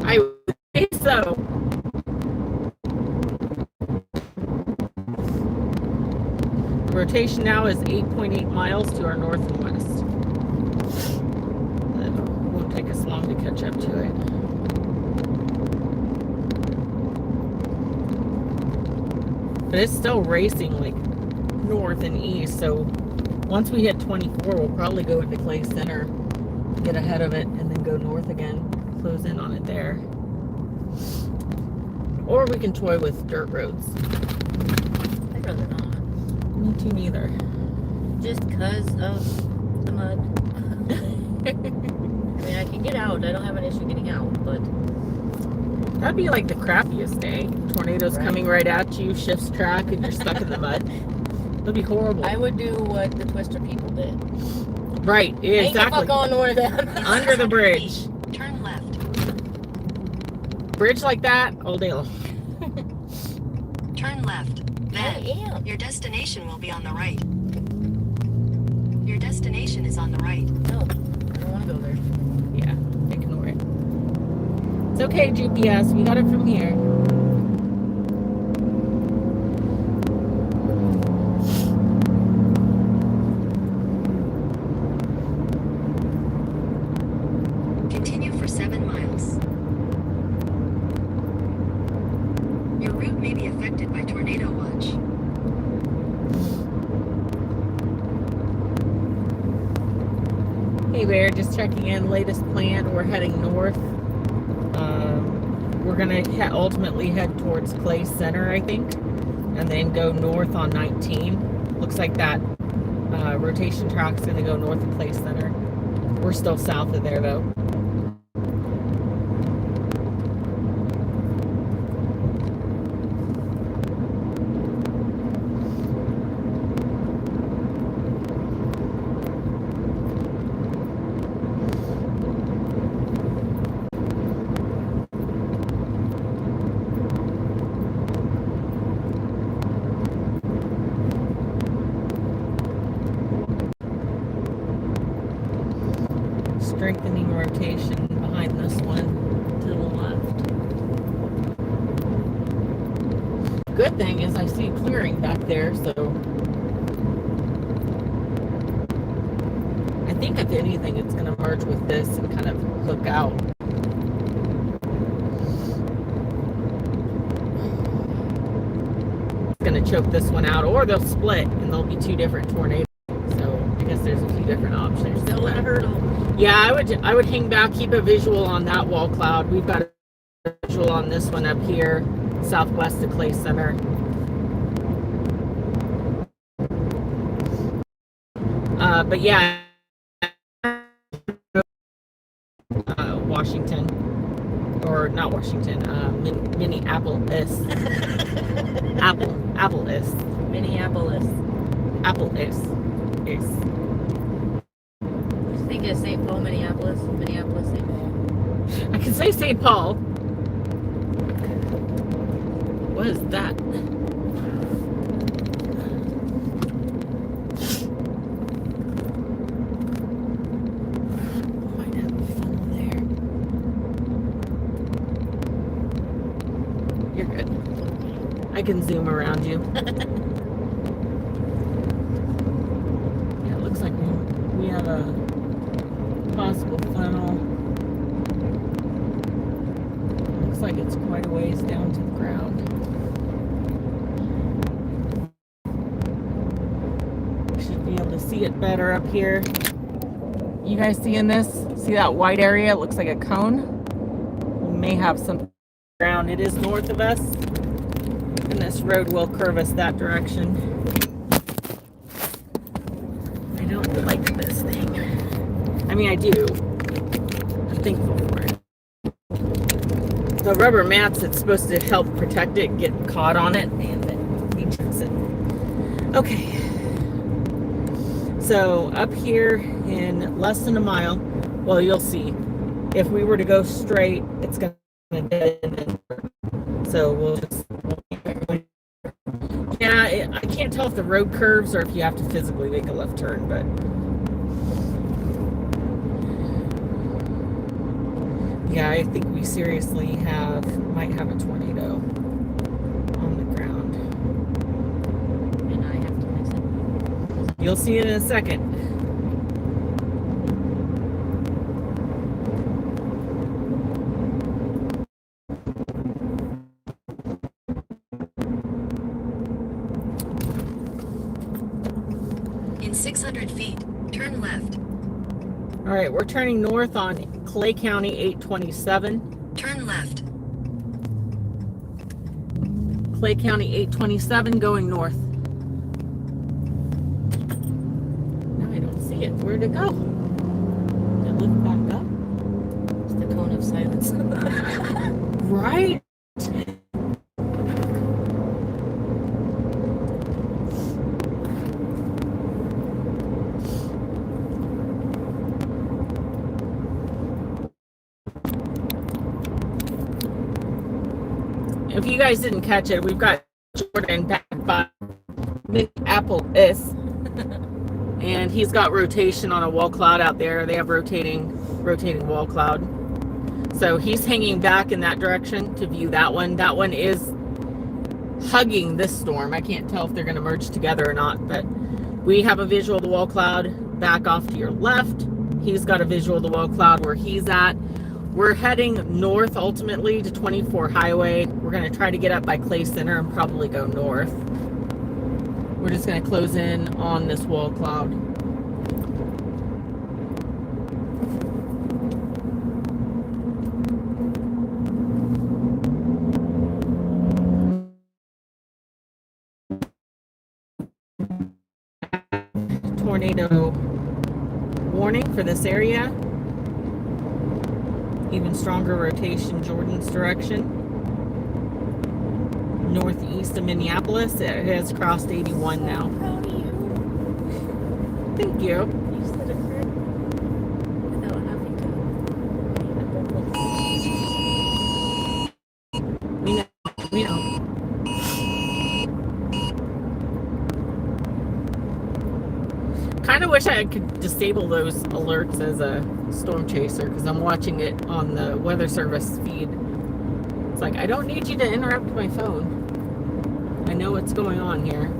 I would say so. The rotation now is 8.8 miles to our north and west. It won't take us long to catch up to it. But it's still racing like north and east, so once we hit 24, we'll probably go into Clay Center, get ahead of it, and then go north again, close in on it there. Or we can toy with dirt roads.
I'd rather not.
Me too, neither.
Just because of the mud. I mean, I can get out. I don't have an issue getting out, but
That'd be like the crappiest day. Tornadoes
Right.
coming right at you, shifts track, and you're stuck in the mud. That'd be horrible.
I would do what the Twister people did.
Right,
Ain't the
exactly.
fuck on one of them.
Under the bridge.
Turn left.
Bridge like that, all day long.
Turn left.
I
Then,
am.
your destination will be on the right. Your destination is on the right.
No, I don't want to go there.
Yeah, ignore it. It's okay, GPS. We got it from here.
Continue for 7 miles. Your route may be affected by tornado watch.
Hey Bear, just checking in. Latest plan. We're heading north. We're gonna ultimately head towards Clay Center, I think, and then go north on 19. Looks like that rotation track's gonna go north of Clay Center. We're still south of there though. Strengthening rotation. good thing is I see clearing back there, so I think if anything, it's going to merge with this and kind of hook out. It's going to choke this one out, or they'll split and there'll be two different tornadoes. So I guess there's a few different options.
Still at a hurdle.
Yeah, I would hang back, keep a visual on that wall cloud. We've got a visual on this one up here, southwest of Clay Center. But yeah, Washington, or not Washington, Minneapolis. Minneapolis. Yes.
I think it's St. Paul, Minneapolis, St. Paul.
I can say St. Paul. What is that? Might have a funnel there. You're good. I can zoom around you. Yeah, it looks like we have a possible funnel. Looks like it's quite a ways down to the ground. Should be able to see it better up here. You guys seeing this? See that white area? It looks like a cone. We may have some ground. It is north of us, and this road will curve us that direction. I don't like this thing. I mean, I do. I'm thankful for it. The rubber mats that's supposed to help protect it get caught on it, and it ejects it. Okay. So up here in less than a mile, well, you'll see. If we were to go straight, it's going to dead end. So we'll just... Yeah, I can't tell if the road curves or if you have to physically make a left turn, but... Yeah, I think we seriously might have a tornado on the ground.
And I have to listen.
You'll see it in a second.
In 600 feet, turn left.
All right, we're turning north on Clay County 827.
Turn left.
Clay County 827 going north. No, I don't see it. Where'd it go? Did it lift back up?
It's the cone of silence.
Right? If you guys didn't catch it, we've got Jordan back by Minneapolis, and he's got rotation on a wall cloud out there. They have rotating wall cloud. So he's hanging back in that direction to view that one. That one is hugging this storm. I can't tell if they're going to merge together or not, but we have a visual of the wall cloud back off to your left. He's got a visual of the wall cloud where he's at. We're heading north ultimately to 24 Highway. We're going to try to get up by Clay Center and probably go north. We're just going to close in on this wall cloud. Tornado warning for this area. Even stronger rotation Jordan's direction. Northeast of Minneapolis. It has crossed 81 now.
Proud of you.
Thank you.
You said it correct. Without having to.
We know. Kind of wish I could disable those alerts as a storm chaser because I'm watching it on the Weather Service feed. It's like, I don't need you to interrupt my phone. I know what's going on here.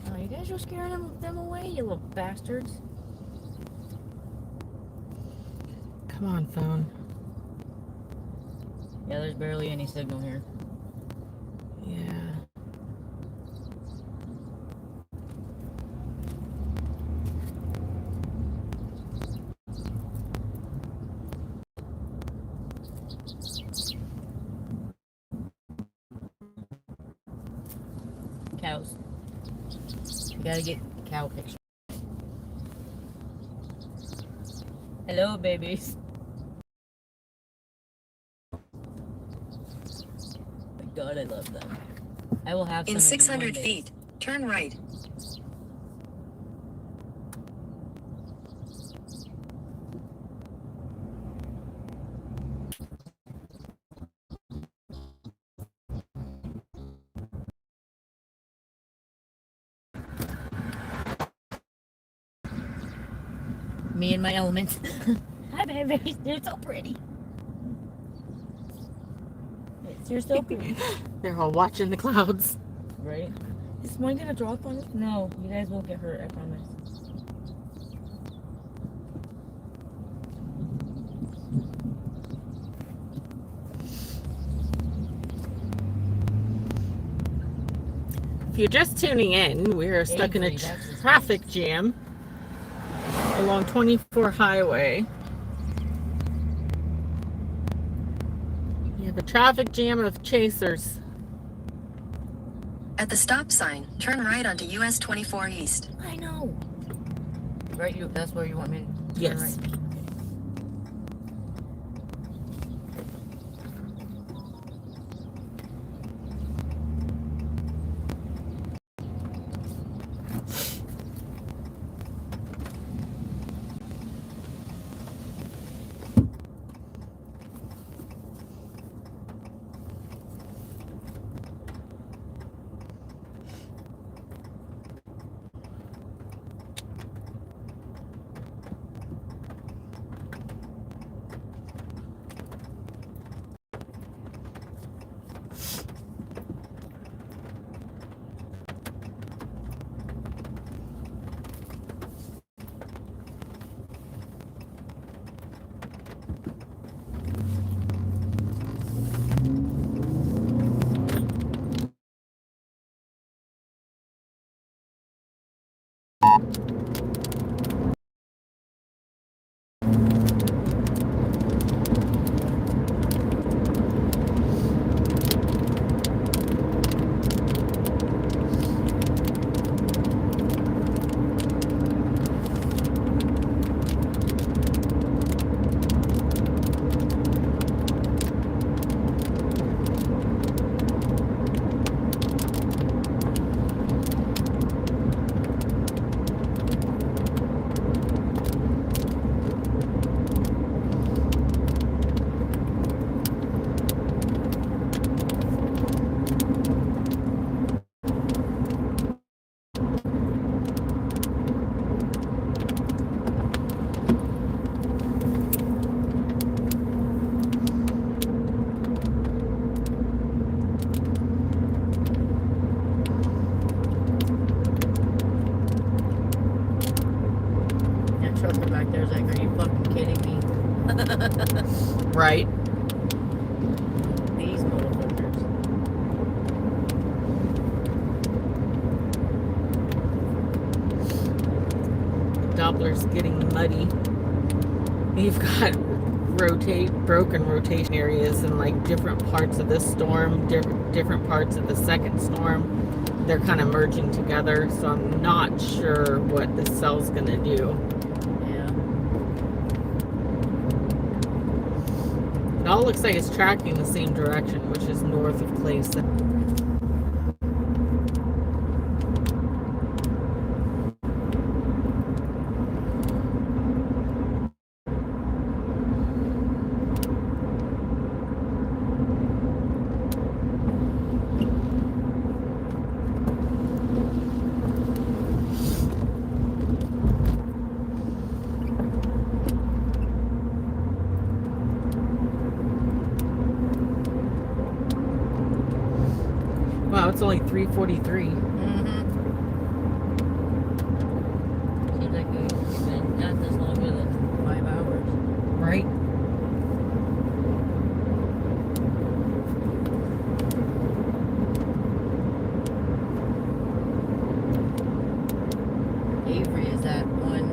Oh, you guys are scaring them away, you little bastards.
Come on, phone.
Yeah, there's barely any signal here.
Yeah.
Cows. You gotta get cow picture. Hello, babies. My God, I love them. I will have some
In
of these
600
one day.
feet, turn right.
Me and my elements. Hi, babies. They're so pretty. You're so pretty.
They're all watching the clouds.
Right? Is one gonna drop on us? No, you guys won't get hurt, I promise.
If you're just tuning in, we are stuck in a
Avery, that's his
traffic jam along 24 highway. You have a traffic jam of chasers.
At the stop sign, turn right onto US 24 East.
I know. Right, that's where you want me to turn
Yes.
right. That trucker back there's like, are you fucking kidding me?
Right.
These motherfuckers.
Doppler's getting muddy. You've got broken rotation areas in like different parts of this storm, different parts of the second storm. They're kind of merging together, so I'm not sure what this cell's gonna do.
Yeah.
It all looks like it's tracking the same direction, which is north of Clayson. it's only 3:43.
Seems like we've been at this longer than 5 hours.
Right?
Avery is that one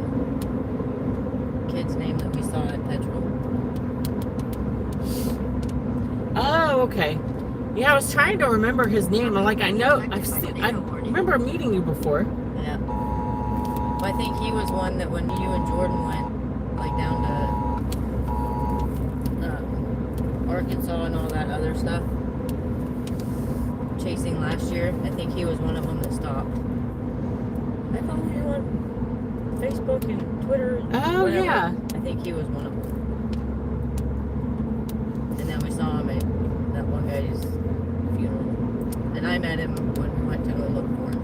kid's name that we saw at Petrol.
Oh, okay. Yeah, I was trying to remember his name. I'm like, I remember meeting you before.
Yeah. Well, I think he was one that when you and Jordan went, like down to Arkansas and all that other stuff, chasing last year, I think he was one of them that stopped. I follow you on Facebook and Twitter.
Oh,
whatever.
yeah.
I think he was one of them. And then we saw him at that one guy's funeral. And I met him when we went to go look for him.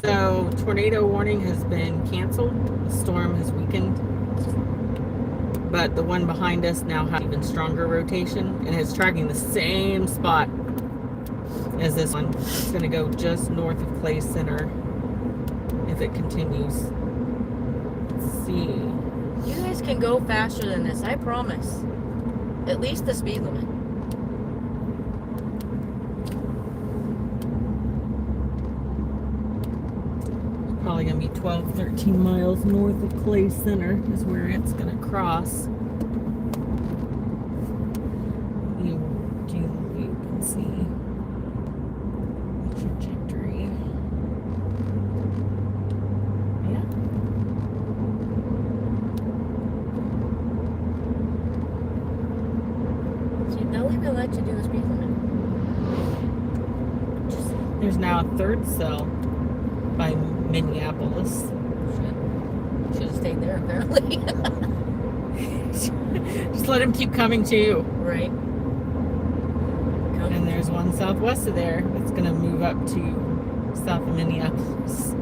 So, tornado warning has been canceled. The storm has weakened. But the one behind us now has even stronger rotation and is tracking the same spot as this one. It's going to go just north of Clay Center if it continues. Let's see.
You guys can go faster than this, I promise. At least the speed limit.
Probably going to be 12, 13 miles north of Clay Center is where it's going to cross. You can see the trajectory. Yeah.
See, they'll even let you do the speed limit.
There's now a third cell by Minneapolis.
Should have stayed there, apparently.
Just let him keep coming to you.
Right.
And there's one southwest of there that's going to move up to south of Minneapolis.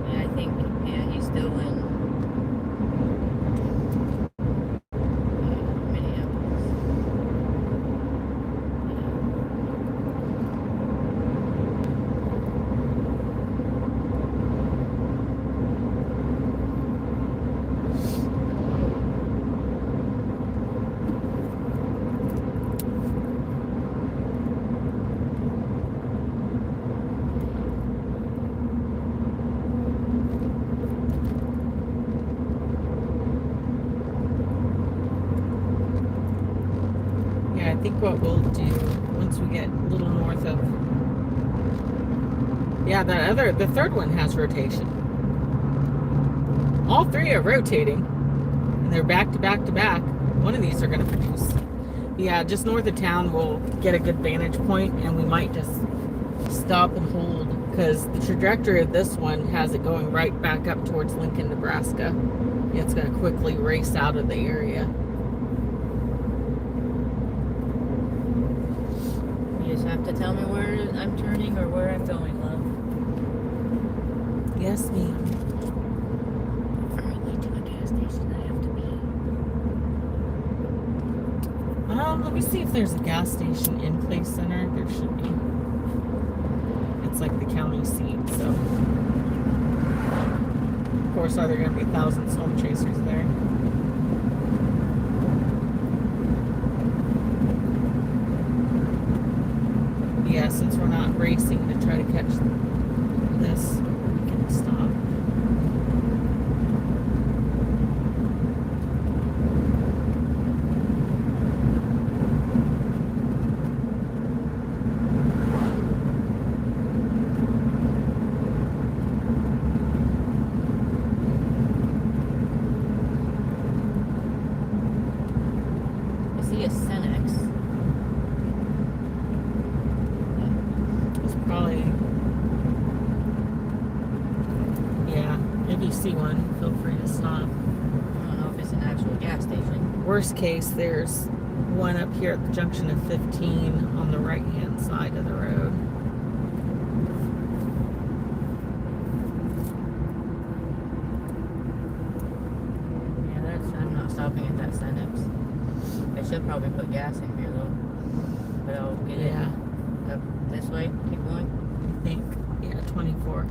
Yeah, I think, he's still in Minneapolis.
Yeah, I think what we'll do once we get a little north of... Yeah, the third one has rotation. All three are rotating. And they're back to back to back. One of these are going to produce. Yeah, just north of town we'll get a good vantage point and we might just stop and hold because the trajectory of this one has it going right back up towards Lincoln, Nebraska. It's going to quickly race out of the area.
You just have to tell me where I'm turning or where I'm going, love.
Yes, ma'am.
Preferably to a gas station I have to be.
Let me see if there's a gas station in Clay Center. There should be. It's like the county seat, so. Of course, are there going to be thousands of home chasers there? Yeah, since we're not racing to try to catch this, we can stop.
I see a Cenex.
It's probably, yeah, if you see one, feel free to stop.
I don't know if it's an actual gas station.
Worst case, there's one up here at the junction of 15 on the right-hand side of the road.
probably put gas in here though. But I'll get
Yeah,
it up this way. Keep going.
I think. Yeah, 24.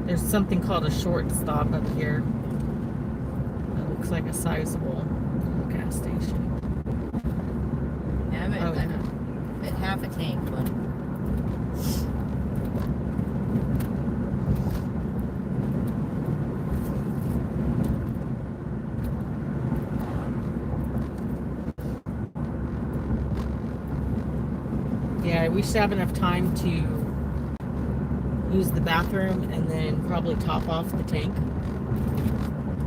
There's something called a short stop up here. That looks like a sizable gas station.
Yeah, I'm
Oh,
at,
yeah.
at half a tank, but
Yeah, we should have enough time to use the bathroom and then probably top off the tank.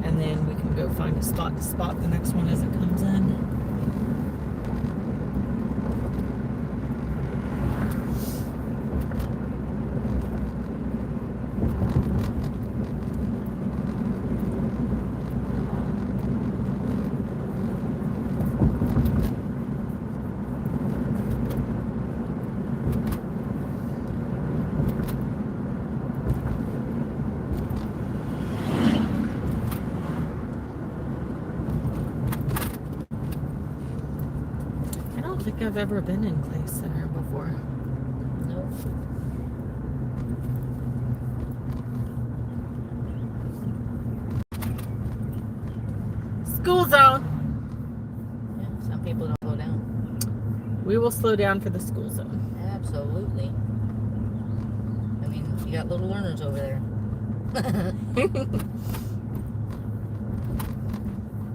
And then we can go find a spot to spot the next one as it comes in. I don't think I've ever been in Clay Center before.
nope.
School zone!
Yeah, some people don't go down.
We will slow down for the school zone.
Absolutely. I mean, you got little learners over there.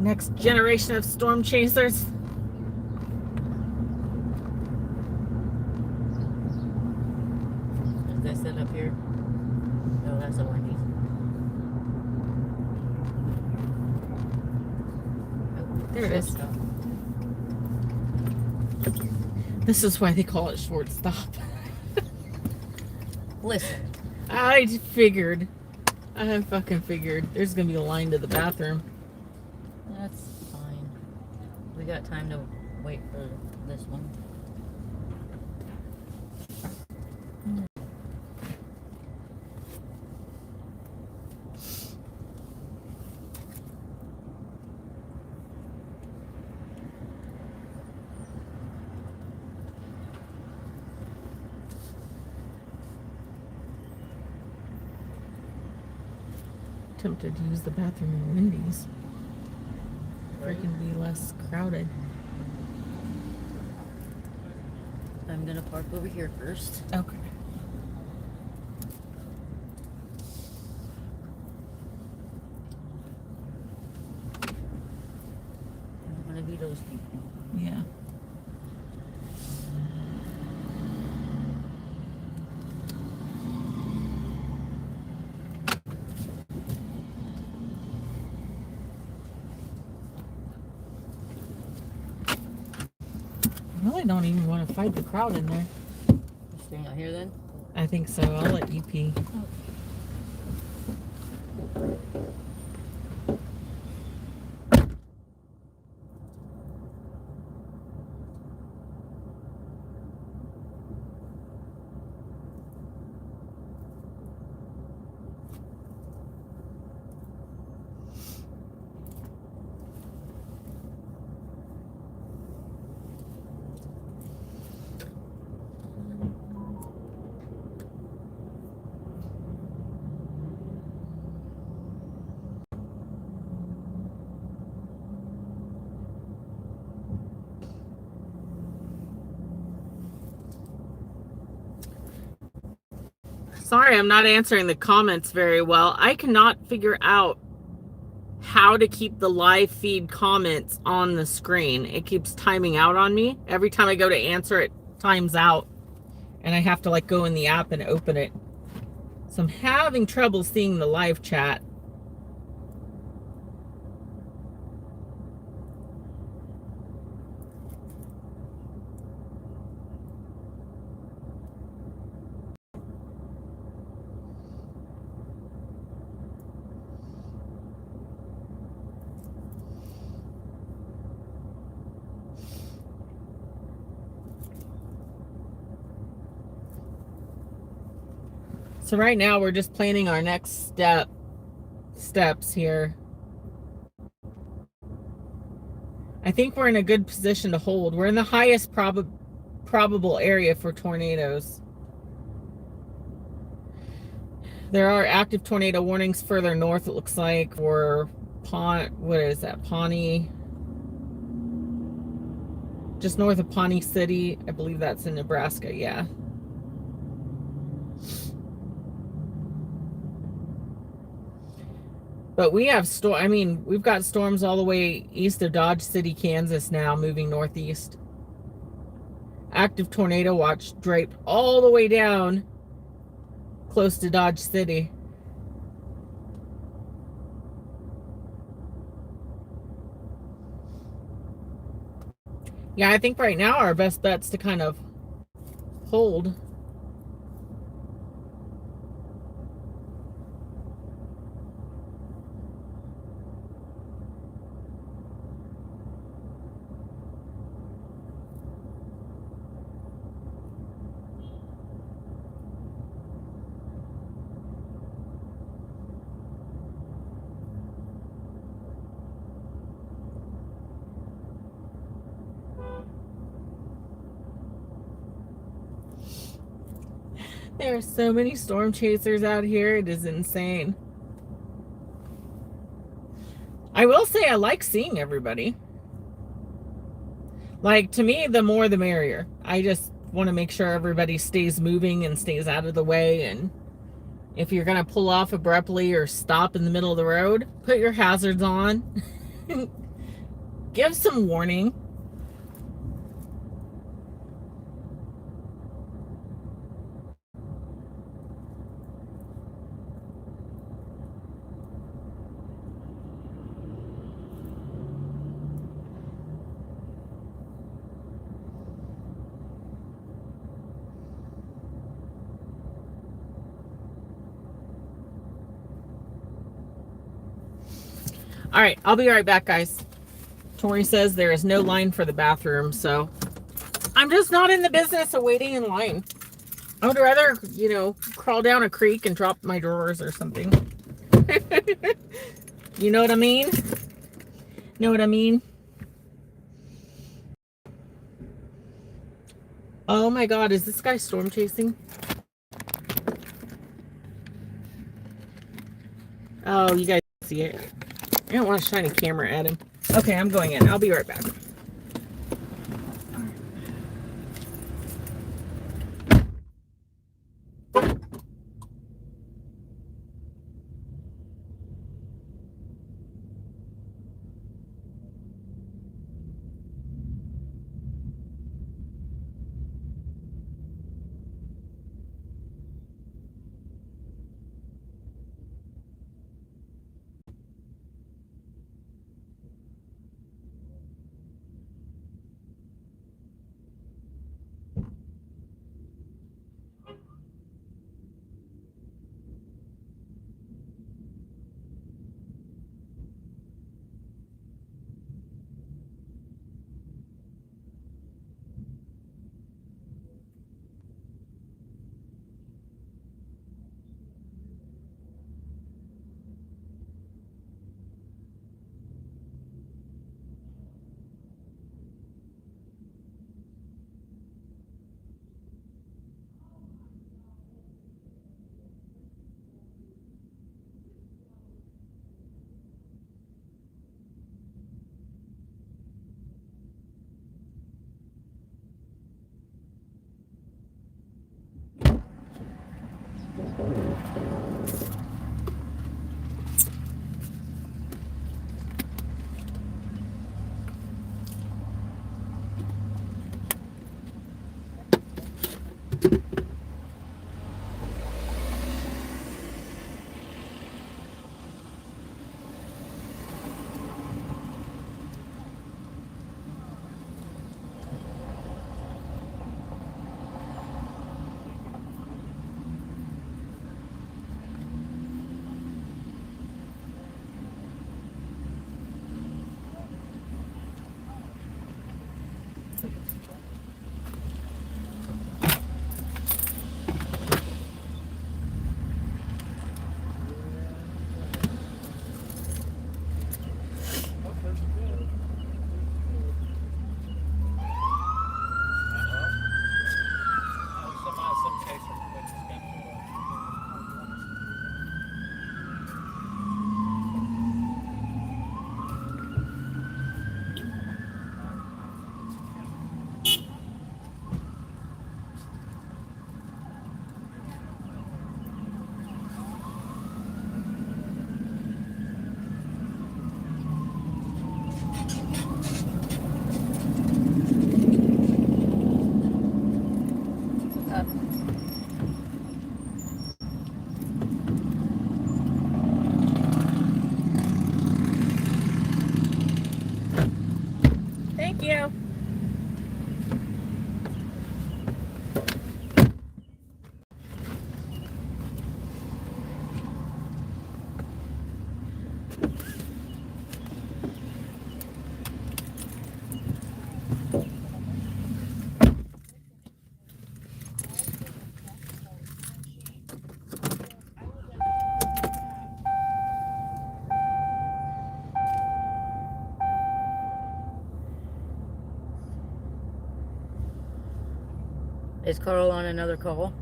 Next generation of storm chasers.
Is that set up here? No, that's a Wendy's. Oh,
There it is.
short stop.
This is why they call it short stop.
Listen,
I figured. I fucking figured. There's gonna be a line to the bathroom.
that's fine. We got time to wait for this one.
Tempted to use the bathroom in Wendy's. Freaking be less crowded.
I'm gonna park over here first.
Okay.
I don't wanna be those people.
Yeah. I really don't even want to fight the crowd in there.
You staying out here then?
I think so. I'll let you pee. Sorry, I'm not answering the comments very well. I cannot figure out how to keep the live feed comments on the screen. It keeps timing out on me. Every time I go to answer, it times out. And I have to like go in the app and open it. So I'm having trouble seeing the live chat. So right now we're just planning our next steps here. I think we're in a good position to hold. We're in the highest probable area for tornadoes. There are active tornado warnings further north, it looks like, for what is that, Pawnee? Just north of Pawnee City. I believe that's in Nebraska, yeah. But we have we've got storms all the way east of Dodge City, Kansas now, moving northeast. Active tornado watch draped all the way down close to Dodge City. Yeah, I think right now our best bet's to kind of hold. There are so many storm chasers out here. It is insane. I will say I like seeing everybody. Like, to me, the more the merrier. I just want to make sure everybody stays moving and stays out of the way. And if you're going to pull off abruptly or stop in the middle of the road, put your hazards on. Give some warning. All right, I'll be right back, guys. Tori says there is no line for the bathroom, so I'm just not in the business of waiting in line. I would rather, crawl down a creek and drop my drawers or something. You know what I mean? Know what I mean? Oh my God, is this guy storm chasing? Oh, you guys see it. I don't want to shine a camera at him. Okay, I'm going in. I'll be right back.
you. Is Carl on another call?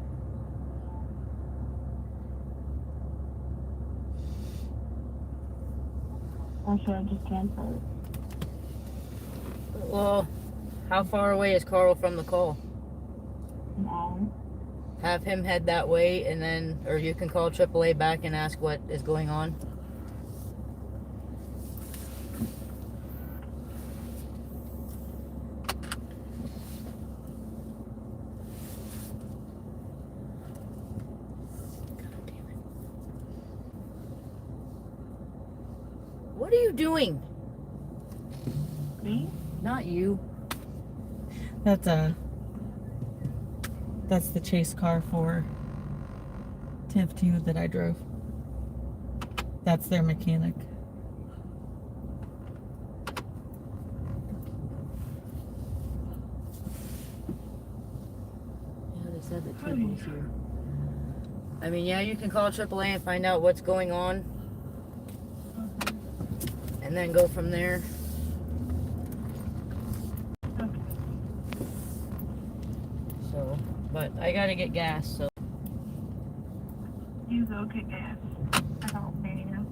Or should I just cancel it?
Well, how far away is Carl from the call?
An hour?
Have him head that way, and then, or you can call AAA back and ask what is going on. What are you doing?
Me?
Not you.
That's the chase car for TIF 2 that I drove. That's their mechanic.
Yeah, they said that Tiff was here. I mean, yeah, you can call AAA and find out what's going on. And then go from there.
Okay.
So, but I gotta get gas, so.
You go get gas. I don't pay you.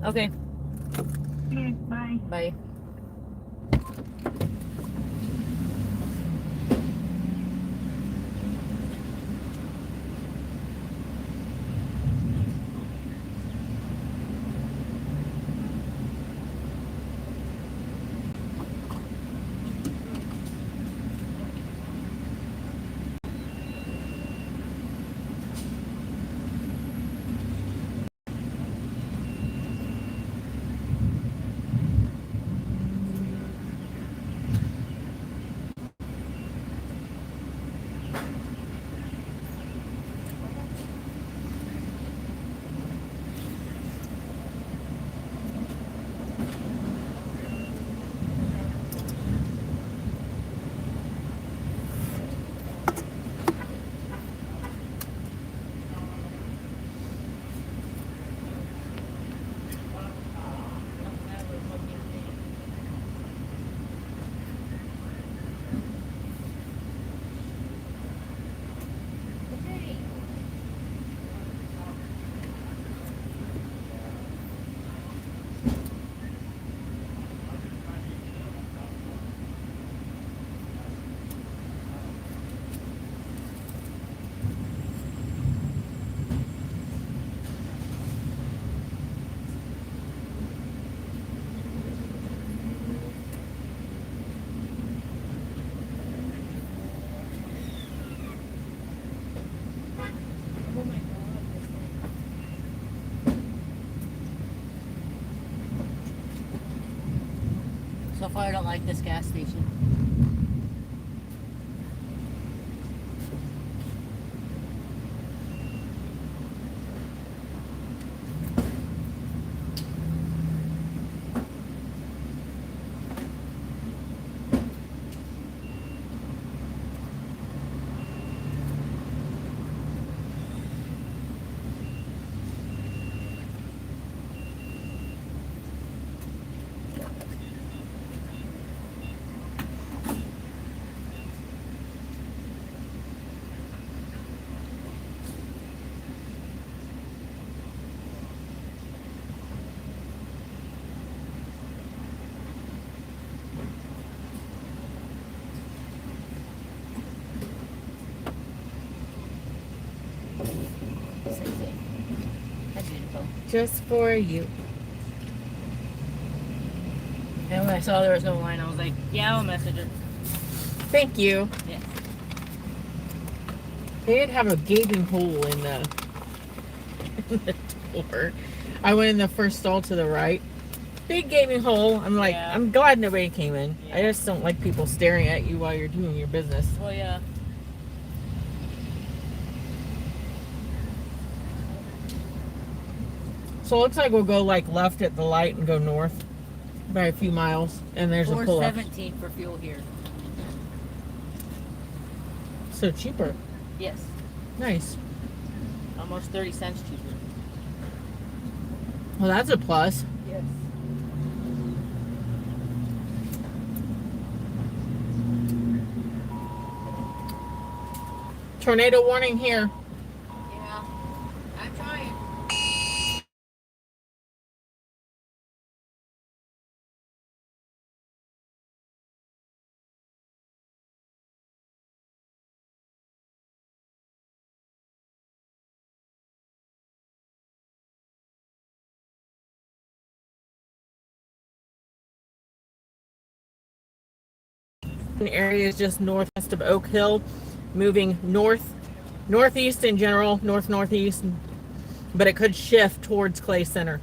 Okay,
Okay, bye.
bye. So far, I don't like this gas station. Sexy. That's beautiful.
Just for you.
And when I saw there was no line, I was like, yeah, I'll message her.
Thank you.
Yeah.
They did have a gaping hole in the door. I went in the first stall to the right, big gaping hole. I'm like,
Yeah.
I'm glad nobody came in. I
Yeah.
just don't like people staring at you while you're doing your business.
Well, yeah.
So it looks like we'll go like left at the light and go north by a few miles, and there's a pull-up.
$4.17 for fuel here.
So cheaper.
Yes.
Nice.
Almost 30 cents cheaper.
Well, that's a plus.
Yes.
Tornado warning here.
Yeah. I'm trying.
An area is just northwest of Oak Hill, moving northeast in general, northeast, but it could shift towards Clay Center.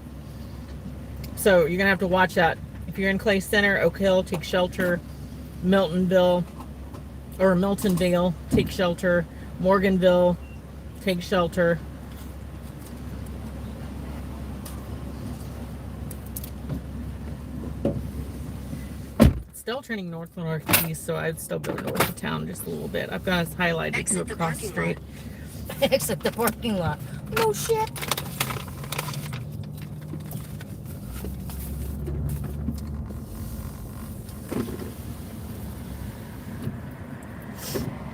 So you're gonna have to watch that. If you're in Clay Center, Oak Hill, take shelter. Miltonville, take shelter. Morganville, take shelter. Still turning northeast, so I'd still go north of town just a little bit. I've got us highlighted
Exit
to
the
across the
parking
street.
Exit the parking lot. No shit.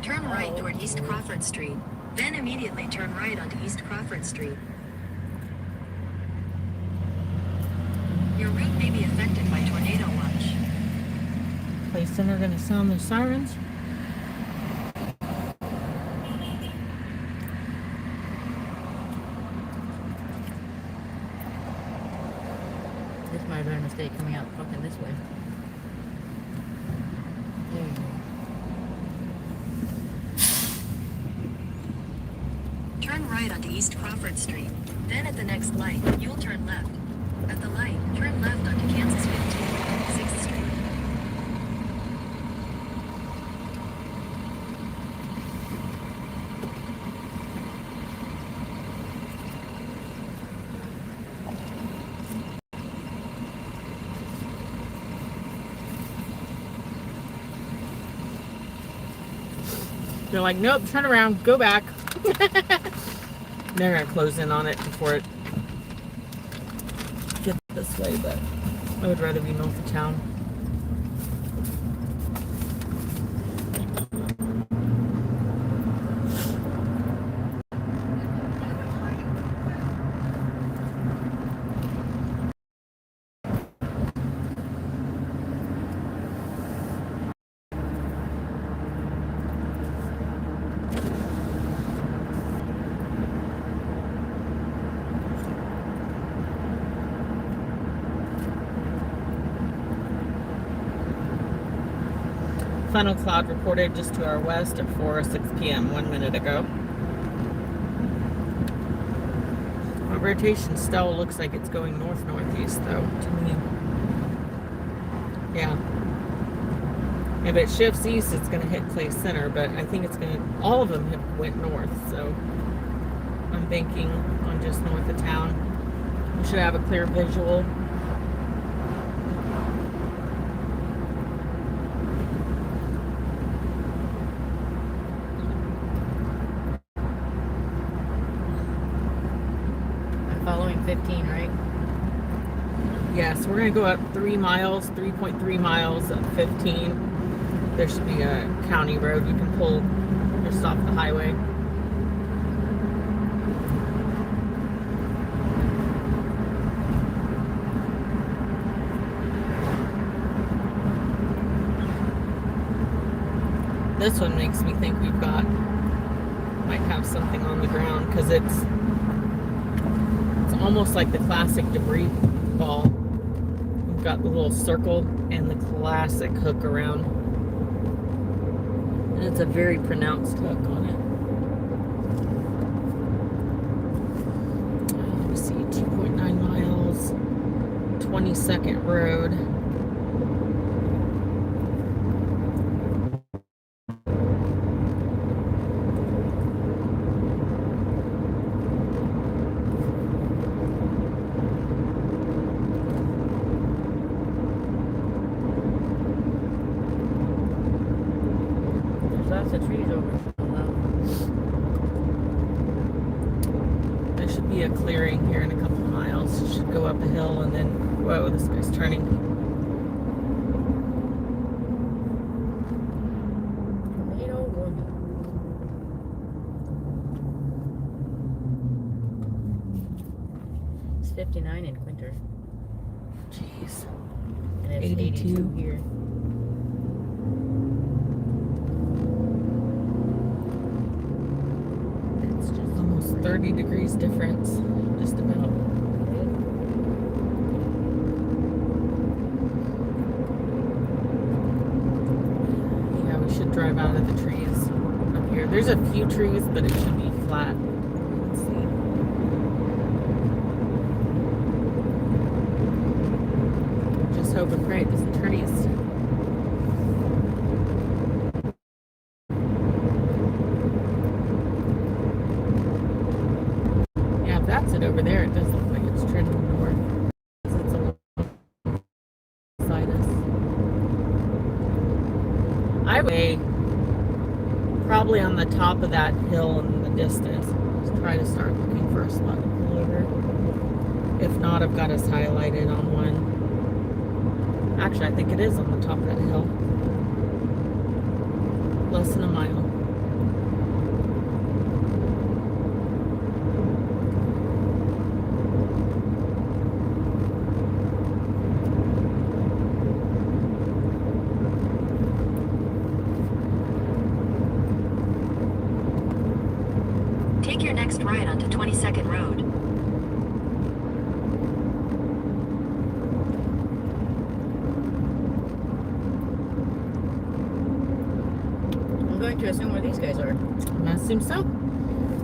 Turn right toward East Crawford Street. Then immediately turn right onto East Crawford Street. Your route may be affected by tornado watch.
Clay Center gonna sound the sirens.
This might have been a mistake coming out fucking this way. There you go.
Turn right onto East Crawford Street. Then at the next light, you'll turn left. At the light, turn left onto Kansas 15, 6th Street.
They're like, nope, turn around, go back. They're gonna close in on it before it gets this way, but I would rather be north of town. Funnel cloud reported just to our west at 4:06 p.m. 1 minute ago. Our rotation still looks like it's going northeast though to me. Yeah. If it shifts east, it's going to hit Clay Center, but I think it's going to. All of them have went north, so I'm banking on just north of town. We should have a clear visual.
Following 15, right?
Yes, we're going to go up 3 miles, 3.3 miles at 15. There should be a county road you can pull just off the highway. This one makes me think might have something on the ground because it's almost like the classic debris ball. We've got the little circle and the classic hook around. And it's a very pronounced hook on it. Let me see, 2.9 miles, 22nd Road.
There's lots of trees over.
There should be a clearing here in a couple of miles. You should go up a hill and then, whoa, this guy's turning.
Tornado warning. It's 59 in Quinter.
Jeez.
And it's
82
82 here.
It's just almost 30 degrees difference. Just about. Yeah, we should drive out of the trees up here. There's a few trees, but it should be flat. Let's see. Just hope and pray it doesn't turn east. Yeah, if that's it over there, it does look like it's trending north. It's a little beside us. I would say probably on the top of that hill in the distance. Let's try to start looking for a spot to pull over. If not, I've got us highlighted on one. Actually, I think it is on the top of that hill. Less than a mile.
Take your next right onto 22nd Road.
I'm going to assume where these guys are.
I assume so.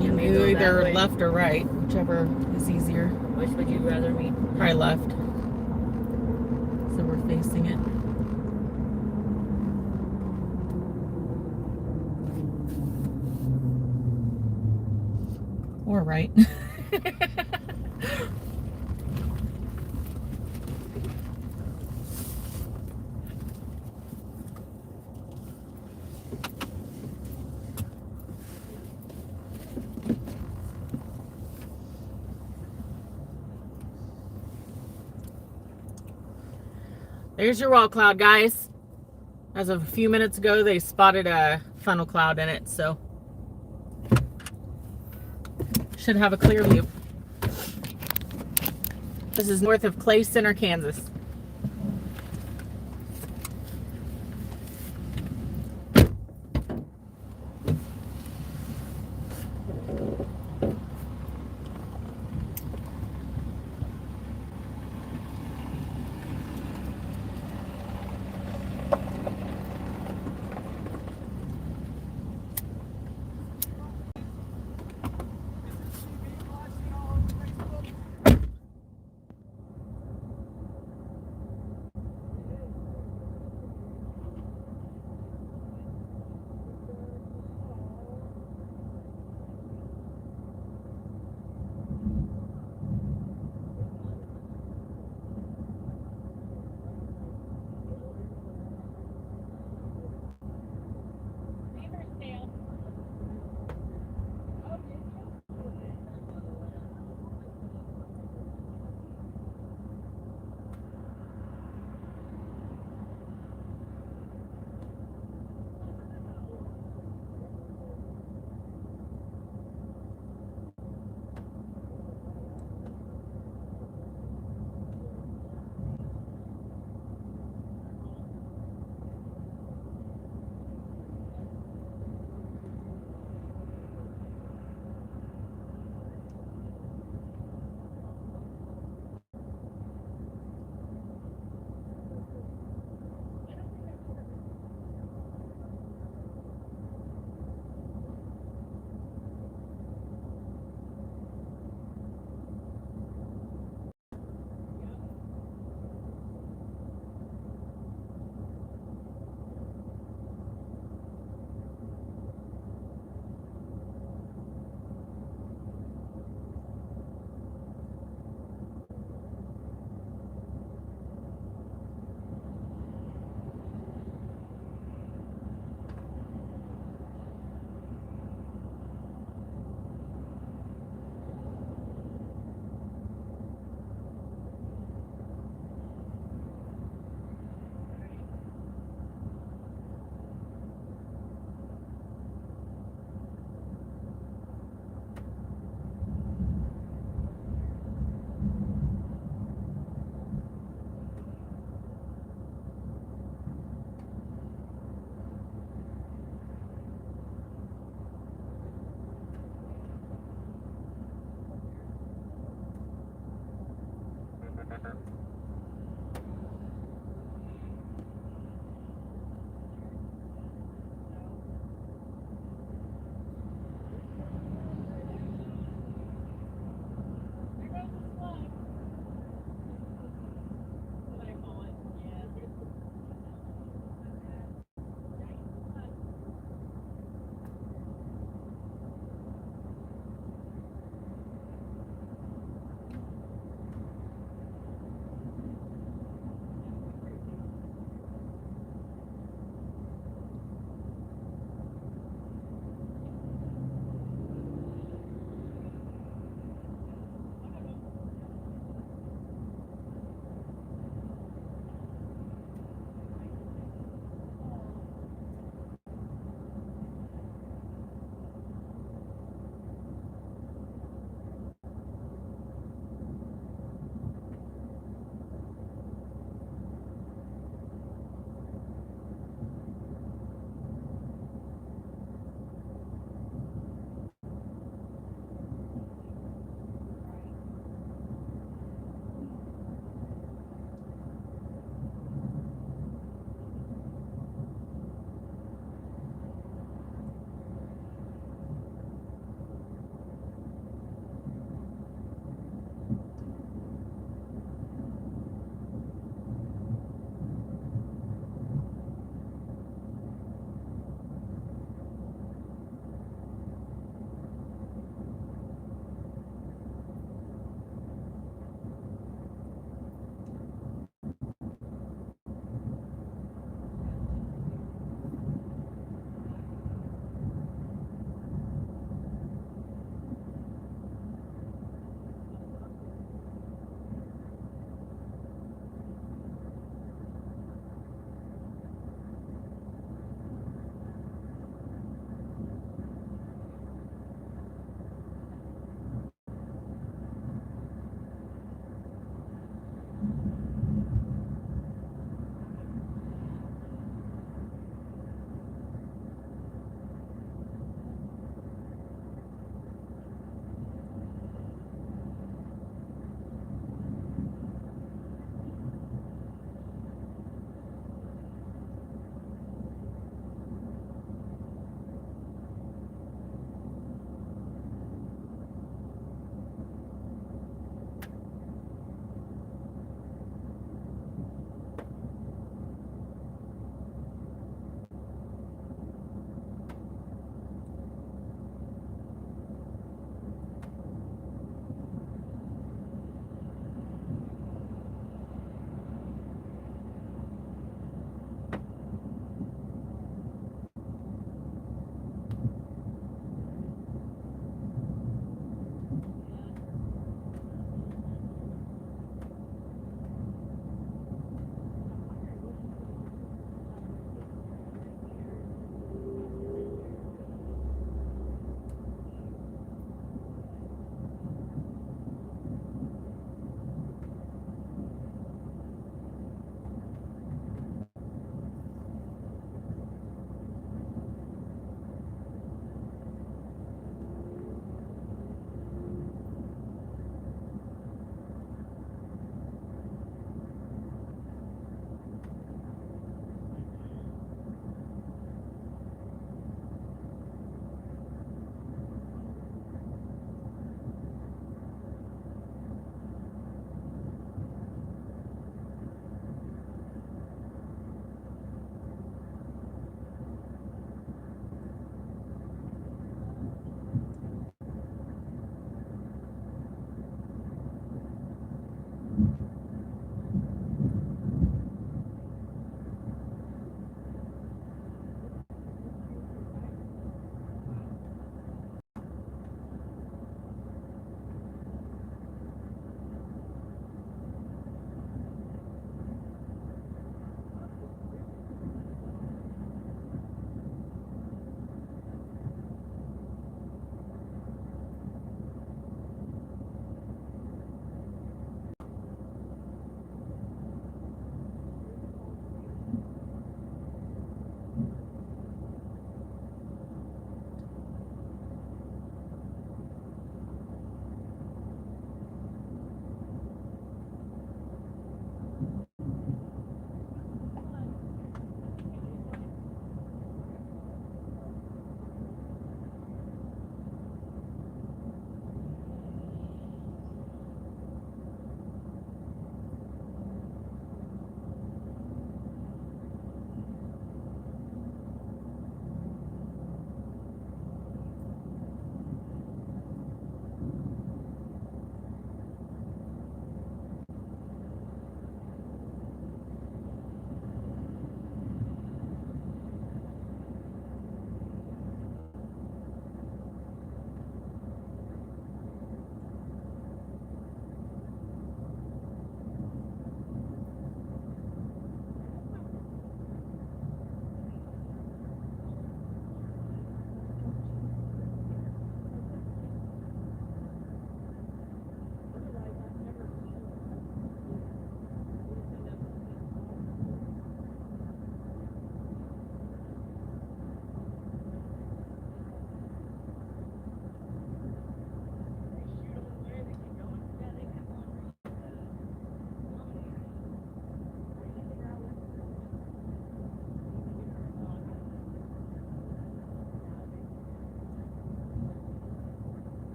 You
may
can
go
go
that
either
way.
left or right, whichever is easier.
Which would you rather me?
Probably left. So we're facing it. Or right. There's your wall cloud, guys. As of a few minutes ago, they spotted a funnel cloud in it, so should have a clear view. This is north of Clay Center, Kansas.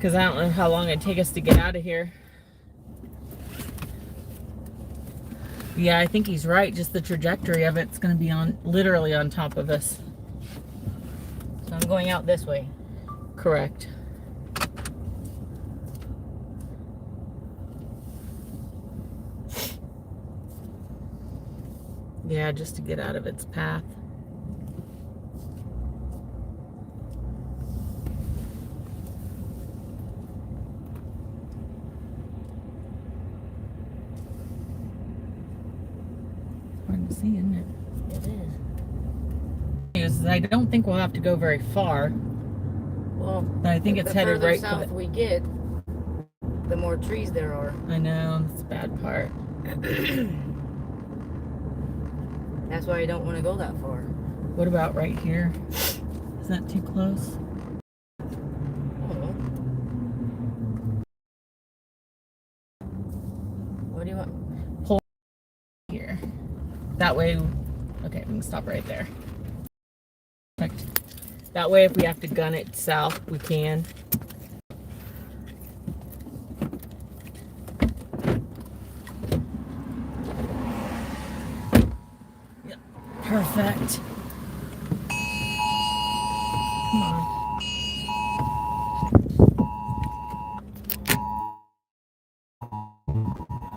Because I don't know how long it'd take us to get out of here. Yeah, I think he's right. Just the trajectory of it's going to be on literally on top of us.
So I'm going out this way.
Correct. Yeah, just to get out of its path. Hard to see, isn't it?
It is.
I don't think we'll have to go very far.
Well,
But I think it's
the
headed
further
right
south
for the...
we get, the more trees there are.
I know, that's the bad part.
That's why I don't want to go that far.
What about right here? Is that too close?
I don't know. What do you want?
Here. That way... Okay, we can stop right there. Perfect. That way, if we have to gun it south, we can. Yep. Perfect. Come on.